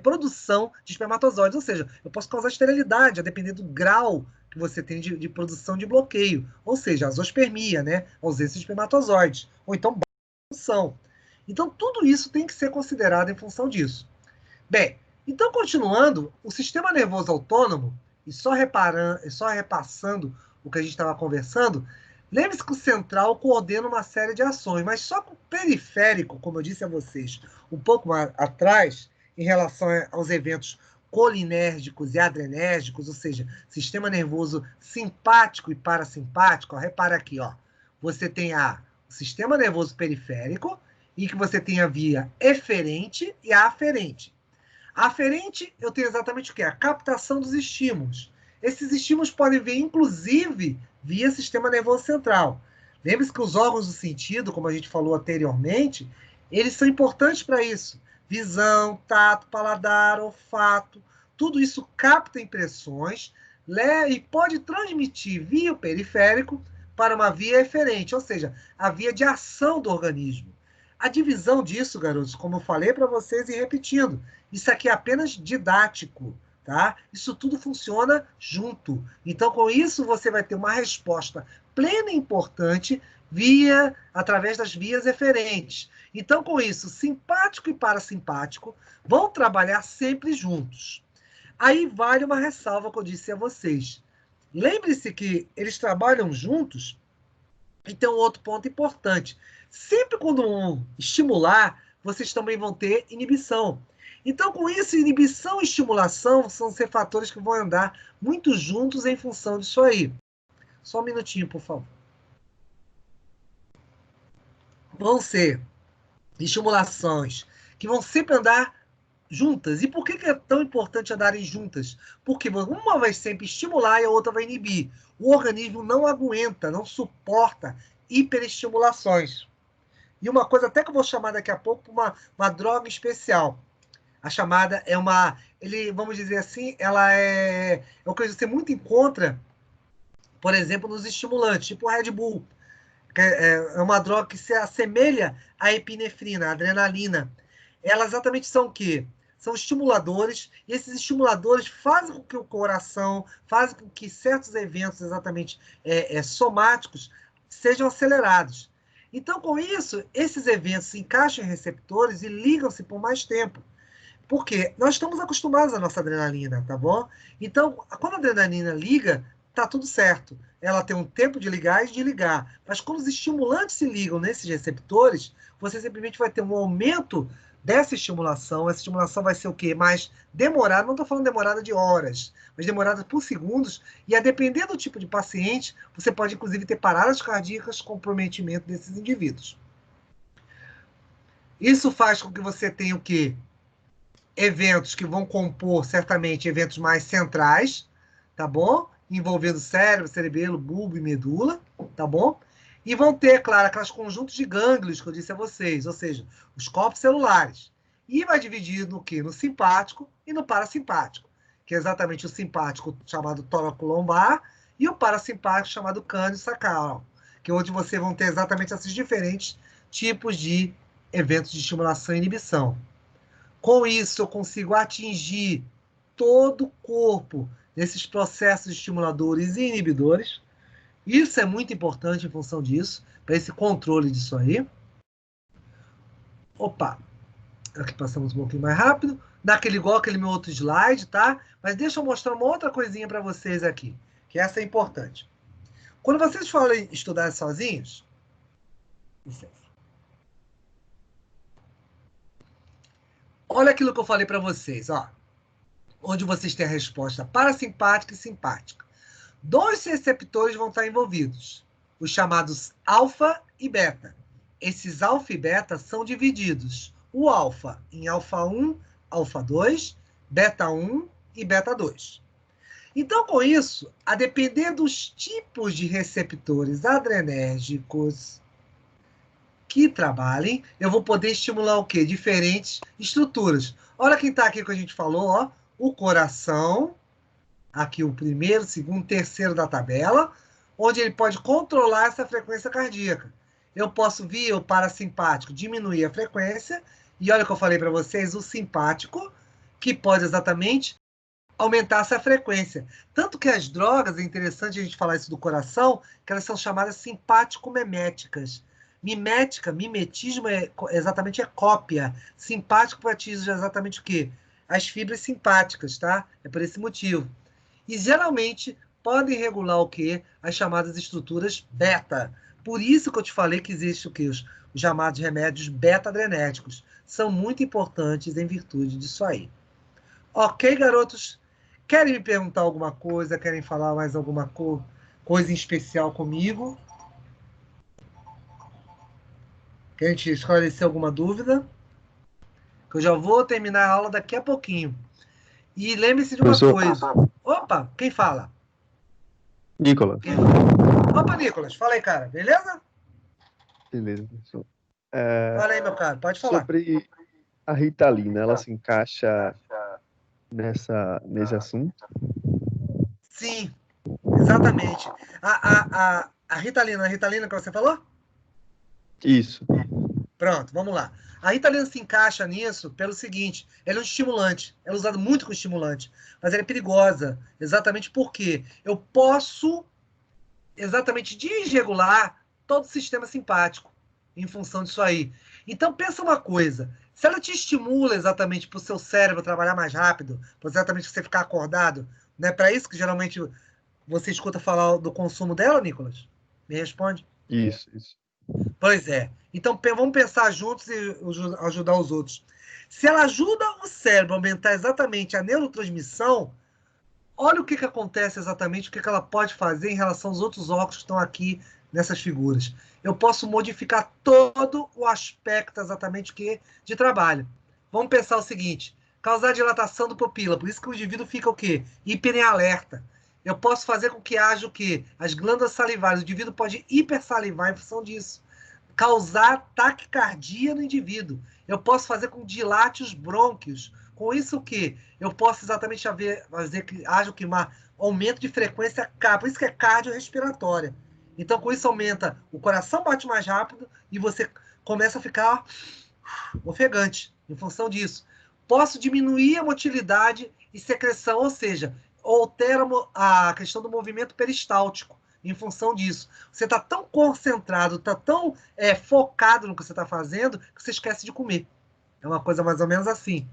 produção de espermatozoides. Ou seja, eu posso causar esterilidade, a depender do grau que você tem de produção de bloqueio. Ou seja, azospermia, né? Ausência de espermatozoides. Ou então, função. Então, tudo isso tem que ser considerado em função disso. Bem, então, continuando, o sistema nervoso autônomo, e só repassando o que a gente estava conversando, lembre-se que o central coordena uma série de ações, mas só que o periférico, como eu disse a vocês um pouco mais atrás, em relação aos eventos colinérgicos e adrenérgicos, ou seja, sistema nervoso simpático e parasimpático, ó, repara aqui, ó, você tem o sistema nervoso periférico, e que você tem a via eferente e a aferente. A aferente, eu tenho exatamente o quê? A captação dos estímulos. Esses estímulos podem vir, inclusive, via sistema nervoso central. Lembre-se que os órgãos do sentido, como a gente falou anteriormente, eles são importantes para isso. Visão, tato, paladar, olfato, tudo isso capta impressões e pode transmitir via o periférico para uma via eferente, ou seja, a via de ação do organismo. A divisão disso, garotos, como eu falei para vocês e repetindo, isso aqui é apenas didático, tá? Isso tudo funciona junto. Então, com isso, você vai ter uma resposta plena e importante através das vias eferentes. Então, com isso, simpático e parasimpático vão trabalhar sempre juntos. Aí vale uma ressalva que eu disse a vocês. Lembre-se que eles trabalham juntos e tem um outro ponto importante. Sempre quando um estimular, vocês também vão ter inibição. Então, com isso, inibição e estimulação são ser fatores que vão andar muito juntos em função disso aí. Só um minutinho, por favor. Vão ser estimulações que vão sempre andar juntas. E por que é tão importante andarem juntas? Porque uma vai sempre estimular e a outra vai inibir. O organismo não aguenta, não suporta hiperestimulações. E uma coisa até que eu vou chamar daqui a pouco, uma droga especial. A chamada é vamos dizer assim, ela é o que você muito encontra, por exemplo, nos estimulantes, tipo o Red Bull. É uma droga que se assemelha à epinefrina, à adrenalina. Elas exatamente são o quê? São estimuladores, e esses estimuladores fazem com que o coração, fazem com que certos eventos exatamente somáticos sejam acelerados. Então, com isso, esses eventos se encaixam em receptores e ligam-se por mais tempo. Por quê? Nós estamos acostumados à nossa adrenalina, tá bom? Então, quando a adrenalina liga, tá tudo certo. Ela tem um tempo de ligar e de desligar. Mas quando os estimulantes se ligam nesses receptores, você simplesmente vai ter um aumento dessa estimulação. Essa estimulação vai ser o quê? Mais demorada, não estou falando demorada de horas, mas demorada por segundos, e a depender do tipo de paciente, você pode inclusive ter paradas cardíacas, comprometimento desses indivíduos. Isso faz com que você tenha o quê? Eventos que vão compor, certamente, eventos mais centrais, tá bom? Envolvendo cérebro, cerebelo, bulbo e medula, tá bom? E vão ter, claro, aquelas conjuntos de gânglios que eu disse a vocês, ou seja, os corpos celulares. E vai dividir no quê? No simpático e no parasimpático, que é exatamente o simpático chamado tóraco-lombar e o parasimpático chamado cândido sacral, que é onde vocês vão ter exatamente esses diferentes tipos de eventos de estimulação e inibição. Com isso, eu consigo atingir todo o corpo nesses processos estimuladores e inibidores. Isso é muito importante em função disso, para esse controle disso aí. Opa, aqui passamos um pouquinho mais rápido. Igual aquele meu outro slide, tá? Mas deixa eu mostrar uma outra coisinha para vocês aqui, que essa é importante. Quando vocês forem estudar sozinhos, licença. Olha aquilo que eu falei para vocês, ó. onde vocês têm a resposta parasimpática e simpática. 2 receptores vão estar envolvidos, os chamados alfa e beta. Esses alfa e beta são divididos, o alfa em alfa 1, alfa 2, beta 1 e beta 2. Então, com isso, a depender dos tipos de receptores adrenérgicos que trabalhem, eu vou poder estimular o quê? Diferentes estruturas. Olha quem está aqui que a gente falou, ó, o coração, aqui o primeiro, segundo, terceiro da tabela, onde ele pode controlar essa frequência cardíaca. Eu posso, via o parasimpático, diminuir a frequência, e olha o que eu falei para vocês, o simpático, que pode exatamente aumentar essa frequência. Tanto que as drogas, é interessante a gente falar isso do coração, que elas são chamadas simpático-meméticas. Mimetismo exatamente é cópia. Simpático batiza exatamente o quê? As fibras simpáticas, tá? É por esse motivo. E geralmente podem regular o quê? As chamadas estruturas beta. Por isso que eu te falei que existe o quê? Os chamados remédios beta-adrenérgicos. São muito importantes em virtude disso aí. Ok, garotos? Querem me perguntar alguma coisa? Querem falar mais alguma coisa em especial comigo? Querem te esclarecer alguma dúvida? Que eu já vou terminar a aula daqui a pouquinho. E lembre-se de uma coisa. Opa, quem fala? Nicolas. Opa, Nicolas, fala aí, cara. Beleza? Beleza, professor. Fala aí, meu cara. Pode falar. Sobre a Ritalina, ela se encaixa nesse assunto? Sim, exatamente. A Ritalina que você falou? Isso. Pronto, vamos lá. A Ritalina se encaixa nisso pelo seguinte, ela é um estimulante, ela é usada muito como estimulante, mas ela é perigosa, exatamente porque eu posso exatamente desregular todo o sistema simpático em função disso aí. Então, pensa uma coisa, se ela te estimula exatamente para o seu cérebro trabalhar mais rápido, para exatamente você ficar acordado, não é para isso que geralmente você escuta falar do consumo dela, Nicolas? Me responde. Isso. Pois é. Então, vamos pensar juntos e ajudar os outros. Se ela ajuda o cérebro a aumentar exatamente a neurotransmissão, olha o que acontece exatamente, o que ela pode fazer em relação aos outros órgãos que estão aqui nessas figuras. Eu posso modificar todo o aspecto exatamente de trabalho. Vamos pensar o seguinte, causar dilatação do pupila, por isso que o indivíduo fica o quê? Hiper em alerta. Eu posso fazer com que haja o quê? As glândulas salivares, o indivíduo pode hipersalivar em função disso. Causar taquicardia no indivíduo. Eu posso fazer com que dilate os brônquios. Com isso o quê? Eu posso exatamente fazer que haja um aumento de frequência, por isso que é cardiorrespiratória. Então, com isso aumenta, o coração bate mais rápido e você começa a ficar ofegante em função disso. Posso diminuir a motilidade e secreção, ou seja, altera a questão do movimento peristáltico em função disso. Você está tão concentrado, está tão focado no que você está fazendo, que você esquece de comer. É uma coisa mais ou menos assim.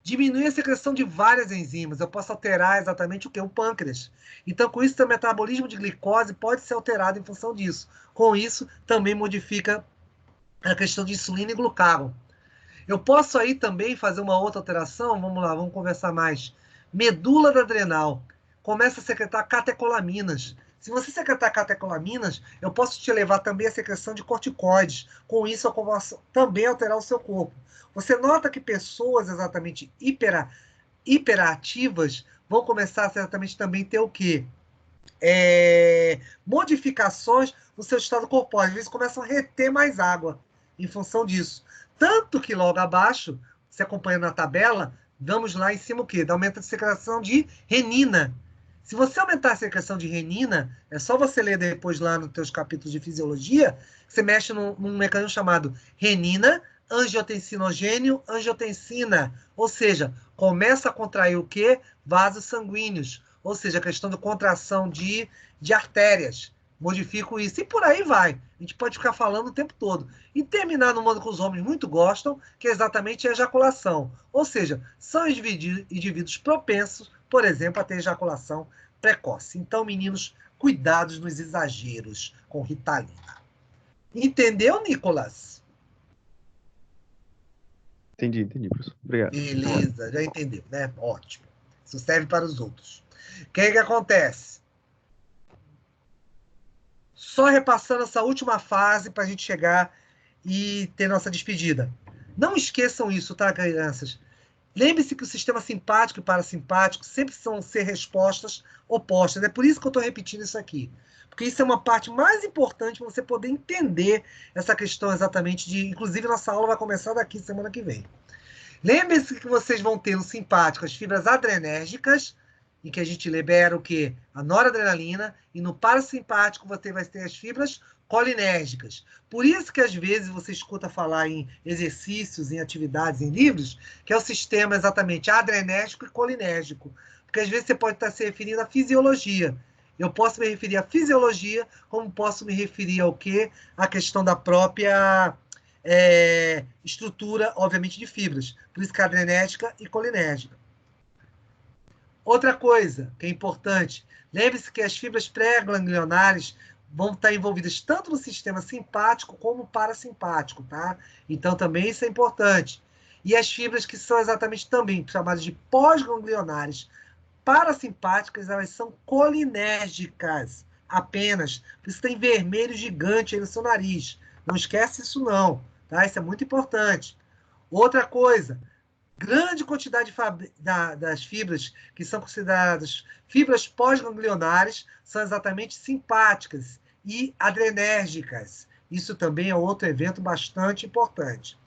Diminui a secreção de várias enzimas. Eu posso alterar exatamente o que? O pâncreas. Então, com isso, o metabolismo de glicose pode ser alterado em função disso. Com isso, também modifica a questão de insulina e glucagon. Eu posso aí também fazer uma outra alteração. Vamos lá, vamos conversar mais. Medula da adrenal. Começa a secretar catecolaminas. Se você secretar catecolaminas, eu posso te levar também a secreção de corticoides. Com isso, eu posso também alterar o seu corpo. Você nota que pessoas exatamente hiperativas vão começar certamente também ter o quê? Modificações no seu estado corpóreo. Às vezes começam a reter mais água em função disso. Tanto que logo abaixo, você acompanhando na tabela, vamos lá em cima o quê? Da aumento de secreção de renina. Se você aumentar a secreção de renina, é só você ler depois lá nos teus capítulos de fisiologia, você mexe num mecanismo chamado renina, angiotensinogênio, angiotensina. Ou seja, começa a contrair o quê? Vasos sanguíneos. Ou seja, a questão da contração de artérias. Modifico isso. E por aí vai. A gente pode ficar falando o tempo todo. E terminar no modo que os homens muito gostam, que é exatamente a ejaculação. Ou seja, são indivíduos propensos, por exemplo, a ter ejaculação precoce. Então, meninos, cuidados nos exageros com Ritalina. Entendeu, Nicolas? Entendi, professor. Obrigado. Beleza, já entendeu, né? Ótimo. Isso serve para os outros. O que acontece? Só repassando essa última fase para a gente chegar e ter nossa despedida. Não esqueçam isso, tá, crianças? Lembre-se que o sistema simpático e parasimpático sempre são ser respostas opostas. É por isso que eu estou repetindo isso aqui. Porque isso é uma parte mais importante para você poder entender essa questão exatamente de... Inclusive, nossa aula vai começar daqui semana que vem. Lembre-se que vocês vão ter no simpático as fibras adrenérgicas, em que a gente libera o quê? A noradrenalina, e no parasimpático você vai ter as fibras colinérgicas. Por isso que às vezes você escuta falar em exercícios, em atividades, em livros, que é o sistema exatamente adrenérgico e colinérgico. Porque às vezes você pode estar se referindo à fisiologia. Eu posso me referir à fisiologia, como posso me referir ao quê? À questão da própria estrutura, obviamente, de fibras. Por isso que é adrenérgica e colinérgica. Outra coisa que é importante, lembre-se que as fibras pré-ganglionares vão estar envolvidas tanto no sistema simpático como parasimpático, tá? Então, também isso é importante. E as fibras que são exatamente também chamadas de pós-ganglionares parasimpáticas, elas são colinérgicas apenas. Por isso tem vermelho gigante aí no seu nariz. Não esquece isso não, tá? Isso é muito importante. Outra coisa, grande quantidade das fibras que são consideradas fibras pós-ganglionares são exatamente simpáticas e adrenérgicas. Isso também é outro evento bastante importante.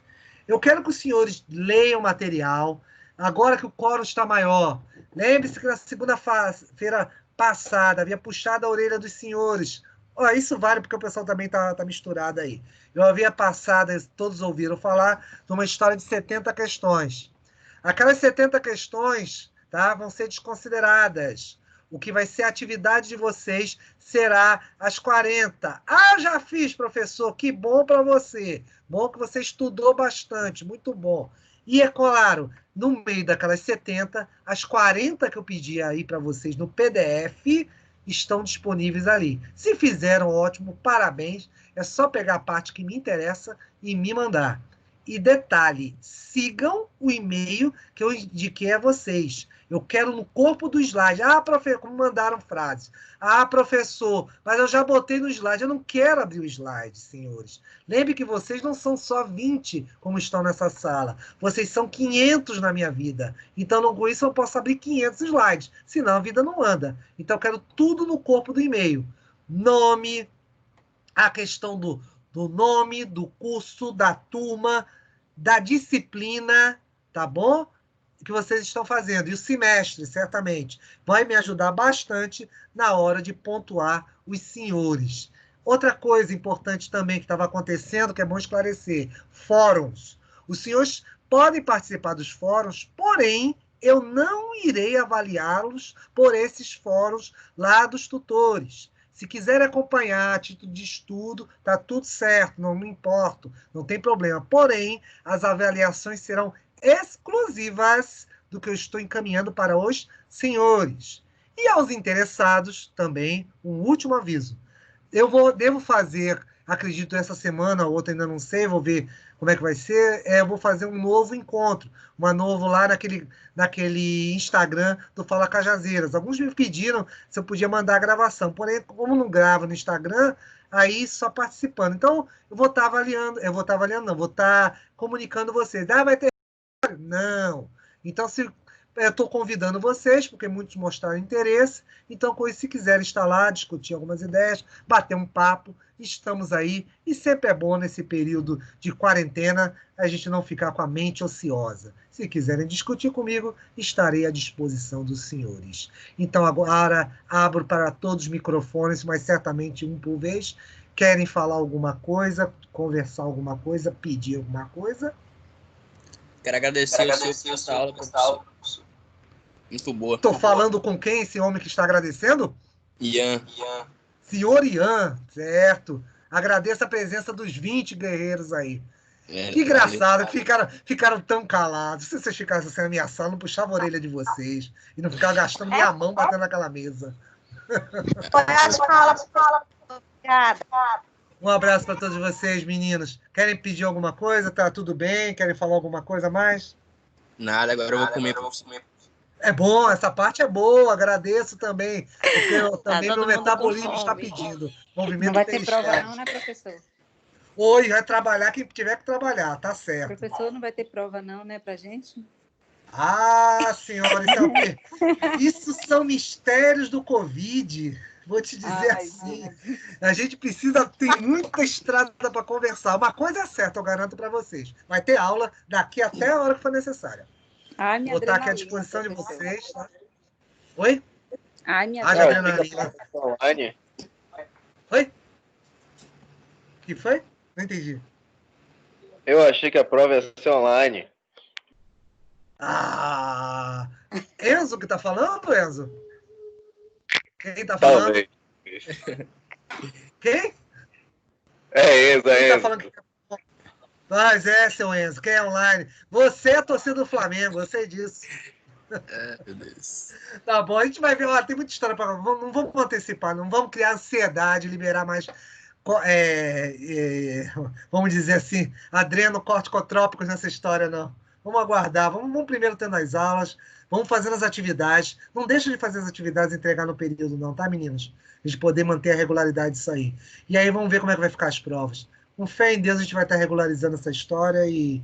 Eu quero que os senhores leiam o material, agora que o quórum está maior. Lembre-se que na segunda-feira passada havia puxado a orelha dos senhores. Isso vale porque o pessoal também está misturado aí. Eu havia passado, todos ouviram falar, de uma história de 70 questões. Aquelas 70 questões, tá, vão ser desconsideradas. O que vai ser a atividade de vocês será as 40. Já fiz, professor. Que bom para você. Bom que você estudou bastante. Muito bom. E, é claro, no meio daquelas 70, as 40 que eu pedi aí para vocês no PDF estão disponíveis ali. Se fizeram, ótimo, parabéns. É só pegar a parte que me interessa e me mandar. E detalhe, sigam o e-mail que eu indiquei a vocês. Eu quero no corpo do slide. Professor, como mandaram frases. Professor, mas eu já botei no slide. Eu não quero abrir o slide, senhores. Lembre que vocês não são só 20 como estão nessa sala. Vocês são 500 na minha vida. Então, com isso, eu posso abrir 500 slides. Senão, a vida não anda. Então, eu quero tudo no corpo do e-mail. Nome, a questão do nome, do curso, da turma, da disciplina, tá bom? Que vocês estão fazendo. E o semestre, certamente, vai me ajudar bastante na hora de pontuar os senhores. Outra coisa importante também que estava acontecendo, que é bom esclarecer, fóruns. Os senhores podem participar dos fóruns, porém, eu não irei avaliá-los por esses fóruns lá dos tutores. Se quiser acompanhar a título de estudo, tá tudo certo, não me importo, não tem problema. Porém, as avaliações serão exclusivas do que eu estou encaminhando para os senhores. E aos interessados, também, um último aviso. Devo fazer, acredito, essa semana, ou outra ainda não sei, vou ver como é que vai ser, eu vou fazer um novo encontro, uma novo lá naquele Instagram do Fala Cajazeiras. Alguns me pediram se eu podia mandar a gravação, porém, como não gravo no Instagram, aí só participando. Então, eu vou estar vou estar comunicando vocês. Vai ter... Não. Então, eu estou convidando vocês, porque muitos mostraram interesse. Então, se quiserem estar lá, discutir algumas ideias, bater um papo, estamos aí. E sempre é bom, nesse período de quarentena, a gente não ficar com a mente ociosa. Se quiserem discutir comigo, estarei à disposição dos senhores. Então, agora, abro para todos os microfones, mas certamente um por vez. Querem falar alguma coisa, conversar alguma coisa, pedir alguma coisa? Quero agradecer o senhor por essa aula, professor. Muito boa. Estou falando com quem, esse homem que está agradecendo? Ian. Senhor Ian, certo. Agradeço a presença dos 20 guerreiros aí. Que engraçado, ficaram tão calados. Se vocês ficassem sem ameaçar, eu não puxava a orelha de vocês. E não ficava gastando minha mão batendo naquela mesa. Obrigada. Um abraço para todos vocês, meninos. Querem pedir alguma coisa? Tá tudo bem? Querem falar alguma coisa a mais? Nada, agora eu vou comer. É bom, essa parte é boa, agradeço também, porque eu, também meu metabolismo está pedindo. Movimento não vai ter prova não, né, professor? Hoje vai trabalhar quem tiver que trabalhar, tá certo. Professor, não vai ter prova não, né, pra gente? Ah, senhora, isso é o quê? Isso são mistérios do Covid. Vou te dizer assim, a gente precisa, tem muita estrada para conversar. Uma coisa é certa, eu garanto para vocês. Vai ter aula daqui até a hora que for necessária. Vou estar aqui à disposição de vocês. Tá? Oi? Minha adrenalina. Online. Oi? O que foi? Não entendi. Eu achei que a prova ia ser online. Enzo que tá falando, Enzo? Quem tá falando? Talvez. Quem? É Enzo, Quem Enzo. tá falando que... Mas seu Enzo, quem é online? Você é a torcida do Flamengo, eu sei disso. Meu Deus. Tá bom, a gente vai ver. Ó, tem muita história para. Não vamos antecipar, não vamos criar ansiedade, liberar mais. Vamos dizer assim, adrenocorticotrópicos nessa história, não. Vamos aguardar, vamos primeiro tendo as aulas, vamos fazendo as atividades. Não deixa de fazer as atividades e entregar no período, não, tá, meninos? A gente poder manter a regularidade disso aí. E aí vamos ver como é que vai ficar as provas. Com fé em Deus, a gente vai estar regularizando essa história e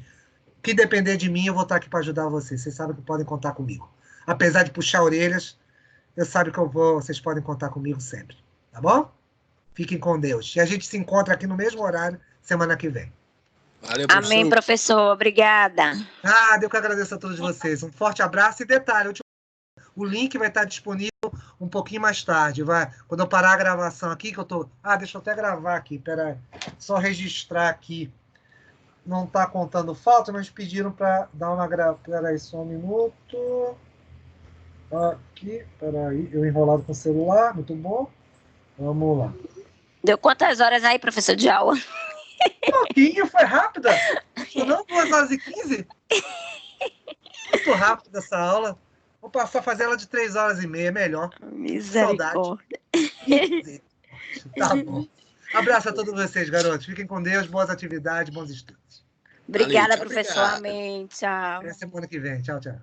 o que depender de mim, eu vou estar aqui para ajudar vocês. Vocês sabem que podem contar comigo. Apesar de puxar orelhas, eu sabem que vocês podem contar comigo sempre. Tá bom? Fiquem com Deus. E a gente se encontra aqui no mesmo horário semana que vem. Valeu, professor. Amém, professor. Obrigada. Eu que agradeço a todos vocês. Um forte abraço e detalhe, o link vai estar disponível um pouquinho mais tarde. Quando eu parar a gravação aqui, que eu tô... deixa eu até gravar aqui, peraí. Só registrar aqui. Não está contando falta, mas pediram para dar uma... Peraí, só um minuto. Aqui, peraí. Eu enrolado com o celular, muito bom. Vamos lá. Deu quantas horas aí, professor, de aula? Um pouquinho, foi rápida. Não, 2h15. Muito rápida essa aula. Vou passar a fazer ela de 3h30, melhor. Misericórdia. Saudade. Tá bom. Abraço a todos vocês, garotos. Fiquem com Deus, boas atividades, bons estudos. Obrigada, professor. Amém. Tchau. Até semana que vem. Tchau, tchau.